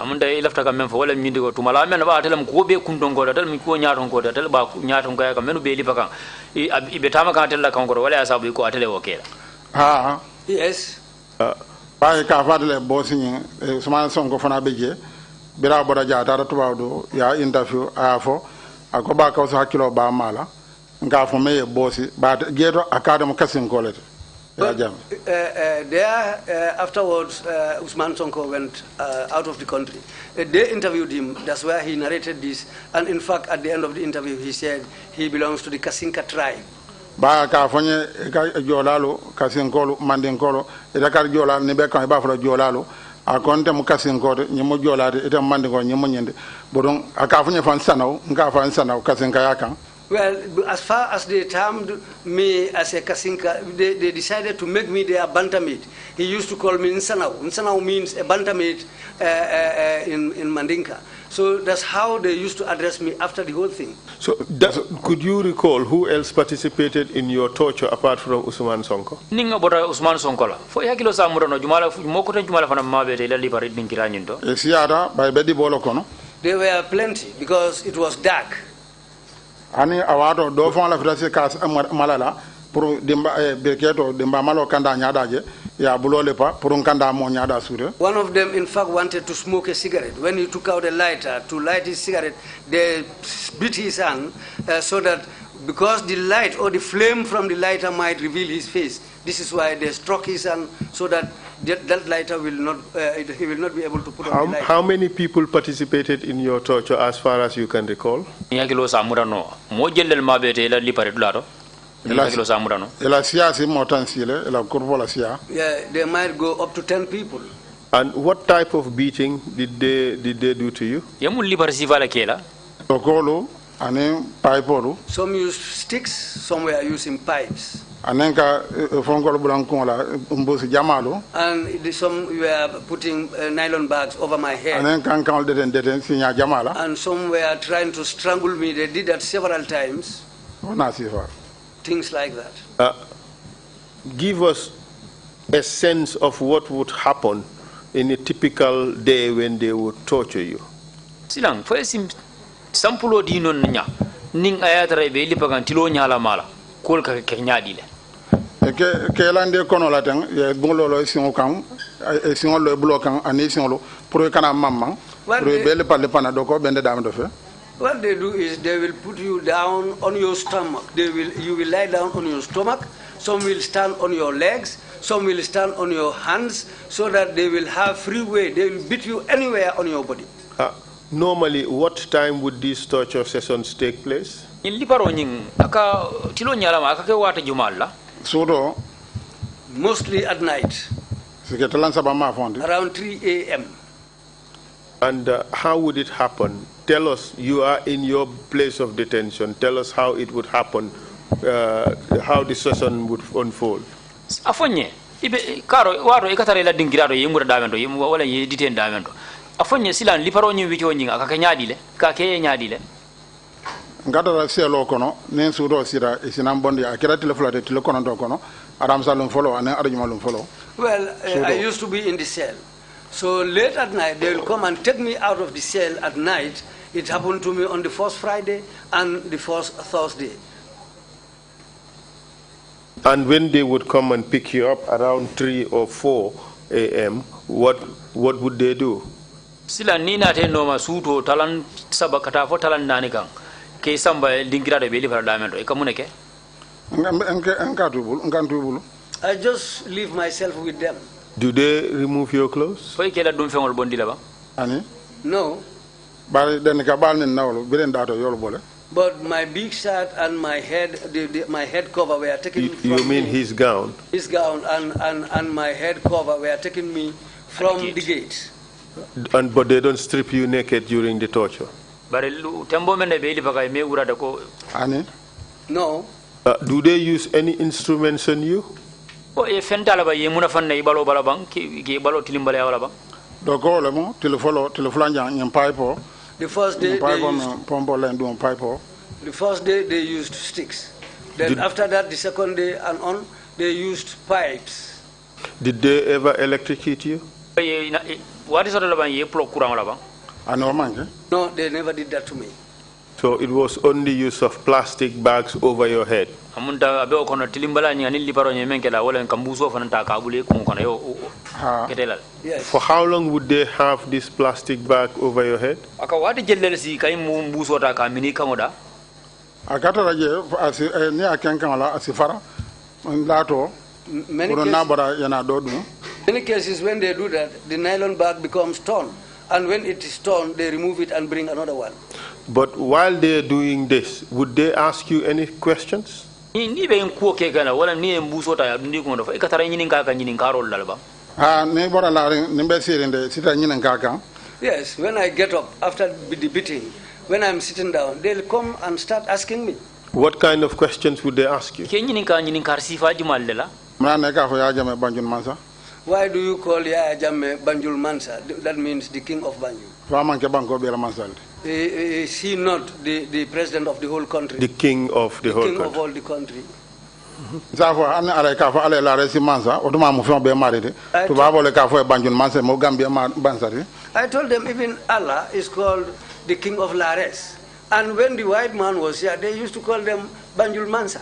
Yes. Interview akoba Kawsu hakilo ba mala nga fo me bosi ba geto academy kasin college. Afterwards, Usman Sonko went out of the country. They interviewed him. That's where he narrated this. And in fact, at the end of the interview, he said he belongs to the Kasinka tribe. Ba ka fonye ka jolalo kasinkolo mandinkolo ida kar jolal ni be kan ba fo jolalo a konte mu kasinkolo ni mo jolade ita mandingo ni mo nyende bodon aka fonye fan sanaw nga fan sanaw kasinka yakan. Well, as far as they termed me as a Kasinka, they decided to make me their bantamate. He used to call me Nsanau. Nsanau means a bantamate in Mandinka. So that's how they used to address me after the whole thing. So could you recall who else participated in your torture apart from Usman Sonko? Ninga bota Usman Sonko la. Fo yakilo sa murano jumala mokoten jumala fana mabete ila liparit dinkiranyindo. Esiara by bedi bolo kono. There were plenty because it was dark. Ani awado do fon la frase kas malala pour dimba berketo dimba malo kanda nyadaje ya bulole pa pour kanda mo nyada sure. One of them in fact wanted to smoke a cigarette. When he took out a lighter to light his cigarette, they beat his hand so that because the light or the flame from the lighter might reveal his face. This is why they struck his hand so that that lighter will not, he will not be able to put on the lighter. How many people participated in your torture as far as you can recall? Ela siya si motan sile ela kurbo la siya. Yeah, they might go up to 10 people. And what type of beating did they do to you? Yamu libar sivala kela. Tokolo ane pipe Some use sticks, some were using pipes. anenka fonkolo bulanko la mbusi jamalo And some were putting nylon bags over my head. anenka kan deten sinya jamala And some were trying to strangle me. They did that several times. ona sifa Things like that. Give us a sense of what would happen in a typical day when they would torture you. Silang fo sim sampulo di non nya ning ayatra be lipagan tilo nyala mala kol ka ke nyaadi le ke lande kono la tan ye bongolo singo kan e singo lo blokan ani singo pour kana mamma pour be le palle pana do ko bende dam do fe. What they do is they will put you down on your stomach. You will lie down on your stomach. Some will stand on your legs. Some will stand on your hands, so that they will have free way. They will beat you anywhere on your body. Normally, what time would these torture sessions take place? in libaro nying aka tilo nyala ma aka ke wata jumalla Sodo Mostly at night, siketalan saba ma fondi around 3 a.m. And how would it happen? Tell us, you are in your place of detention. Tell us how it would happen, how the session would unfold. afonye ibe karo waro ikatare la dingirado yemura damento yemu wala ye diten damento afonye silan liparo nyi wicho nyinga aka ke nyaadi le ka ke nyaadi le ngata la selo kono nen sudo sira isinam bondi akira telefulate tele kono do kono adam salum folo ane arjuma lum folo. Well, I used to be in the cell. So late at night, they will come and take me out of the cell at night. It happened to me on the first Friday and the first Thursday. And when they would come and pick you up around 3 or 4 a.m., what would they do? silan ni na te no ma suto talan saba kata fo talan nani kan ke samba dingirado be liparo damento e kamune ke nkantubulu I just leave myself with them. Do they remove your clothes? foy ke la dum fengol bondi la ba ani No, bari den ka bal nen nawlo biren dato yol bole but my big shirt and my head, my head cover were taken from You mean me. his gown? His gown and my head cover were taking me from the gate. But they don't strip you naked during the torture? bare tembo men be lipaga me urada ko ani No, Do they use any instruments on you? o e fentala ba yemuna fanna ibalo bala bang ki balo tilimbale wala bang do ko le mo telefolo jang nyam pipe the first day pompo len dum pipe they used sticks. Then after that, the second day and on, they used pipes. Did they ever electrocute you? what is the ban ye pro kurang la bang ani o manke No, they never did that to me. So it was only use of plastic bags over your head? amunta abe ko no tilimbala ni anil liparo nyemen ke la wala kambuso fananta ka bule ko kono yo ketelal Yes. For how long would they have this plastic bag over your head? aka wadi jellel si kay mu mbuso ta ka mini kamoda akata raje asi ni akenkan la asifara lato Many pour cases, na bara yana do dum many cases, when they do that, the nylon bag becomes torn. And when it is torn, they remove it and bring another one. But while they're doing this, would they ask you any questions? ni be en ko ke kana wala ni mbuso ta ndi ko do fa ikatara nyinin ka nyinin karol dal ba ne bora la ni be sirinde sita nyinen kaka Yes, when I get up after the beating, when I'm sitting down, they'll come and start asking me. What kind of questions would they ask you? ke nyinin kar sifa jumal de la mna ne ka fo ya jame banjun mansa Why do you call Yaya Jammeh Banjul Mansa? That means the king of Banjul. fa manke banko be la mansal Is he not the president of the whole country? The king of the whole king of country. all the country. safo an ala ka fo ala la resi mansa o duma mo fon be maride to babo le ka fo banjun mansa mo gambia bansati I told them even Allah is called the king of Lares. And when the white man was here, they used to call them Banjul Mansa.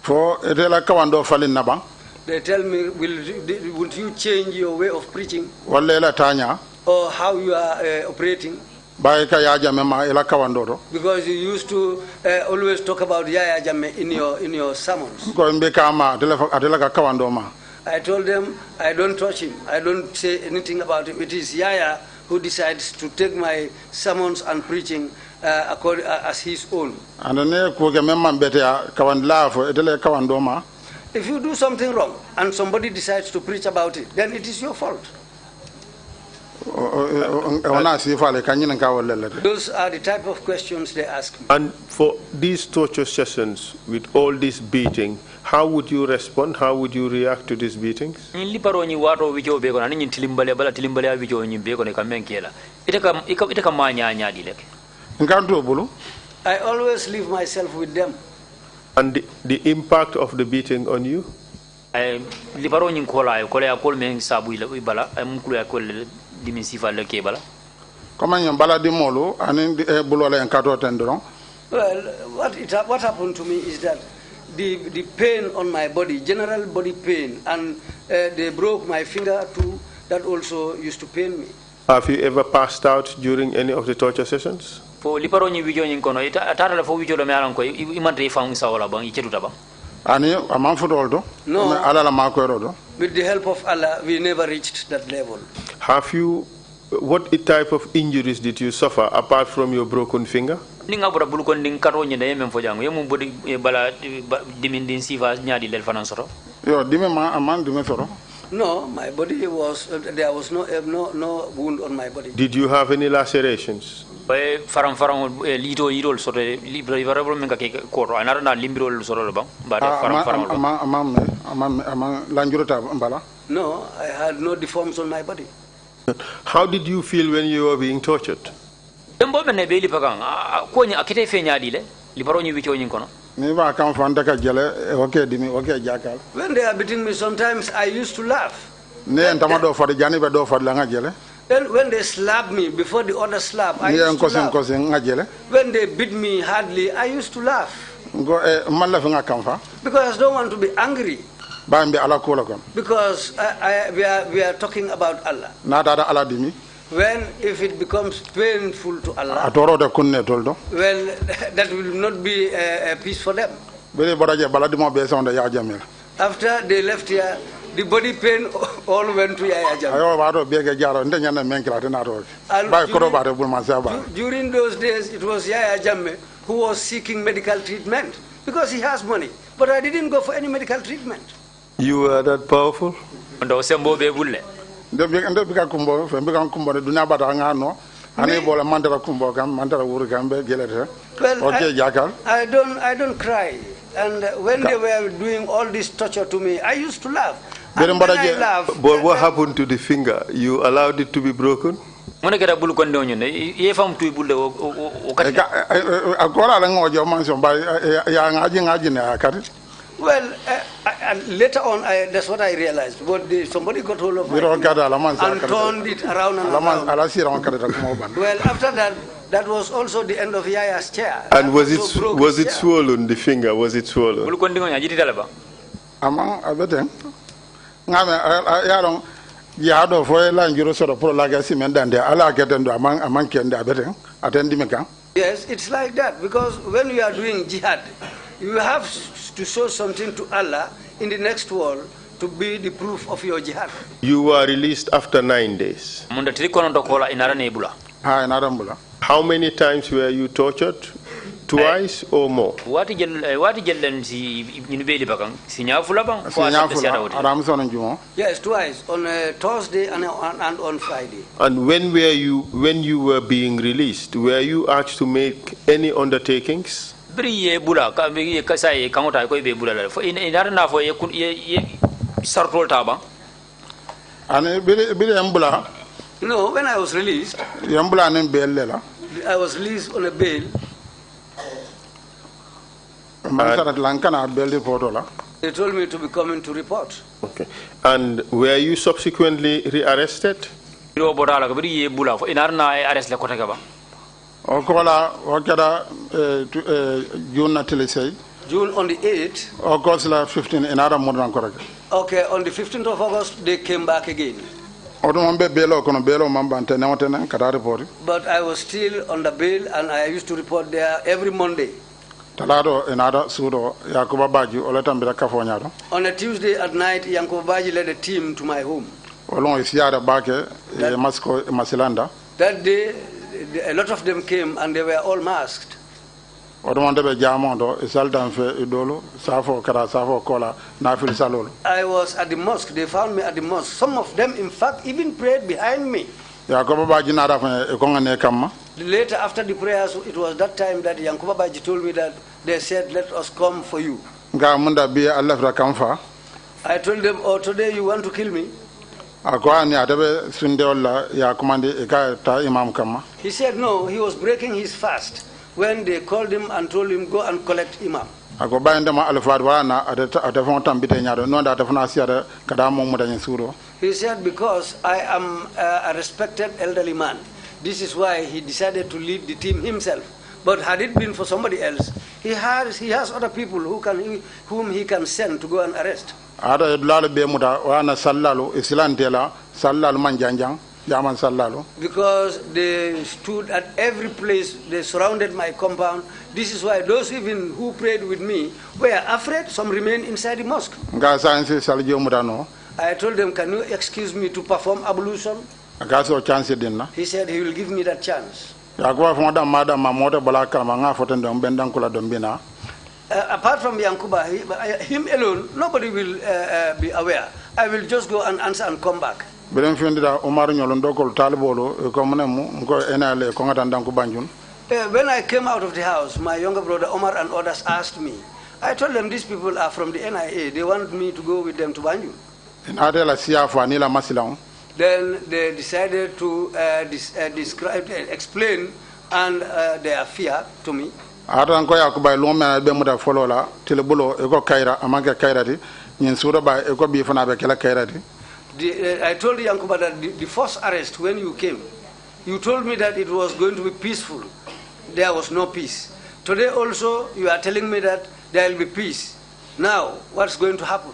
fo ete la kawando falin naba They tell me, would you change your way of preaching walla la tanya or how you are operating? bay ka ya jame ma ela kawando do Because you used to always talk about Yaya Jammeh in your sermons. ko mbe ka ma atela ka kawando ma I told them, I don't touch him. I don't say anything about him. It is Yaya who decides to take my sermons and preaching as his own. and ne ko ke memman bete ya kawandla fo etele kawando ma If you do something wrong and somebody decides to preach about it, then it is your fault. Those are the type of questions they ask me. And for these torture sessions, with all this beating, how would you respond? How would you react to these beatings? I always leave myself with them. And the impact of the beating on you? Well, what happened to me is that the pain on my body, general body pain, and they broke my finger too. That also used to pain me. Have you ever passed out during any of the torture sessions? No. With the help of Allah, we never reached that level. What type of injuries did you suffer apart from your broken finger? No, my body was, there was no wound on my body. Did you have any lacerations? No, I had no deforms on my body. How did you feel when you were being tortured? When they are beating me, sometimes I used to laugh. When they slap me before the other slap, I used to laugh. When they beat me hardly, I used to laugh. Because I don't want to be angry. Because we are talking about Allah. When if it becomes painful to Allah, well, that will not be a peace for them. After they left here, the body pain all went to Yaya Jammeh. During those days, it was Yaya Jammeh who was seeking medical treatment because he has money. But I didn't go for any medical treatment. You were that powerful? I don't cry. And when they were doing all this torture to me, I used to laugh. And when I laugh, but what happened to the finger? You allowed it to be broken? Well, later on, that's what I realized. But somebody got hold of my finger and turned it around and around. Well, after that, that was also the end of Yaya's chair. And was it swollen, the finger? Was it swollen? Yes, it's like that. Because when you are doing jihad, you have to show something to Allah in the next world to be the proof of your jihad. You were released after 9 days. How many times were you tortured? Twice or more? Yes, twice, on Thursday and on Friday. And when you were being released, were you asked to make any undertakings? No, when I was released, I was released on a bail. They told me to be coming to report. Okay. And were you subsequently rearrested? June on the 8th. August 15 Okay, on the 15th of August, they came back again. But I was still on the bail and I used to report there every Monday. On a Tuesday at night, Yankuba Baji led a team to my home. That day, a lot of them came and they were all masked. I was at the mosque. They found me at the mosque. Some of them, in fact, even prayed behind me ya ko babaji na rafa e ko ngane kamma Later, after the prayers, it was that time that Yankuba Baji told me that they said, let us come for you. nga munda bi Allah fra kamfa I told them, oh, today you want to kill me? akwa ni atabe sunde wala ya commande e ka ta imam kamma He said, no, he was breaking his fast when they called him and told him, go and collect Imam. ako bayande ma alfaad wana ata fon tambite nyaado non da tafna siara kada mo mudañ suro He said, because I am a respected elderly man. This is why he decided to lead the team himself. But had it been for somebody else, he has other people whom he can send to go and arrest. ada lalo be muda wana sallalu islantela sallalu man janjang jaman sallalu Because they stood at every place, they surrounded my compound. This is why those even who prayed with me were afraid. Some remained inside the mosque. nga sansi saljo muda no I told them, can you excuse me to perform ablution? aga so chance dinna He said he will give me that chance. ya ko fon da mada ma moto bala kama nga foten do bendan kula do bina Apart from Yankuba, him alone, nobody will be aware. I will just go and answer and come back. beren findira Omar nyolo ndokol talibolo ko munemu ko enale ko ngata ndanku banjun When I came out of the house, my younger brother Omar and others asked me. I told them these people are from the NIA. They want me to go with them to Banjul. adela siafa ni la masilan Then they decided to explain and their fear to me. atan ko yakuba lo men be muda folola telebulo e ko kayra amanga kayrati nyin sura ba e ko bi fana be kala kayrati I told Yankuba that the first arrest when you came, you told me that it was going to be peaceful. There was no peace. Today also you are telling me that there will be peace. Now what's going to happen?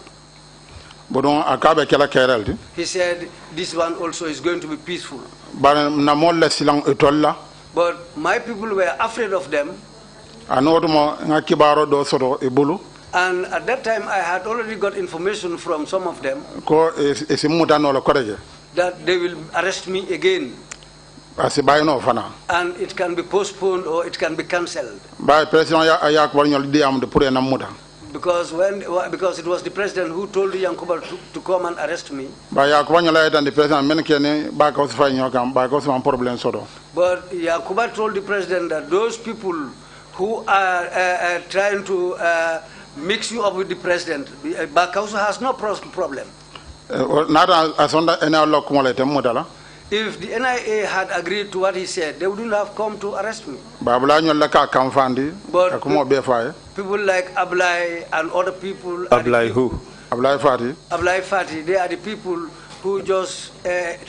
bodon akabe kala kayralti He said this one also is going to be peaceful. bar na molla silan e tolla But my people were afraid of them. anodumo nga kibaro do soto e bulu And at that time, I had already got information from some of them ko e simuta no la koreje that they will arrest me again, asi bayno fana and it can be postponed or it can be cancelled. bay president ya ko nyol di am de pour na muda Because it was the president who told Yankuba to come and arrest me. ba ya ko nyol ay tan di president men kene ba ko fa nyokam ba ko sama problem soto But Yankuba told the president that those people who are trying to mix you up with the president, Kawsu has no problem. nada asonda ena lokko mo le tem mudala If the NIA had agreed to what he said, they wouldn't have come to arrest me. babula nyol la ka kamfandi But ko mo be faye people like Ablai and other people. Ablai who? ablay fati Ablai Fati, they are the people who just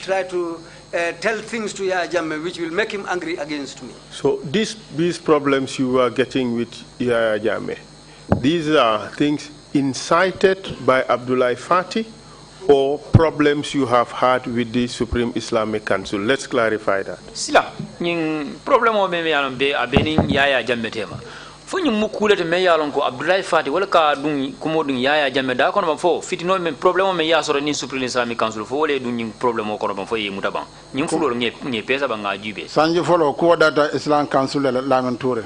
try to tell things to Yaya Jammeh which will make him angry against me. So these problems you are getting with Yaya Jammeh, these are things incited by Abdullah Fati or problems you have had with the Supreme Islamic Council? Let's clarify that. Sila, ning problem o me yalon be abenin Yaya Jammeh tema. Fo nyum mukulete me yalon ko Abdoulaye Fati wala ka dun kumo dun Yaya Jammeh da kono fo fitino men problem o me yasoro ni Supreme Islamic Council fo wala dun ning problem o kono fo yi mutaban. Ning fulo nge pesa ba nga jube. sanji folo ko data islam council la lamen toure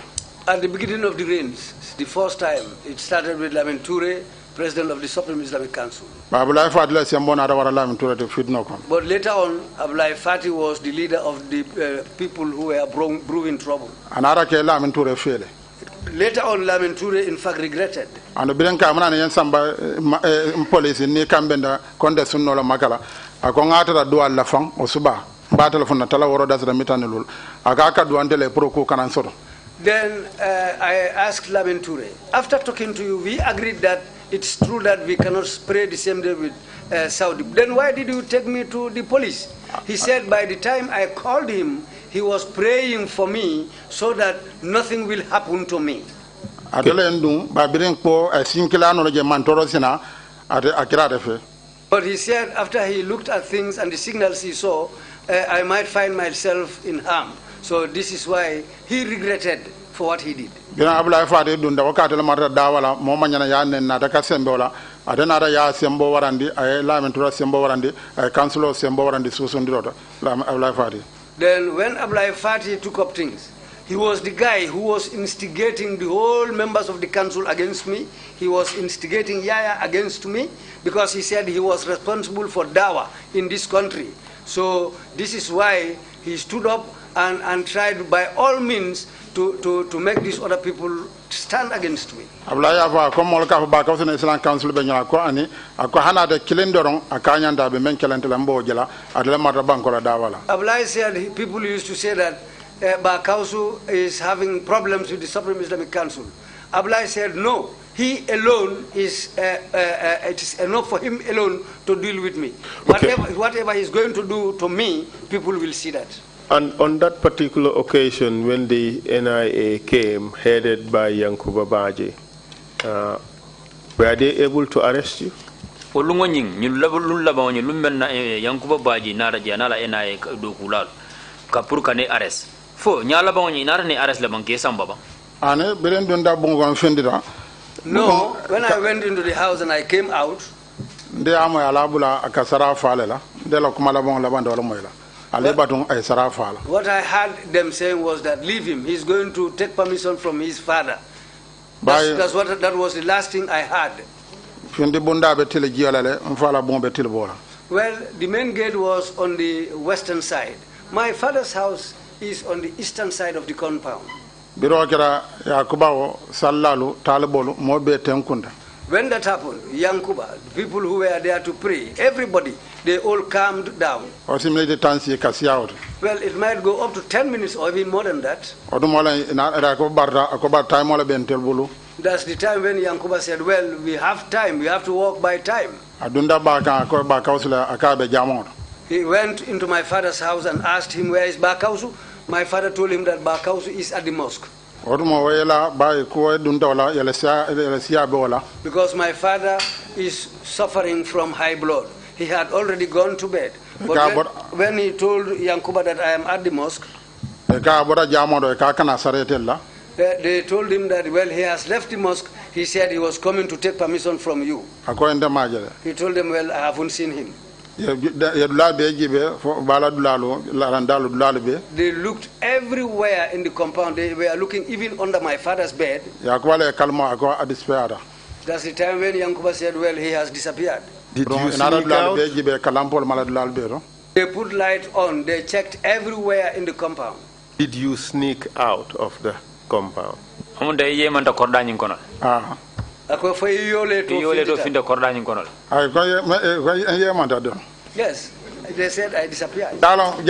At the beginning of the reigns, the first time, it started with Lamin Toure, president of the Supreme Islamic Council. babula fati la sembo na wara lamen toure te fitno kon But later on, Ablai Fati was the leader of the people who were brewing trouble. anara ke lamen toure fele Later on, Lamin Toure, in fact, regretted. ando bilen ka mana yen samba police ni kambenda konde sunno la makala ako ngata do alla fam o suba ba telefon na tala woro dasra mitanelul aga ka do andele pro ko kanan soro Then I asked Lamin Toure, after talking to you, we agreed that it's true that we cannot spray the same day with Saudi. Then why did you take me to the police? He said by the time I called him, he was praying for me so that nothing will happen to me. adele ndum ba bilen ko sinkila no je mantoro sina ade akira refe But he said after he looked at things and the signals he saw, I might find myself in harm. So this is why he regretted for what he did. bina abla fati dun da wakati la marta dawala mo manyana ya nen na da ka sembe wala adena da ya sembo warandi ay lamen toura sembo warandi ay councilor sembo warandi susundiro la abla fati Then when Ablai Fati took up things, he was the guy who was instigating the whole members of the council against me. He was instigating Yaya against me because he said he was responsible for dawah in this country. So this is why he stood up and tried by all means to make these other people stand against me. Ablaya fa ko mol ka ba ka sene Islam Council be nyala ko ani ko hana de kilendoron akanya nda be men kelente lambo jela adle mata banko la dawala. Ablaya said people used to say that Kawsu is having problems with the Supreme Islamic Council. Ablaya said no, he alone is it is enough for him alone to deal with me. Okay. Whatever he's going to do to me, people will see that. And on that particular occasion, when the NIA came, headed by Yankuba Baji, were they able to arrest you? Yankuba Baji nara janala NIA do kulal kapur kane arrest fo nyala bawni nara ne arrest la banke sambaba Ane belen donda bongo fendira. No, when I went into the house and I came out, De amo ala bula akasara falela de la kuma la bon la bando la moyla. Ale batung ay sara fala. what I heard them saying was that leave him. He's going to take permission from his father. That was the last thing I heard. Fendi bunda be tele jialale mfala bon be tele bola. Well, the main gate was on the western side. My father's house is on the eastern side of the compound. Biro kera yakubawo sallalu talibolu mo be tenkunda. When that happened, Yankuba, the people who were there to pray, everybody, they all calmed down. Osimile tansi kasiyawo. Well, it might go up to 10 minutes or even more than that. Odumola na ko barda time wala ben telbulu. That's the time when Yankuba said, well, we have time, we have to walk by time. Adunda baka ko ba kausula akabe jamon. He went into my father's house and asked him, where is Kawsu? My father told him that Kawsu is at the mosque. Because my father is suffering from high blood. He had already gone to bed. But when he told Yankuba that I am at the mosque, they told him that, well, he has left the mosque. He said he was coming to take permission from you. He told them, well, I haven't seen him. They looked everywhere in the compound. They were looking even under my father's bed. That's the time when Yankuba said, well, he has disappeared. Did you sneak out? They put light on. They checked everywhere in the compound. Did you sneak out of the compound? Yes, they said I disappeared. Well,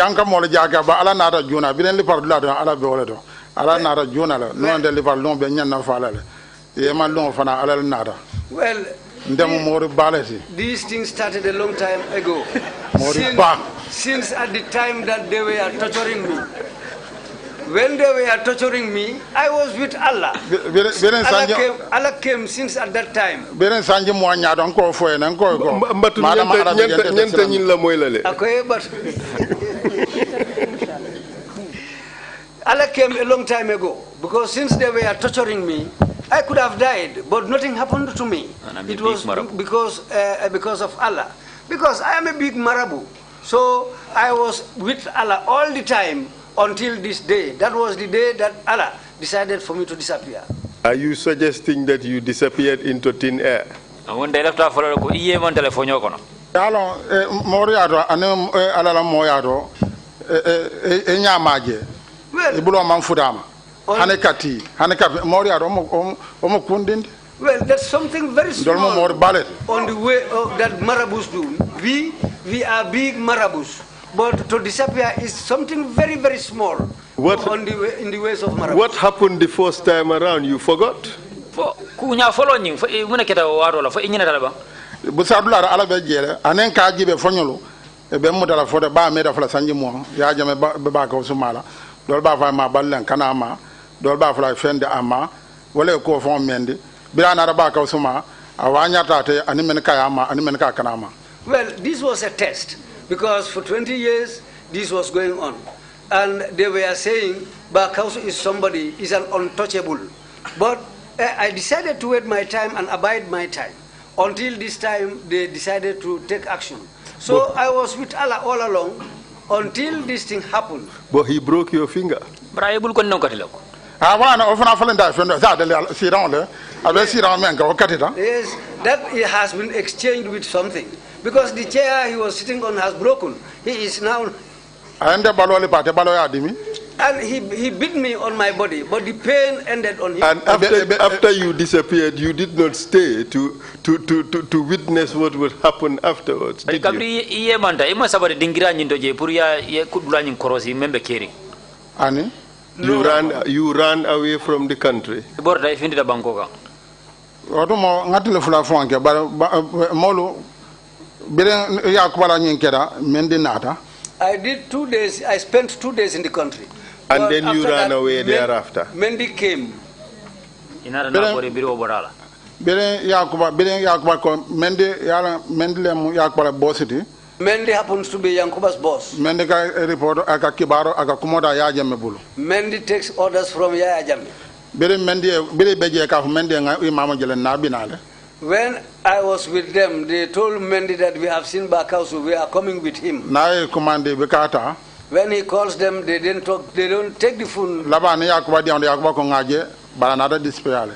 these things started a long time ago. Since at the time that they were torturing me. When they were torturing me, I was with Allah. Allah came since at that time. Allah came a long time ago, because since they were torturing me, I could have died, but nothing happened to me. It was because of Allah. Because I am a big marabu. So I was with Allah all the time until this day. That was the day that Allah decided for me to disappear. Are you suggesting that you disappeared into thin air? Well, well, that's something very small on the way that marabus do. We are big marabus. But to disappear is something very, very small in the ways of marabus. What happened the first time around? You forgot? Well, this was a test. Because for 20 years, this was going on. And they were saying, Kawsu is an untouchable. But I decided to wait my time and abide my time. Until this time, they decided to take action. So I was with Allah all along until this thing happened. But he broke your finger. Yes, that it has been exchanged with something. Because the chair he was sitting on has broken. He is now... Ande balole pate balo ya dimi. And he beat me on my body, but the pain ended on him. And after you disappeared, you did not stay to witness what would happen afterwards, did you? Ani? You ran away from the country. Otomo ngatile fula fonke molu bere yakubala nyinkeda mendi nata. I did 2 days. I spent 2 days in the country. And then you ran away thereafter. Mendy came. Bere yakuba ko Mendy lemu yakubala bossiti. Mendy happens to be Yankuba's boss. Mendy ka report aka kibaro aka kumoda ya jamme bulu. Mendy takes orders from Yaya Jammeh. Bere beje ka Mendy nga Imam jele na binale. When I was with them, they told Mendy that we have seen Kawsu, we are coming with him. Na commande bekata. When he calls them, they didn't talk. They don't take the phone. Labani yakuba di ande yakuba ko ngaje baranada dispeale.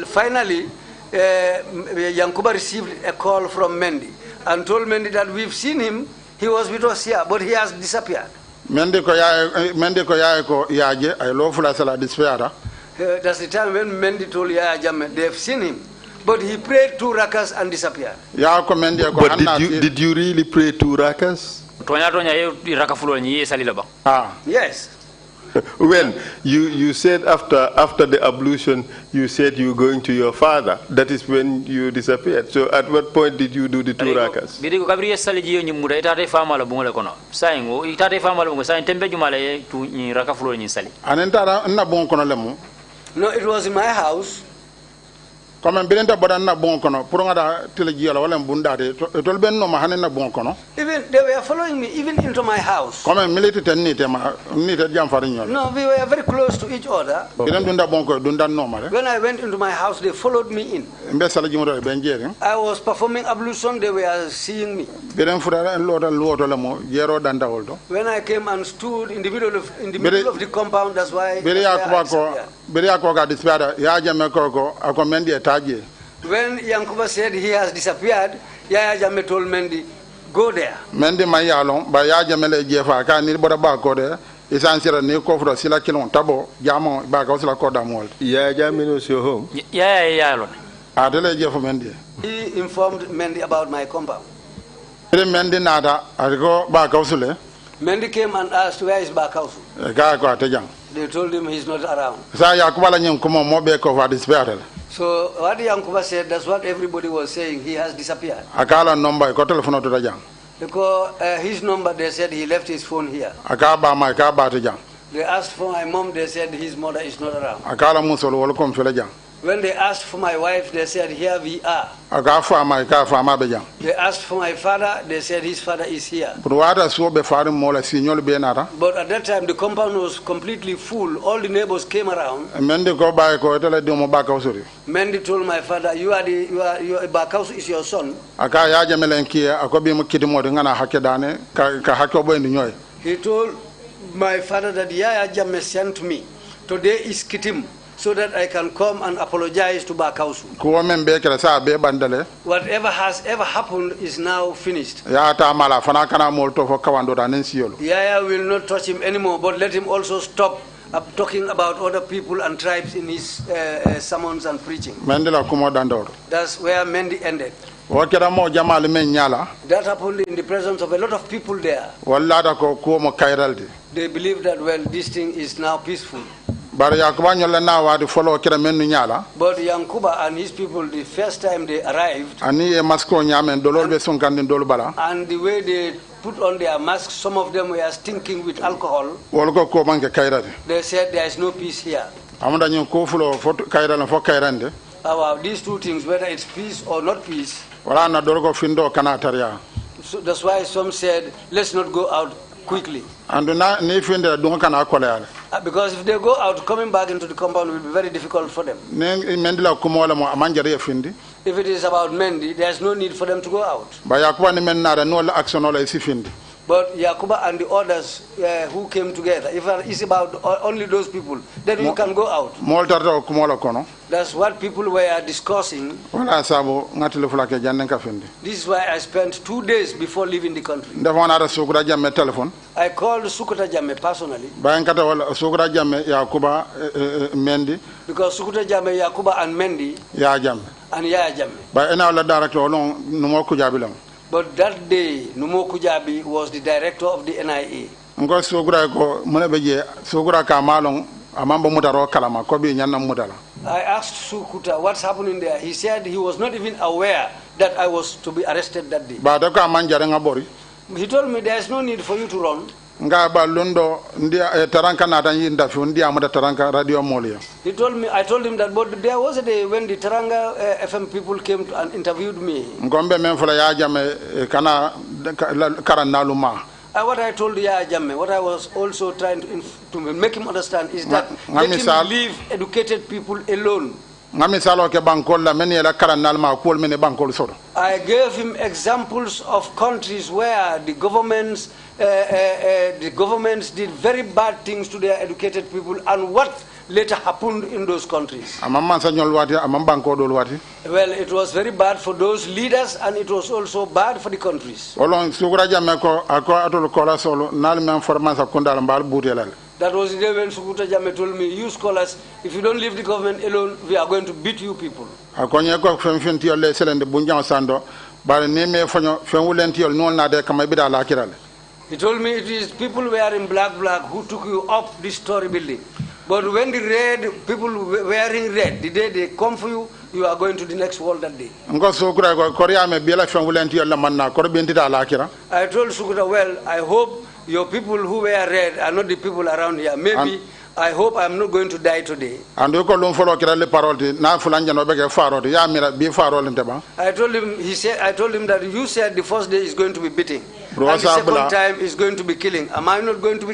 Finally, Yankuba received a call from Mendy and told Mendy that we've seen him. He was with us here, but he has disappeared. Mendy ko yae ko yaje ay lo fula sala dispeara. That's the time when Mendy told Yaya Jammeh they've seen him, but he prayed 2 rakas and disappeared. But did you really pray 2 rakas? Yes. When you said after the ablution, you said you were going to your father. That is when you disappeared. So at what point did you do the 2 rakas? No, it was in my house. Even they were following me even into my house. No, we were very close to each other. When I went into my house, they followed me in. I was performing ablution, they were seeing me. When I came and stood in the middle of the compound, that's why. When Yankuba said he has disappeared, Yaya Jammeh told Mendy, go there. Mendy mayalon ba ya jamele jefa ka ni boda ba ko de essentiel ni ko fro sila kilon tabo jamo ba ka sila ko da mol. Yaya Jammeh was your home. Yeah. Adele jefa Mendy. He informed Mendy about my compound. Mendy nada argo ba ka usule. Mendy came and asked, where is Kawsu? Ga ko atejang. They told him he's not around. Sa Yakuba la nyem ko mo be ko va disappear. So what Yankuba said, that's what everybody was saying. He has disappeared. Akala number ko telephone to dajang. Because his number, they said he left his phone here. Akaba ma ka ba dajang. They asked for my mom, they said his mother is not around. Akala musolo wol kom fele jang. When they asked for my wife, they said here we are. Agafa ma ka fa ma be jang. They asked for my father, they said his father is here. But so be faru mo la signol be nara. But at that time the compound was completely full. All the neighbors came around. Mendy ko ba ko tele do mo ba ka usuri. Mendy told my father, you are Kawsu is your son. Aka ya jamelen kiya akobi mo kidi mo ngana hakke dane ka hakke bo ndi nyoy. He told my father that Yaya Jammeh sent me. Today is Kitim, so that I can come and apologize to Kawsu. Whatever has ever happened is now finished. Yaya will not touch him anymore, but let him also stop talking about other people and tribes in his sermons and preaching. That's where Mendy ended. That happened in the presence of a lot of people there. They believe that, well, this thing is now peaceful. But Yankuba and his people, the first time they arrived, and the way they put on their masks, some of them were stinking with alcohol. They said there is no peace here. About these 2 things, whether it's peace or not peace. So that's why some said, let's not go out quickly. Because if they go out, coming back into the compound will be very difficult for them. If it is about Mendy, there's no need for them to go out. But Yakuba and the others who came together, if it's about only those people, then you can go out. That's what people were discussing. wala sabu ngatele fulake jannen ka fendi This is why I spent 2 days before leaving the country. ndefona ra sukura jamme telephone I called Sukuta Jammeh personally. bayan kata wala sukura jamme yakuba mendi Because Sukuta Jammeh, Yakuba and Mendy ya jamme and Yaya Jammeh. ba ena wala director olon numo ku jabilam But that day, Numo Kujabi was the director of the NIA. ngo sukura ko mune beje sukura ka malon amambo mutaro kalama ko bi nyanna mutala I asked Sukuta what's happening there. He said he was not even aware that I was to be arrested that day. ba da ka manjare ngabori He told me there is no need for you to run. nga ba lundo ndia taranka na tan yinda fi ndia amada taranka radio molia He told me, I told him that, but there was a day when the Taranga FM people came and interviewed me. ngombe men fula ya jame kana karan naluma What I told Yaya Jammeh, what I was also trying to make him understand is that let misal- him leave educated people alone. ngami salo ke bankol la men yela karan nalma ko men bankol soro I gave him examples of countries where the governments did very bad things to their educated people and what later happened in those countries. amman sa nyol wati amman banko dol wati Well, it was very bad for those leaders and it was also bad for the countries. olon sugura jamme ko ako atol ko la solo nal men formation ko ndal mbal butelal That was the day when Sukuta Jammeh told me, you scholars, if you don't leave the government alone, we are going to beat you people. ako nye ko fen fen ti yolle selende bunjam sando bare ne me fanyo fen wulen ti yol non na de kam bida la kiral He told me it is people wearing black who took you up this story building. But when the people wearing red, the day they come for you, you are going to the next world that day. ngo sugura ko korea me biela fen wulen ti yolle manna ko benti da la kira I told Sukuta, well, I hope your people who wear red are not the people around here. Maybe, I hope I'm not going to die today. ando ko lon folo kira le parole na fulan jano be ke farode ya mira bi farole ndeba I told him that you said the first day is going to be beating. Bro, And the second Sabla. time is going to be killing. Am I going to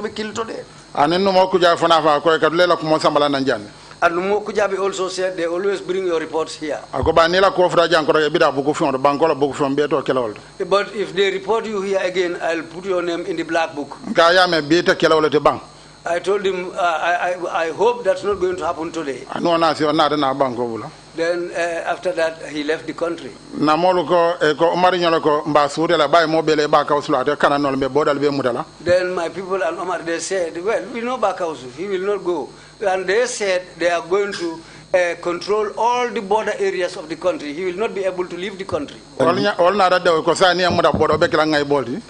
be killed today? anen no mo ku ja fana fa ko ka le la ko mo sambala nan janne And Numo Kujabi also said they always bring your reports here. ako ba nila ko fra jan ko e bida buku fion banko la buku fion be to kelawol But if they report you here again, I'll put your name in the black book. ka ya me be ta kelawol te bang I told him, I hope that's not going to happen today. no na si na na banko bula Then after that, he left the country. na molu ko e ko mari nyolo ko mba sude la bay mo bele ba Kawsu la te kana no be bodal be mudala Then my people and Omar, they said, well, we know Kawsu, he will not go. And they said they are going to control all the border areas of the country. He will not be able to leave the country. ol na da de ko sa ni muda bodo be kala ngai bolti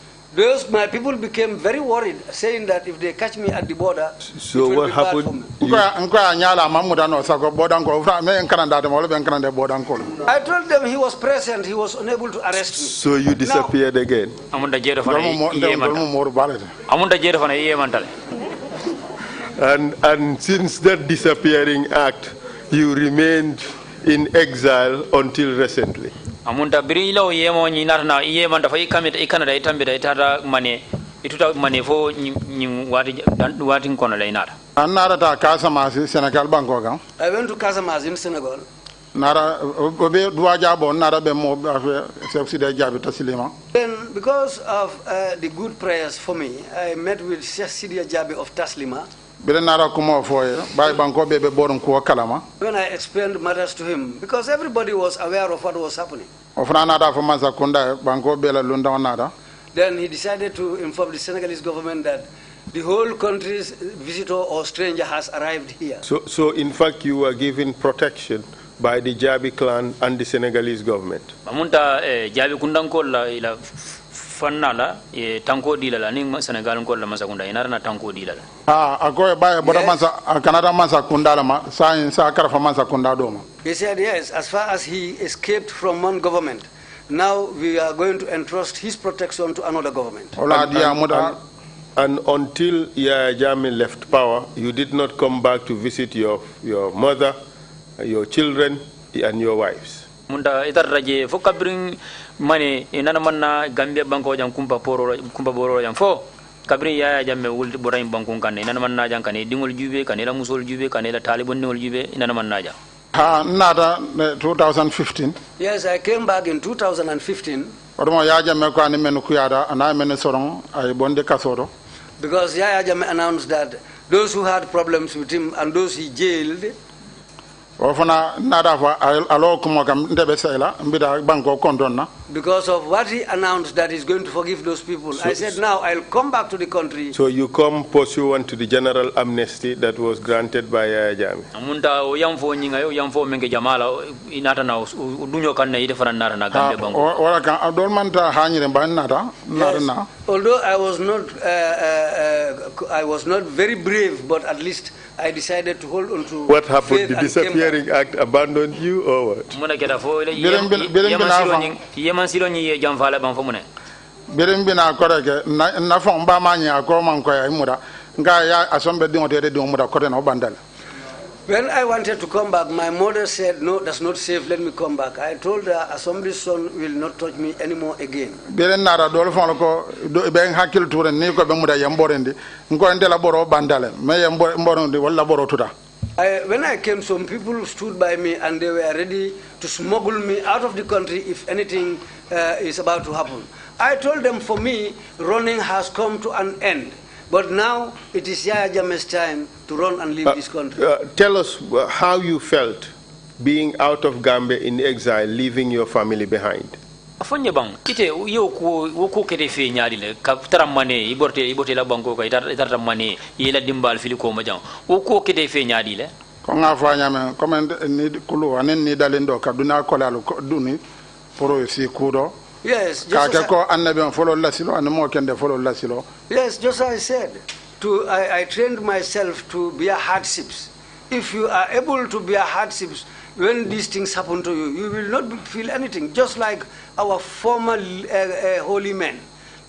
My people became very worried, saying that if they catch me at the border, So it will what be bad for happened? me. ko nyala mamuda no sa ko bodan ko fra me en kana da mo be en kana de bodan ko I told them he was present, he was unable to arrest me. So you disappeared again. amunda jeedo fana mo iye mo manta mo balete amunda jeedo fana iye mantale And since that disappearing act, you remained in exile until recently. amunda biri law yemo ni narna iye manta fa ikamita ikanada itambida itata mane ituta mane fo ni wati kono lay nata an nara ta Casamance Senegal banko gan I went to Casamance in Senegal. nara o be duwa jabo nara be mo subsidy jabi taslima Then, because of the good prayers for me, I met with Sheikh Sidia Jabi of Taslima. bele nara ko mo foye bay banko be borum ko kalama When I explained matters to him, because everybody was aware of what was happening, o fana nata fo mansa kunda banko be la lunda nata then he decided to inform the Senegalese government that the whole country's visitor or stranger has arrived here. So in fact, you were given protection by the Jabi clan and the Senegalese government. amunta jabi kundanko la ila fanna la tanko dilala ni Senegal ko la masakunda inarna tanko dilala akoy bay boda Yes. mansa kanada mansa kunda la ma sa karfa mansa kunda do ma He said, yes, as far as he escaped from one government, now we are going to entrust his protection to another government. ola dia muda And until Yaya Jammeh left power, you did not come back to visit your mother, your children, and your wives. munda itarra je fo kabrin mane inana manna Gambia banko jam kumpa boro jam fo kabrin Yaya Jammeh wul boray banko kan inana manna jam kan dingol jube kan la musol jube kan la talibon dingol jube inana manna jam ha nada 2015 Yes, I came back in 2015 odo ya jamme ko ani men ku yada ana men soron ay bonde kasoro because Yaya Jammeh announced that those who had problems with him and those he jailed, Fofana nada fa alo kuma kam ndebe sela mbida banko kontonna. Because of what he announced that he's going to forgive those people. I said, now I'll come back to the country. So you come pursuant to the general amnesty that was granted by Jami. Amunda yamfo nyinga yo yamfo menge jamala inata na udunyo kanna ide farana na gambe bango. Ora kan adol manta hanyire banata na. Although I was not very brave, but at least I decided to hold on to. What happened? The disappearing act abandoned you or what? Muna keda fo silo ni jamfala ban fo mune bina koreke na fo mba manya ko man ko ya imura nga ya asombe dingo tede dingo mura kote na bandal. When I wanted to come back, my mother said, no, that's not safe, let me come back. I told her, Assembly's son will not touch me anymore again. Belen nara dol fon ko ben hakil toure ni ko be muda yamborendi ngo ndela boro bandale me yamborendi wala boro tuta. When I came, some people stood by me and they were ready to smuggle me out of the country if anything is about to happen. I told them, for me, running has come to an end. But now it is Yaya Jammeh's time to run and leave this country. Tell us how you felt being out of Gambia in exile, leaving your family behind. Afonye bang ite yo ko kete fe nyaadi le ka taramane iborte la banko ka taramane yela dimbal fili ko ma jang wo ko kete fe nyaadi le ko nga fa nyame comme ni kulu anen ni dalendo ka duna ko lalu duni pro si kudo. Yes, just as yes, just as I said, I trained myself to bear hardships. If you are able to bear hardships, when these things happen to you, you will not feel anything. Just like our former holy men.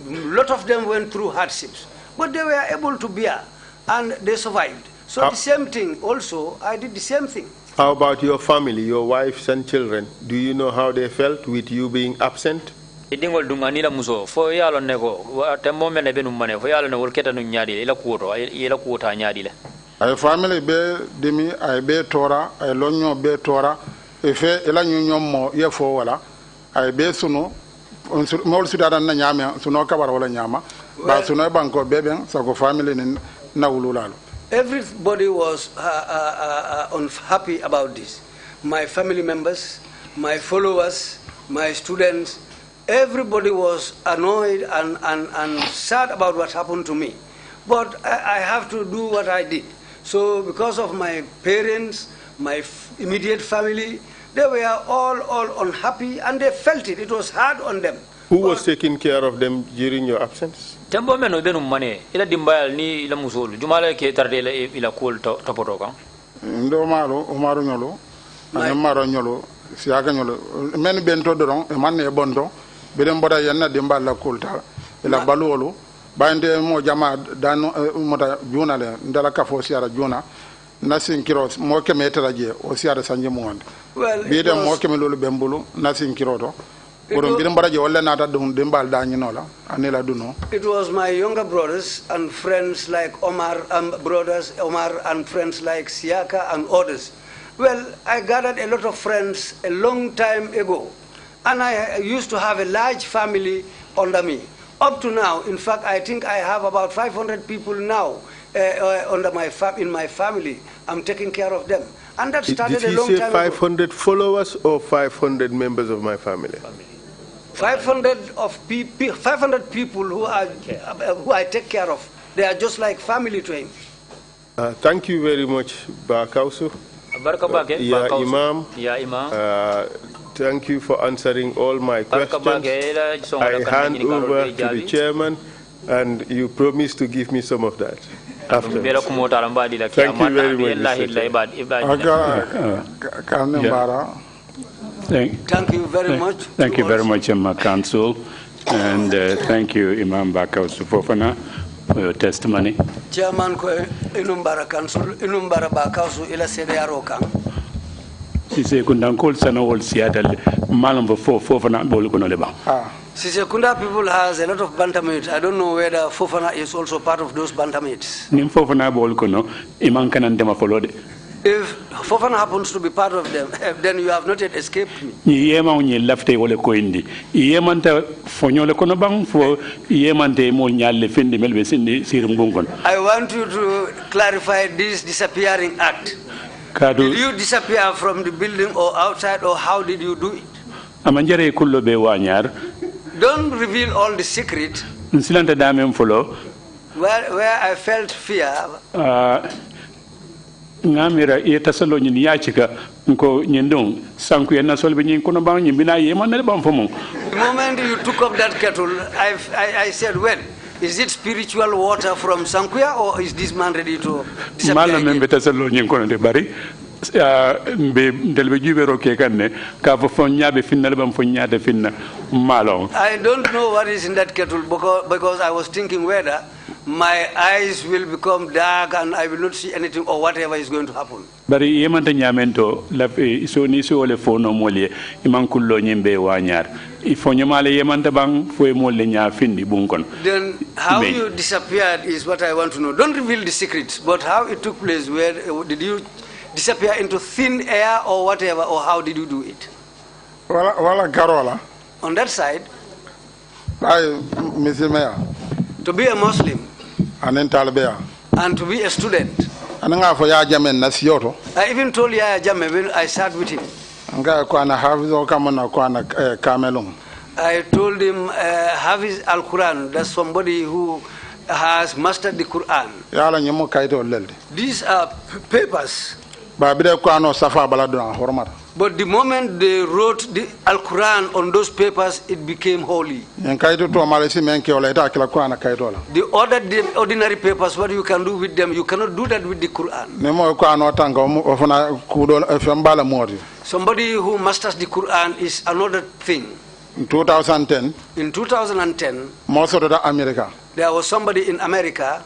A lot of them went through hardships, but they were able to bear, and they survived. So the same thing also, I did the same thing. How about your family, your wives and children? Do you know how they felt with you being absent? Idingol dungani la muso fo yalo nego temmo men be num mane fo yalo ne wol keta nu nyaadi ila kuota nyaadi le ay family be demi ay be tora ay lonyo be tora e fe ila nyom mo ye fo wala ay be sunu mol sudada na nyame suno kabar wala nyama ba suno banko be ben sa ko family ni nawululalo. Everybody was unhappy about this. My family members, my followers, my students, everybody was annoyed and sad about what happened to me. But I have to do what I did. So because of my parents, my immediate family, they were all unhappy and they felt it. It was hard on them. Who was taking care of them during your absence? Tembo meno benum mane ila dimbayal ni ila musolu jumala ke tarde ila kol topoto kan ndo malo umaru nyolo ane maro nyolo siaga nyolo men bento doron e man e bondo beden boda yanna dimbal la kolta ila balwolu bande mo jama dan mota juna le ndala kafo siara juna nasin kiro mo keme taraje o siara sanje mo wonde bide mo keme lolu bembulu nasin kiro to. It was my younger brothers and friends like Omar and friends like Siaka and others. Well, I gathered a lot of friends a long time ago, and I used to have a large family under me. Up to now, in fact, I think I have about 500 people now in my family. I'm taking care of them. And that started a long time ago. Did he say 500 followers or 500 members of my family? 500 people who I take care of. They are just like family to him. Thank you very much, Kawsu. Imam. Thank you for answering all my questions. I hand over to the chairman, and you promise to give me some of that after. Thank you very much. Thank you very much. Thank you very much, Council, and thank you, Imam Kawsu Fofana, for your testimony. Chairman, inumbara Council, inumbara Kawsu ila sede aroka. Sisekunda nkol sana wol siadal malam Fofana bolu kono leba. Sisekunda people has a lot of bantamate. I don't know whether Fofana is also part of those bantamates. Nim Fofana bolu kono iman kanan dema folode. If Fofana happens to be part of them, then you have not yet escaped me. Yema unye lafte wole koindi. Yemanta fonyole kono bang fo yemante mo nyalle fendi melbe sindi sirum gongon. I want you to clarify this disappearing act. Did you disappear from the building or outside, or how did you do it? Amanjare kullo be wanyar. Don't reveal all the secret. Nsilanta damem follow. Where I felt fear. Ngamira e tasalo nyin yachika nko nyendong sanku yana solbe nyin kono ba nyin bina yema ne bam fomo. The moment you took up that kettle, I said, well, is it spiritual water from Sankuya, or is this man ready to disappear? Mala membe tasalo nyin kono de bari be delbe jubero ke kanne ka fo fonyabe finna bam fonyade finna malo. I don't know what is in that kettle because I was thinking whether my eyes will become dark and I will not see anything or whatever is going to happen. Bari yemanta nyamento la so ni so le fono molie iman kullo nyimbe wanyar ifo nyamale yemanta bang fo e molle nya findi bunkon. Then how you disappeared is what I want to know. Don't reveal the secrets, but how it took place. Where did you disappear into thin air or whatever, or how did you do it? Wala Carola. On that side, to be a Muslim and to be a student. I even told Yaya Jammeh when I sat with him. I told him Hafiz al-Quran, that's somebody who has mastered the Quran. These are papers. But the moment they wrote the Al-Quran on those papers, it became holy. The ordinary papers, what you can do with them, you cannot do that with the Quran. Somebody who masters the Quran is another thing. In 2010, there was somebody in America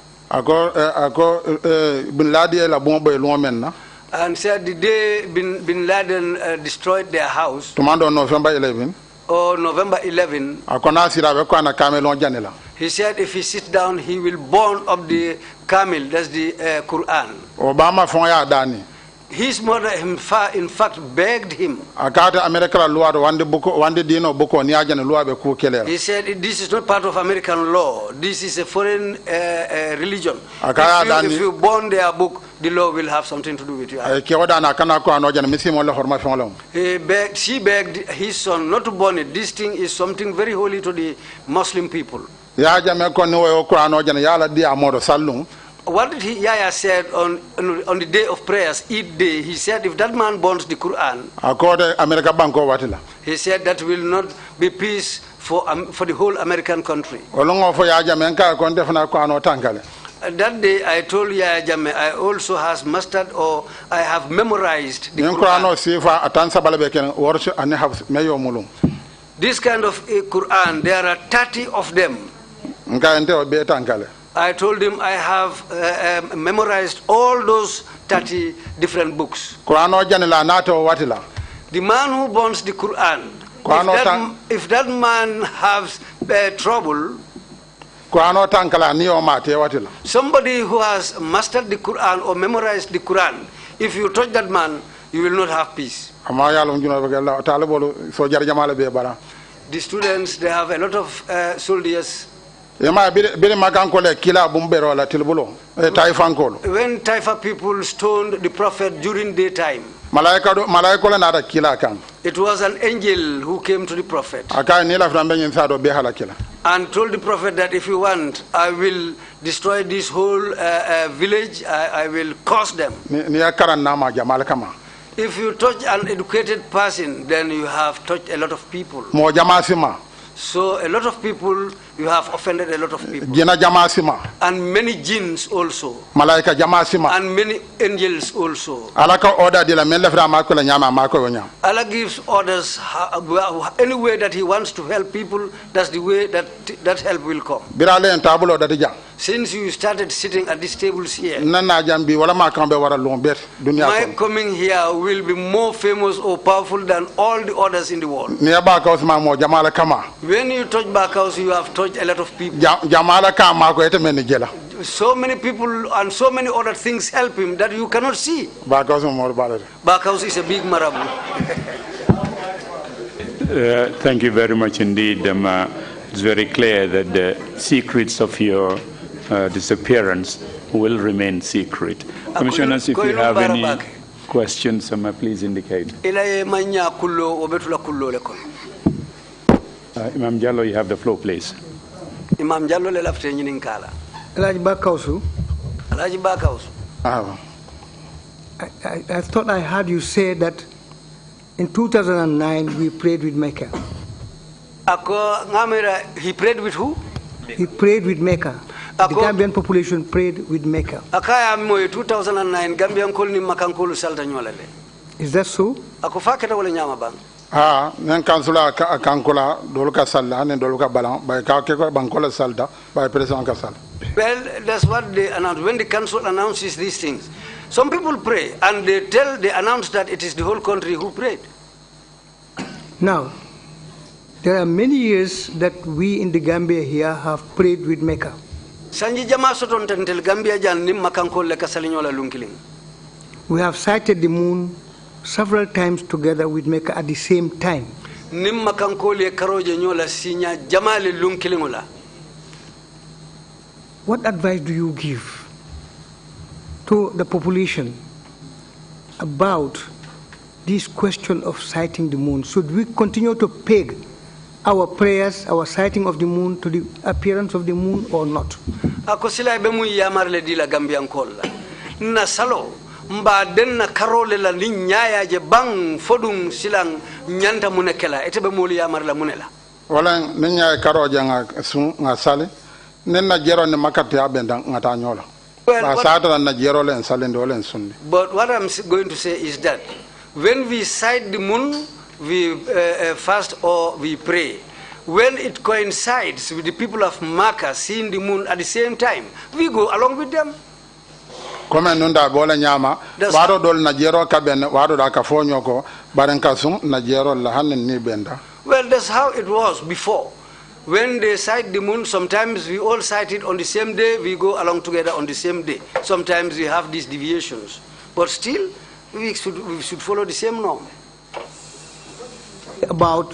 and said the day Bin Laden destroyed their house, November 11, or November 11, he said if he sits down, he will burn up the camel, that's the Quran. His mother, in fact, begged him. He said, this is not part of American law. This is a foreign religion. If you burn their book, the law will have something to do with you. She begged his son not to burn it. This thing is something very holy to the Muslim people. What did Yaya said on the day of prayers, Eid day? He said, if that man burns the Quran, he said that will not be peace for the whole American country. That day I told Yaya Jammeh, I also has mastered or I have memorized the Quran. This kind of Quran, there are 30 of them. I told him I have memorized all those 30 different books. The man who burns the Quran, if that man has trouble, somebody who has mastered the Quran or memorized the Quran, if you touch that man, you will not have peace. The students, they have a lot of soldiers. When Taifa people stoned the Prophet during daytime, it was an angel who came to the Prophet and told the Prophet that if you want, I will destroy this whole village, I will curse them. If you touch an educated person, then you have touched a lot of people. So a lot of people, you have offended a lot of people. And many jinns also. And many angels also. Allah gives orders any way that he wants to help people, that's the way that help will come. Since you started sitting at these tables here, my coming here will be more famous or powerful than all the others in the world. When you touch Bakhaus, you have touched a lot of people. So many people and so many other things help him that you cannot see. Bakhaus is a big marabu. Thank you very much indeed. It's very clear that the secrets of your disappearance will remain secret. Commissioners, if you have any Questions, please indicate. Imam Jallo, you have the floor, please. Imam Jallo le lafte ñinin kala. Alaji Ba Kawsu. Alaji Ba Kawsu. I thought I heard you say that in 2009 we prayed with Mecca. Ako ngamira, he prayed with who? He prayed with Mecca. The Gambian population prayed with Mecca. Akaya moy 2009 Gambian kol ni makankolu salta ñolale. Is that so? Ako faketa wala ñama bang. Nen kansula kankula doluka salla nen doluka balan bay ka ke ko bankola salda bay president ka sal. Well, that's what they announce. When the council announces these things, some people pray and they announce that it is the whole country who prayed. Now, there are many years that we in the Gambia here have prayed with Mecca. Sanji jama soton tentel Gambia jan nim makankol le kasalinyola lunkiling. We have sighted the moon several times together with Mecca at the same time. Nim makankol le karoje nyola sinya jamale lunkilingola. What advice do you give to the population about this question of sighting the moon? Should we continue to peg our prayers, our sighting of the moon to the appearance of the moon or not? Ako sila be mu yamarle di la Gambian kolla. Na salo mba denna karole la ni nyaaya je bang fodum silang nyanta munekela ete be mu yamarla munela. Wala ni nyaaya karoje nga sun nga sale nenna jero ne makati abenda ngata nyola. Ba saata na jero len sale ndo sunni. But what I'm going to say is that when we sight the moon, we fast or we pray. When it coincides with the people of Makkah seeing the moon at the same time, we go along with them. Come nunda bola nyama waro dol na jero ka ben waro da ka fonyo ko baranka sun na jero la hanen ni benda. Well, that's how it was before. When they sight the moon, sometimes we all sight it on the same day, we go along together on the same day. Sometimes we have these deviations. But still, we should follow the same norm. About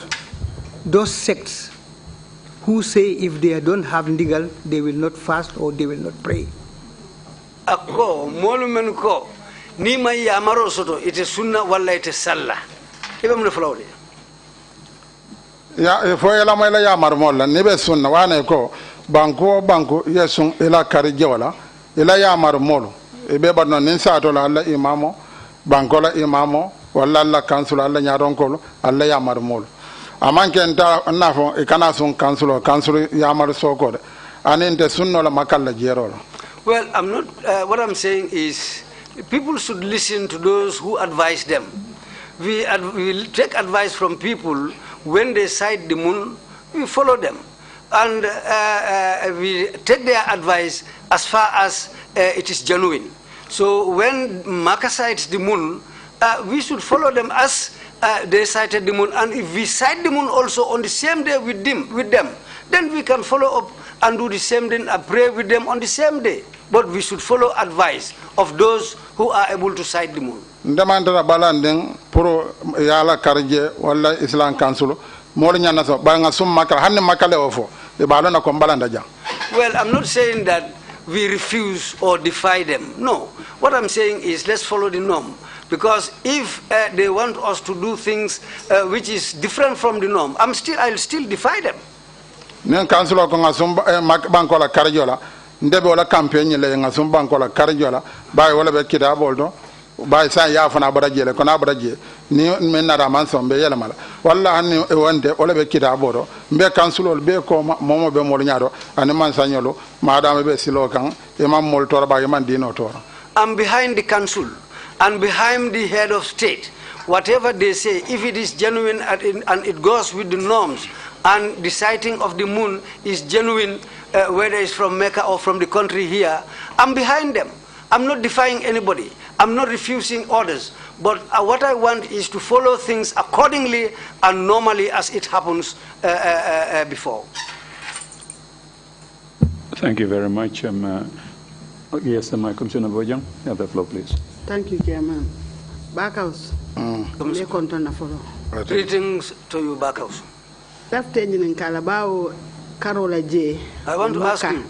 those sects who say if they don't have legal, they will not fast or they will not pray. Ako, molumen ko, ni may amaro soto, ite sunna wala ite salla. Iba mo na follow it. Ya fo yela may la ya marmolla ni be sunna wane ko banko yesun ila kari jewala ila ya marmolo e be badno nin sato la alla imamo banko la imamo walla alla kansula alla nyaron ko alla ya marmolo amanke nta nafo e kana sun kansulo ya mar soko anin te sunno la makalla jero. Well, I'm not what I'm saying is people should listen to those who advise them. We take advice from people. When they sight the moon, we follow them. And we take their advice as far as it is genuine. So when Makkah sights the moon, we should follow them as they sighted the moon. And if we sight the moon also on the same day with them, then we can follow up and do the same thing and pray with them on the same day. But we should follow advice of those who are able to sight the moon. Ndamandara balandeng pro yala karje wala Islam Council mol nyana so ba nga sum makal hanne makale ofo e balona ko balanda jang. Well, I'm not saying that we refuse or defy them. No. What I'm saying is let's follow the norm. Because if they want us to do things which is different from the norm, I'll still defy them. Nen council ko nga sum banko la karjola ndebe wala campagne le nga sum banko la karjola bay wala be kida boldo bay sa ya fana barajele ko na baraje ni men na raman so be yela mala walla hanni wonde wala be kida bodo be councilol be ko momo be mol nyaado ani man sanyolo madame be silo kan imam mol tora ba man dino tora. I'm behind the council and behind the head of state. Whatever they say, if it is genuine and it goes with the norms, and the sighting of the moon is genuine, whether it's from Mecca or from the country here, I'm behind them. I'm not defying anybody. I'm not refusing orders. But what I want is to follow things accordingly and normally as it happens before. Thank you very much. Yes, Commissioner Bojang, you have the floor, please. Thank you, Chairman. Backhouse. Greetings to you, Backhouse. I want to ask you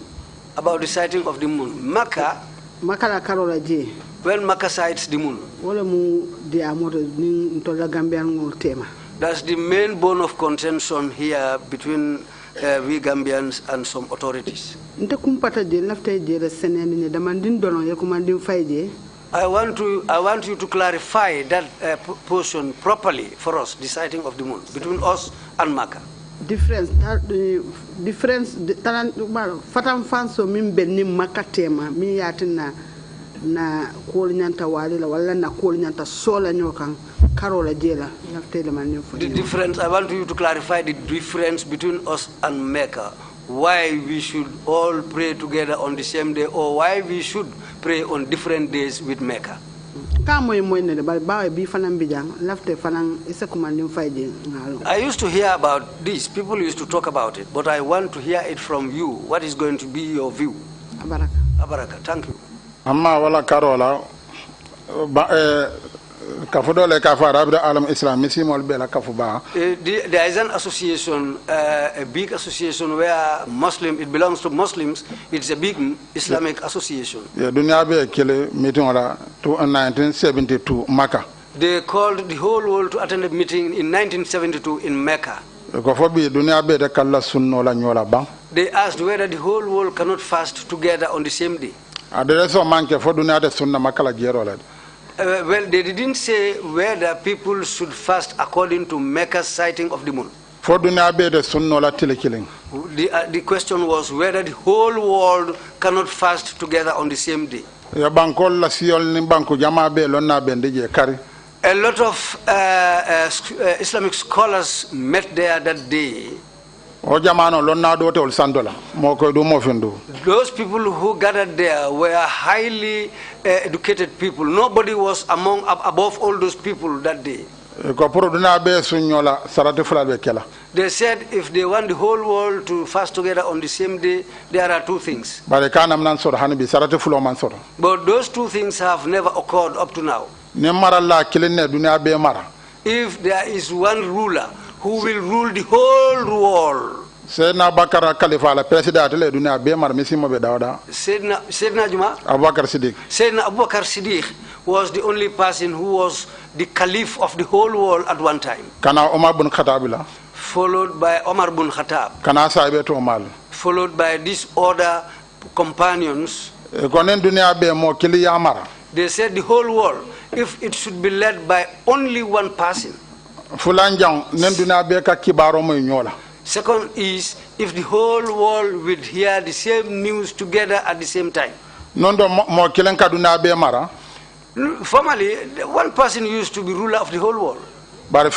about the sighting of the moon. Makkah makala karola je when Mecca sights the moon. wala mu dia moto ni ntola Gambian ngol tema. That's the main bone of contention here between we Gambians and some authorities. Nte kumpata je lafta je la seneni ne damandin dono ye kumandin fayje. I want you to clarify that portion properly for us, the sighting of the moon between us and Mecca. Difference fatam fanso min benni Mecca tema mi yatina na kol nyanta walila wala na kol nyanta sola nyokan karola jela lafta le mandin fo. The difference, I want you to clarify the difference between us and Mecca. Why we should all pray together on the same day, or why we should pray on different days with Mecca. I used to hear about this. People used to talk about it, but I want to hear it from you. What is going to be your view? Abaraka, thank you. Amma wala karola kafudole kafa alam islam misimol bela kafuba. There is an association, a big association where it belongs to Muslims. It's a big Islamic association. Yeah, dunya be kele meeting ora to 1972 Mecca. They called the whole world to attend a meeting in 1972 in Mecca. Dunya be de kala sunno la nyola bang. They asked whether the whole world cannot fast together on the same day. Adereso manke fo dunya de sunna makala gero la. Well, they didn't say whether people should fast according to Mecca's sighting of the moon. The question was whether the whole world cannot fast together on the same day. A lot of Islamic scholars met there that day. Those people who gathered there were highly educated people. Nobody was above all those people that day. They said if they want the whole world to fast together on the same day, there are two things. But those two things have never occurred up to now. If there is one ruler who will rule the whole world. Sayyidina Abubakar Siddiq was the only person who was the caliph of the whole world at one time. Followed by Omar bin Khattab. Followed by these other companions. They said the whole world, if it should be led by only one person. Second is if the whole world will hear the same news together at the same time. Formerly, one person used to be ruler of the whole world. But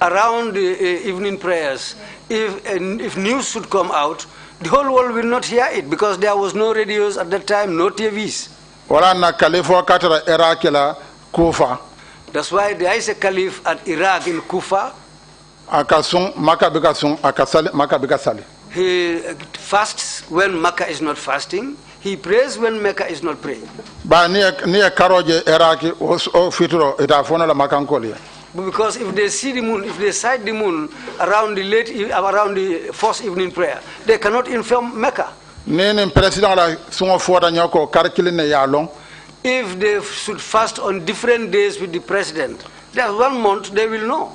around the evening prayers, if news should come out, the whole world will not hear it because there was no radios at that time, no TVs. That's why there is a caliph at Iraq in Kufa. He fasts when Makkah is not fasting. He prays when Mecca is not praying. Because if they see the moon, if they sight the moon around the first evening prayer, they cannot inform Mecca. If they should fast on different days with the president, there's 1 month they will know.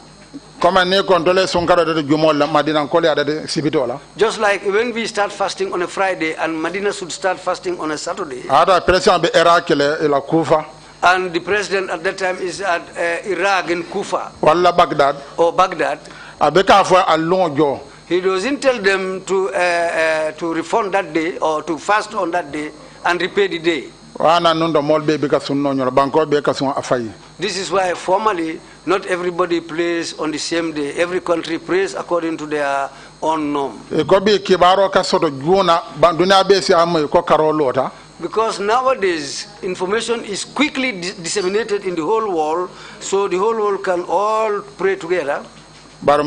Just like when we start fasting on a Friday and Medina should start fasting on a Saturday. And the president at that time is at Iraq in Kufa. Or Baghdad. He doesn't tell them to refund that day or to fast on that day and repay the day. This is why formally not everybody prays on the same day. Every country prays according to their own norm. Because nowadays information is quickly disseminated in the whole world, so the whole world can all pray together. But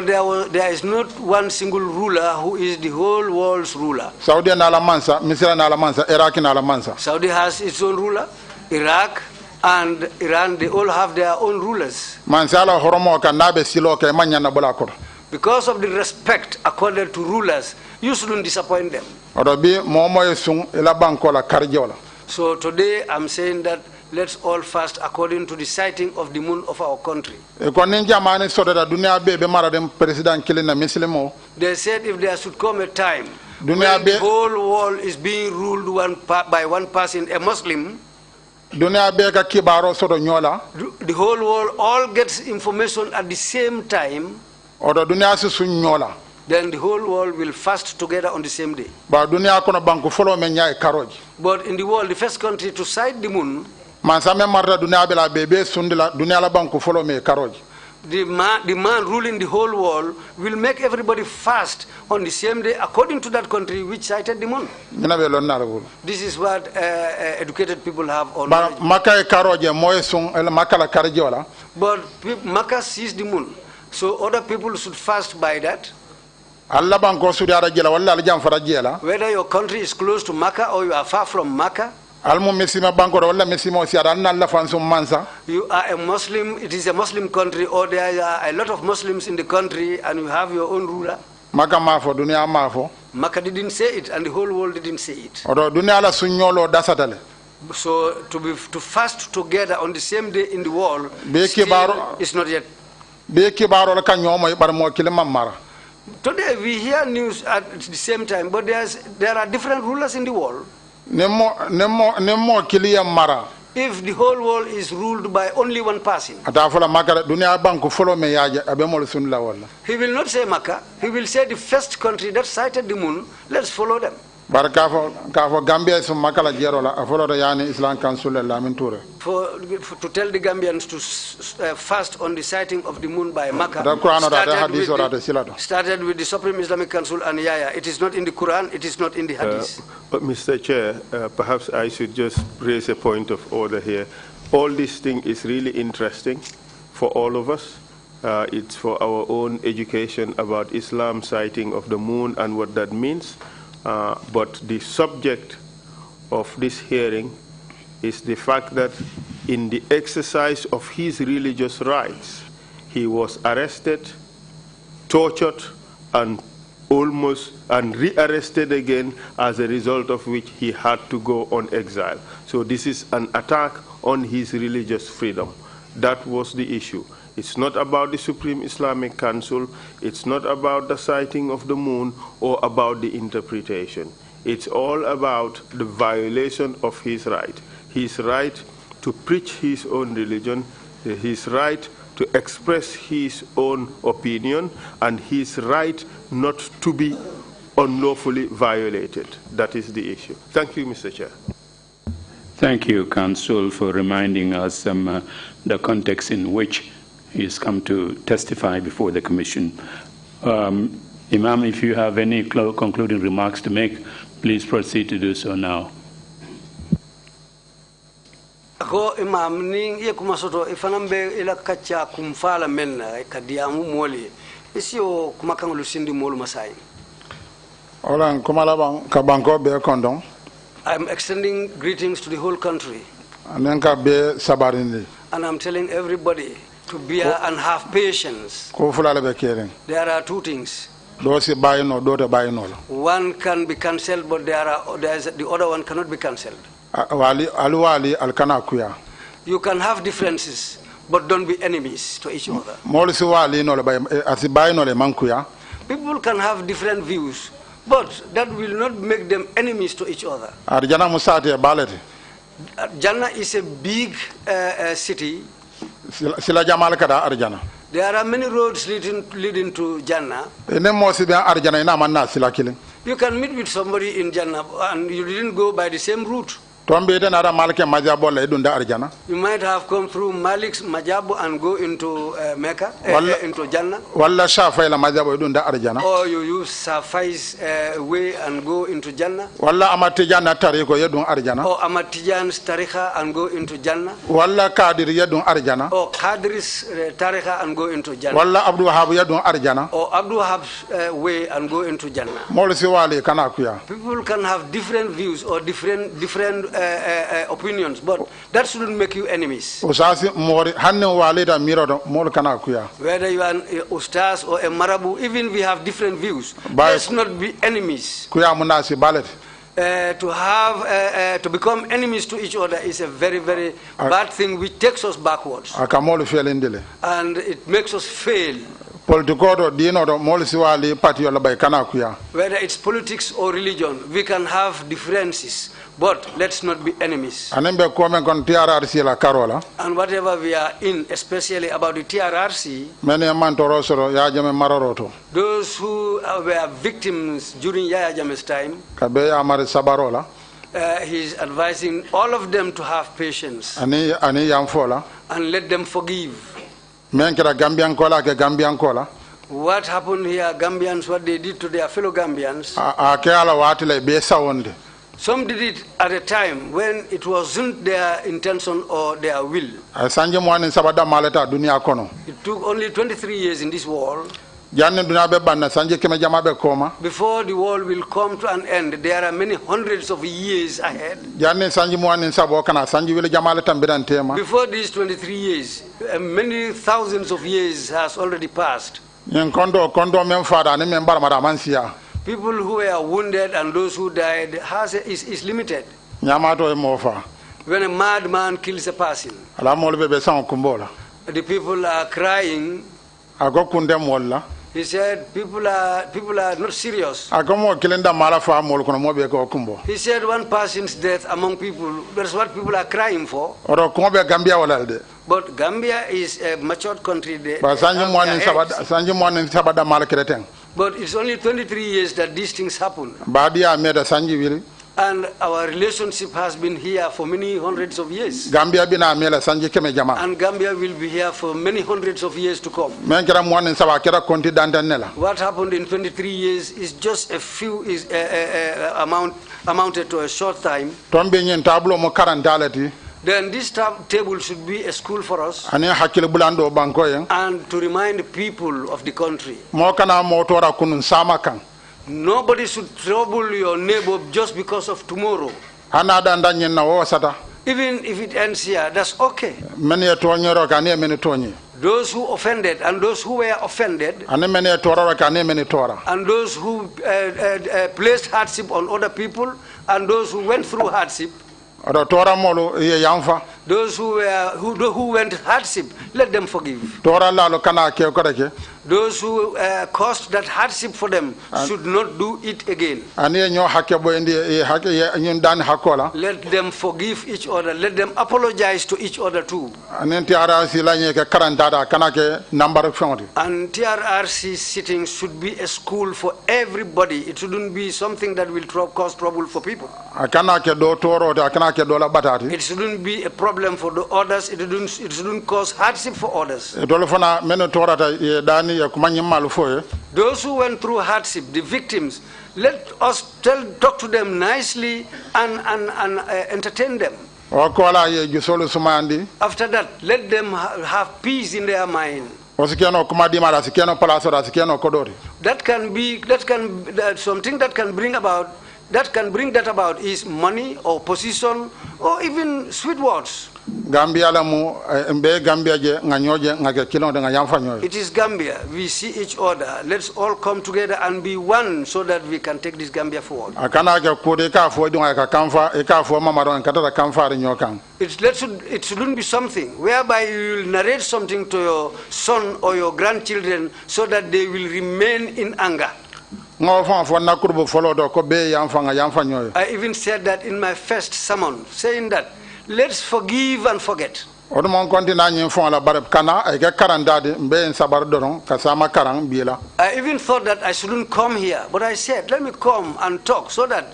there is not one single ruler who is the whole world's ruler. Saudi has its own ruler. Iraq and Iran, they all have their own rulers. Because Because of the respect accorded to rulers, you shouldn't disappoint them. So today I'm saying that let's all fast according to the sighting of the moon of our country. They said if there should come a time when the whole world is being ruled by one person, a Muslim, the whole world all gets information at the same time, then the whole world will fast together on the same day. But in the world, the first country to sight the moon, the man ruling the whole world will make everybody fast on the same day according to that country which sighted the moon. This is what educated people have on. But Makkah sees the moon, so other people should fast by that. Whether your country is close to Makkah or you are far from Makkah, you are a Muslim, it is a Muslim country, or there are a lot of Muslims in the country and you have your own ruler. Makkah didn't say it and the whole world didn't say it. So to fast together on the same day in the world is not yet. Today we hear news at the same time, but there are different rulers in the world. If the whole world is ruled by only one person, he will not say Makkah, he will say the first country that sighted the moon, let's follow them. To tell the Gambians to fast on the sighting of the moon by Makkah started with the Supreme Islamic Council and Yaya. It is not in the Quran, it is not in the Hadith. But Mr. Chair, perhaps I should just raise a point of order here. All this thing is really interesting for all of us. It's for our own education about Islam sighting of the moon and what that means. But the subject of this hearing is the fact that in the exercise of his religious rights, he was arrested, tortured, and rearrested again, as a result of which he had to go on exile. So this is an attack on his religious freedom. That was the issue. It's not about the Supreme Islamic Council, it's not about the sighting of the moon or about the interpretation. It's all about the violation of his right to preach his own religion, his right to express his own opinion, and his right not to be unlawfully violated. That is the issue. Thank you, Mr. Chair. Thank you, Counsel, for reminding us the context in which he's come to testify before the Commission. Imam, if you have any concluding remarks to make, please proceed to do so now. Ko Imam ning ye kuma soto ifanambe ila kacha kumfala menna kadiamu moli isio kuma kangulu sindi molu masai. Ola kumala bang kabanko be kondong. I'm extending greetings to the whole country. Anenka be sabarindi. And I'm telling everybody to bear and have patience. There are two things. One can be cancelled, but the other one cannot be cancelled. You can have differences, but don't be enemies to each other. People can have different views, but that will not make them enemies to each other. Jannah is a big city. There are many roads leading to Jannah. You can meet with somebody in Jannah and you didn't go by the same route. You might have come through Malik's Majabu and go into Mecca, into Jannah. Or you use Safai's way and go into Jannah. Or Amatijan's Tariqa and go into Jannah. Or Qadri's Tariqa and go into Jannah. Or Abdul Wahab's way and go into Jannah. People can have different views or different opinions, but that shouldn't make you enemies. Usasi mori hanne walida miro mol kana kuya. Whether you are an ustaz or a marabu, even we have different views. Let's not be enemies. Kuya munasi balet. To become enemies to each other is a very, very bad thing which takes us backwards. And it makes us fail. Whether it's politics or religion, we can have differences, but let's not be enemies. And whatever we are in, especially about the TRRC, those who were victims during Yaya Jammeh's time, he's advising all of them to have patience and let them forgive. What happened here, Gambians, what they did to their fellow Gambians, some did it at a time when it wasn't their intention or their will. It took only 23 years in this world. Before the world will come to an end, there are many hundreds of years ahead. Before these 23 years, many thousands of years has already passed. People who were wounded and those who died is limited. When a madman kills a person, the people are crying. He said, people are not serious. He said one person's death among people, that's what people are crying for. But Gambia is a matured country. But it's only 23 years that these things happen. And our relationship has been here for many hundreds of years. And Gambia will be here for many hundreds of years to come. What happened in 23 years is just a few, amounted to a short time. Then this table should be a school for us and to remind people of the country. Nobody should trouble your neighbor just because of tomorrow. Even if it ends here, that's okay. Those who offended and those who were offended and those who placed hardship on other people and those who went through hardship, those who went hardship, let them forgive. Those who caused that hardship for them should not do it again. Let them forgive each other. Let them apologize to each other too. And TRRC sittings should be a school for everybody. It shouldn't be something that will cause trouble for people. It shouldn't be a problem for the others. It shouldn't cause hardship for others. Those who went through hardship, the victims, let us talk to them nicely and entertain them. After that, let them have peace in their mind. That can be something that can bring that about is money or position or even sweet words. It is Gambia. We see each other. Let's all come together and be one so that we can take this Gambia forward. It shouldn't be something whereby you will narrate something to your son or your grandchildren so that they will remain in anger. I even said that in my first sermon, saying that let's forgive and forget. I even thought that I shouldn't come here, but I said, let me come and talk so that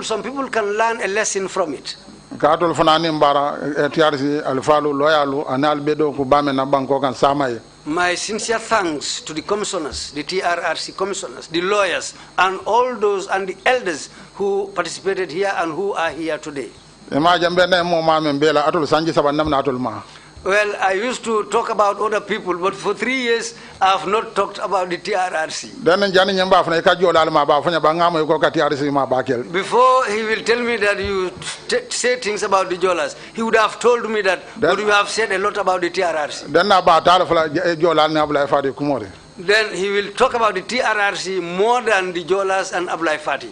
some people can learn a lesson from it. My sincere thanks to the commissioners, the TRRC commissioners, the lawyers, and all those and the elders who participated here and who are here today. Well, I used to talk about other people, but for 3 years I have not talked about the TRRC. Before he will tell me that say things about the Jolas, he would have told me that, but you have said a lot about the TRRC. Then he will talk about the TRRC more than the Jolas and Ablai Fati.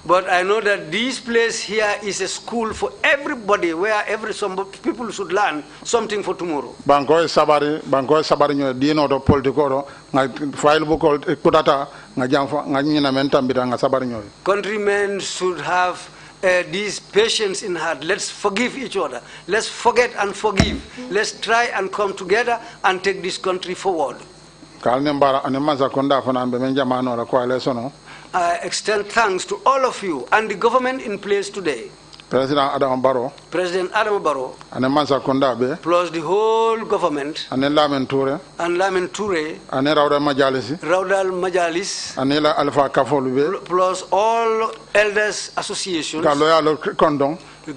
But I know that this place here is a school for everybody, where some people should learn something for tomorrow. Countrymen should have this patience in heart. Let's forgive each other. Let's forget and forgive. Let's try and come together and take this country forward. I extend thanks to all of you and the government in place today. President Adam Barrow, plus the whole government, and Lamin Toure, and Raudal Majalis, plus all elders associations.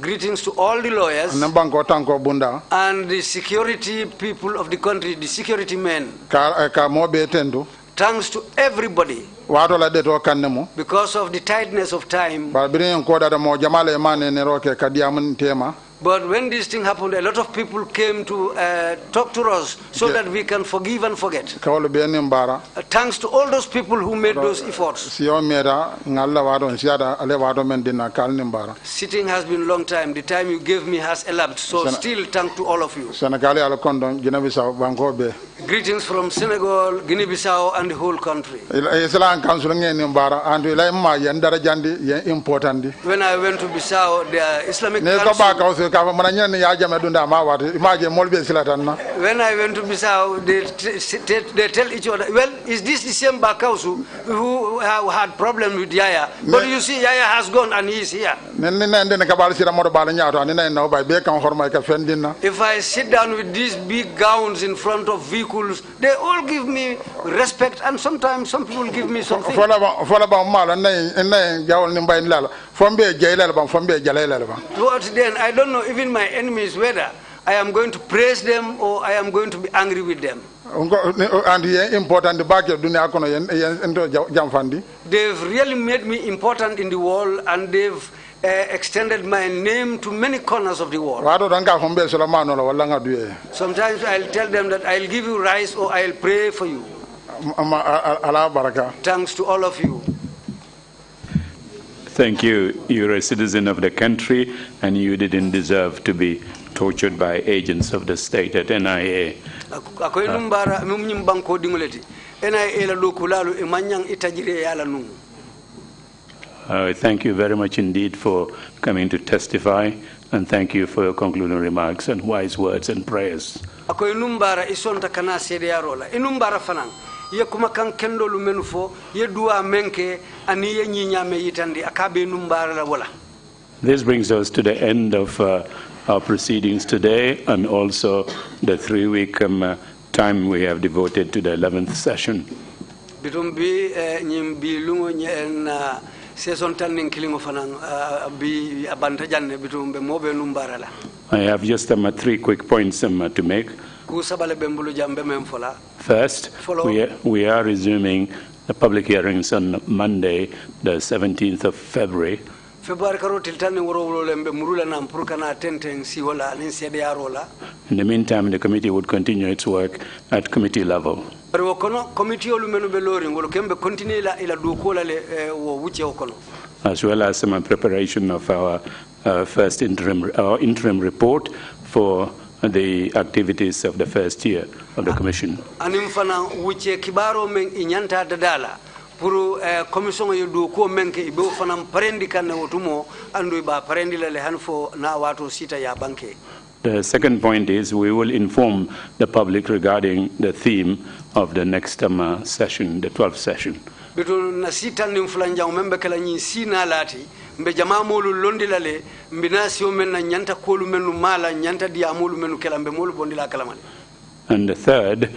Greetings to all the lawyers and the security people of the country, the security men. Thanks to everybody. Because of the tightness of time. But when this thing happened, a lot of people came to talk to us so that we can forgive and forget. Thanks to all those people who made those efforts. Sitting has been a long time. The time you gave me has elapsed. So still thanks to all of you. Greetings from Senegal, Guinea-Bissau, and the whole country. When I went to Bissau, the Islamic Council, when I went to Bissau, they tell each other, well, is this the same Kawsu who had problem with Yaya? But you see, Yaya has gone and he is here. If I sit down with these big gowns in front of vehicles, they all give me respect, and sometimes some people give me something. Towards then, I don't know even my enemies whether I am going to praise them or I am going to be angry with them. They've really made me important in the world, and they've extended my name to many corners of the world. Sometimes I'll tell them that I'll give you rice or I'll pray for you. Thanks to all of you. Thank you. You're a citizen of the country, and you didn't deserve to be tortured by agents of the state at NIA. Thank you very much indeed for coming to testify, and thank you for your concluding remarks and wise words and prayers. This brings us to the end of our proceedings today, and also the 3-week time we have devoted to the 11th session. I have just 3 quick points to make. First, we are resuming the public hearings on Monday, the 17th of February. In the meantime, the committee would continue its work at committee level. As well as some preparation of our first interim report for the activities of the first year of the commission. The second point is we will inform the public regarding the theme of the next session, the 12th session. And the third,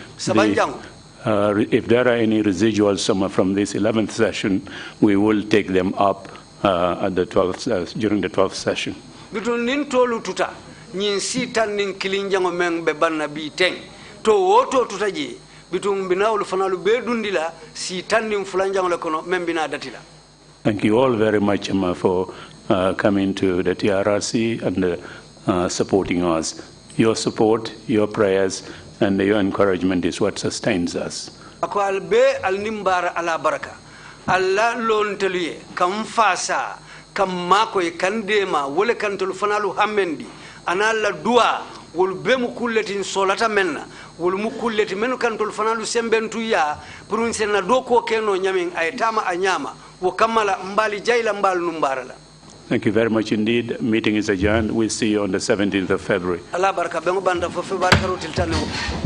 if there are any residuals from this 11th session, we will take them up at the 12th during the 12th session. Thank you all very much, for coming to the TRRC and supporting us. Your support, your prayers, and your encouragement is what sustains us. Ako albe alnimbara ala baraka. Allah lon teluye kam fasa kam mako e kandema wole kan tul fanalu hamendi analla dua wol be mu kulletin solata menna wol mu kulleti menu kan tul fanalu sembentu ya purun senna do ko keno nyamin ay tama a nyama wo kamala mbali jayla mbal numbarala. Thank you very much indeed. Meeting is adjourned. We'll see you on the 17th of February. Allah baraka bengo banda fo fe baraka rotil tanne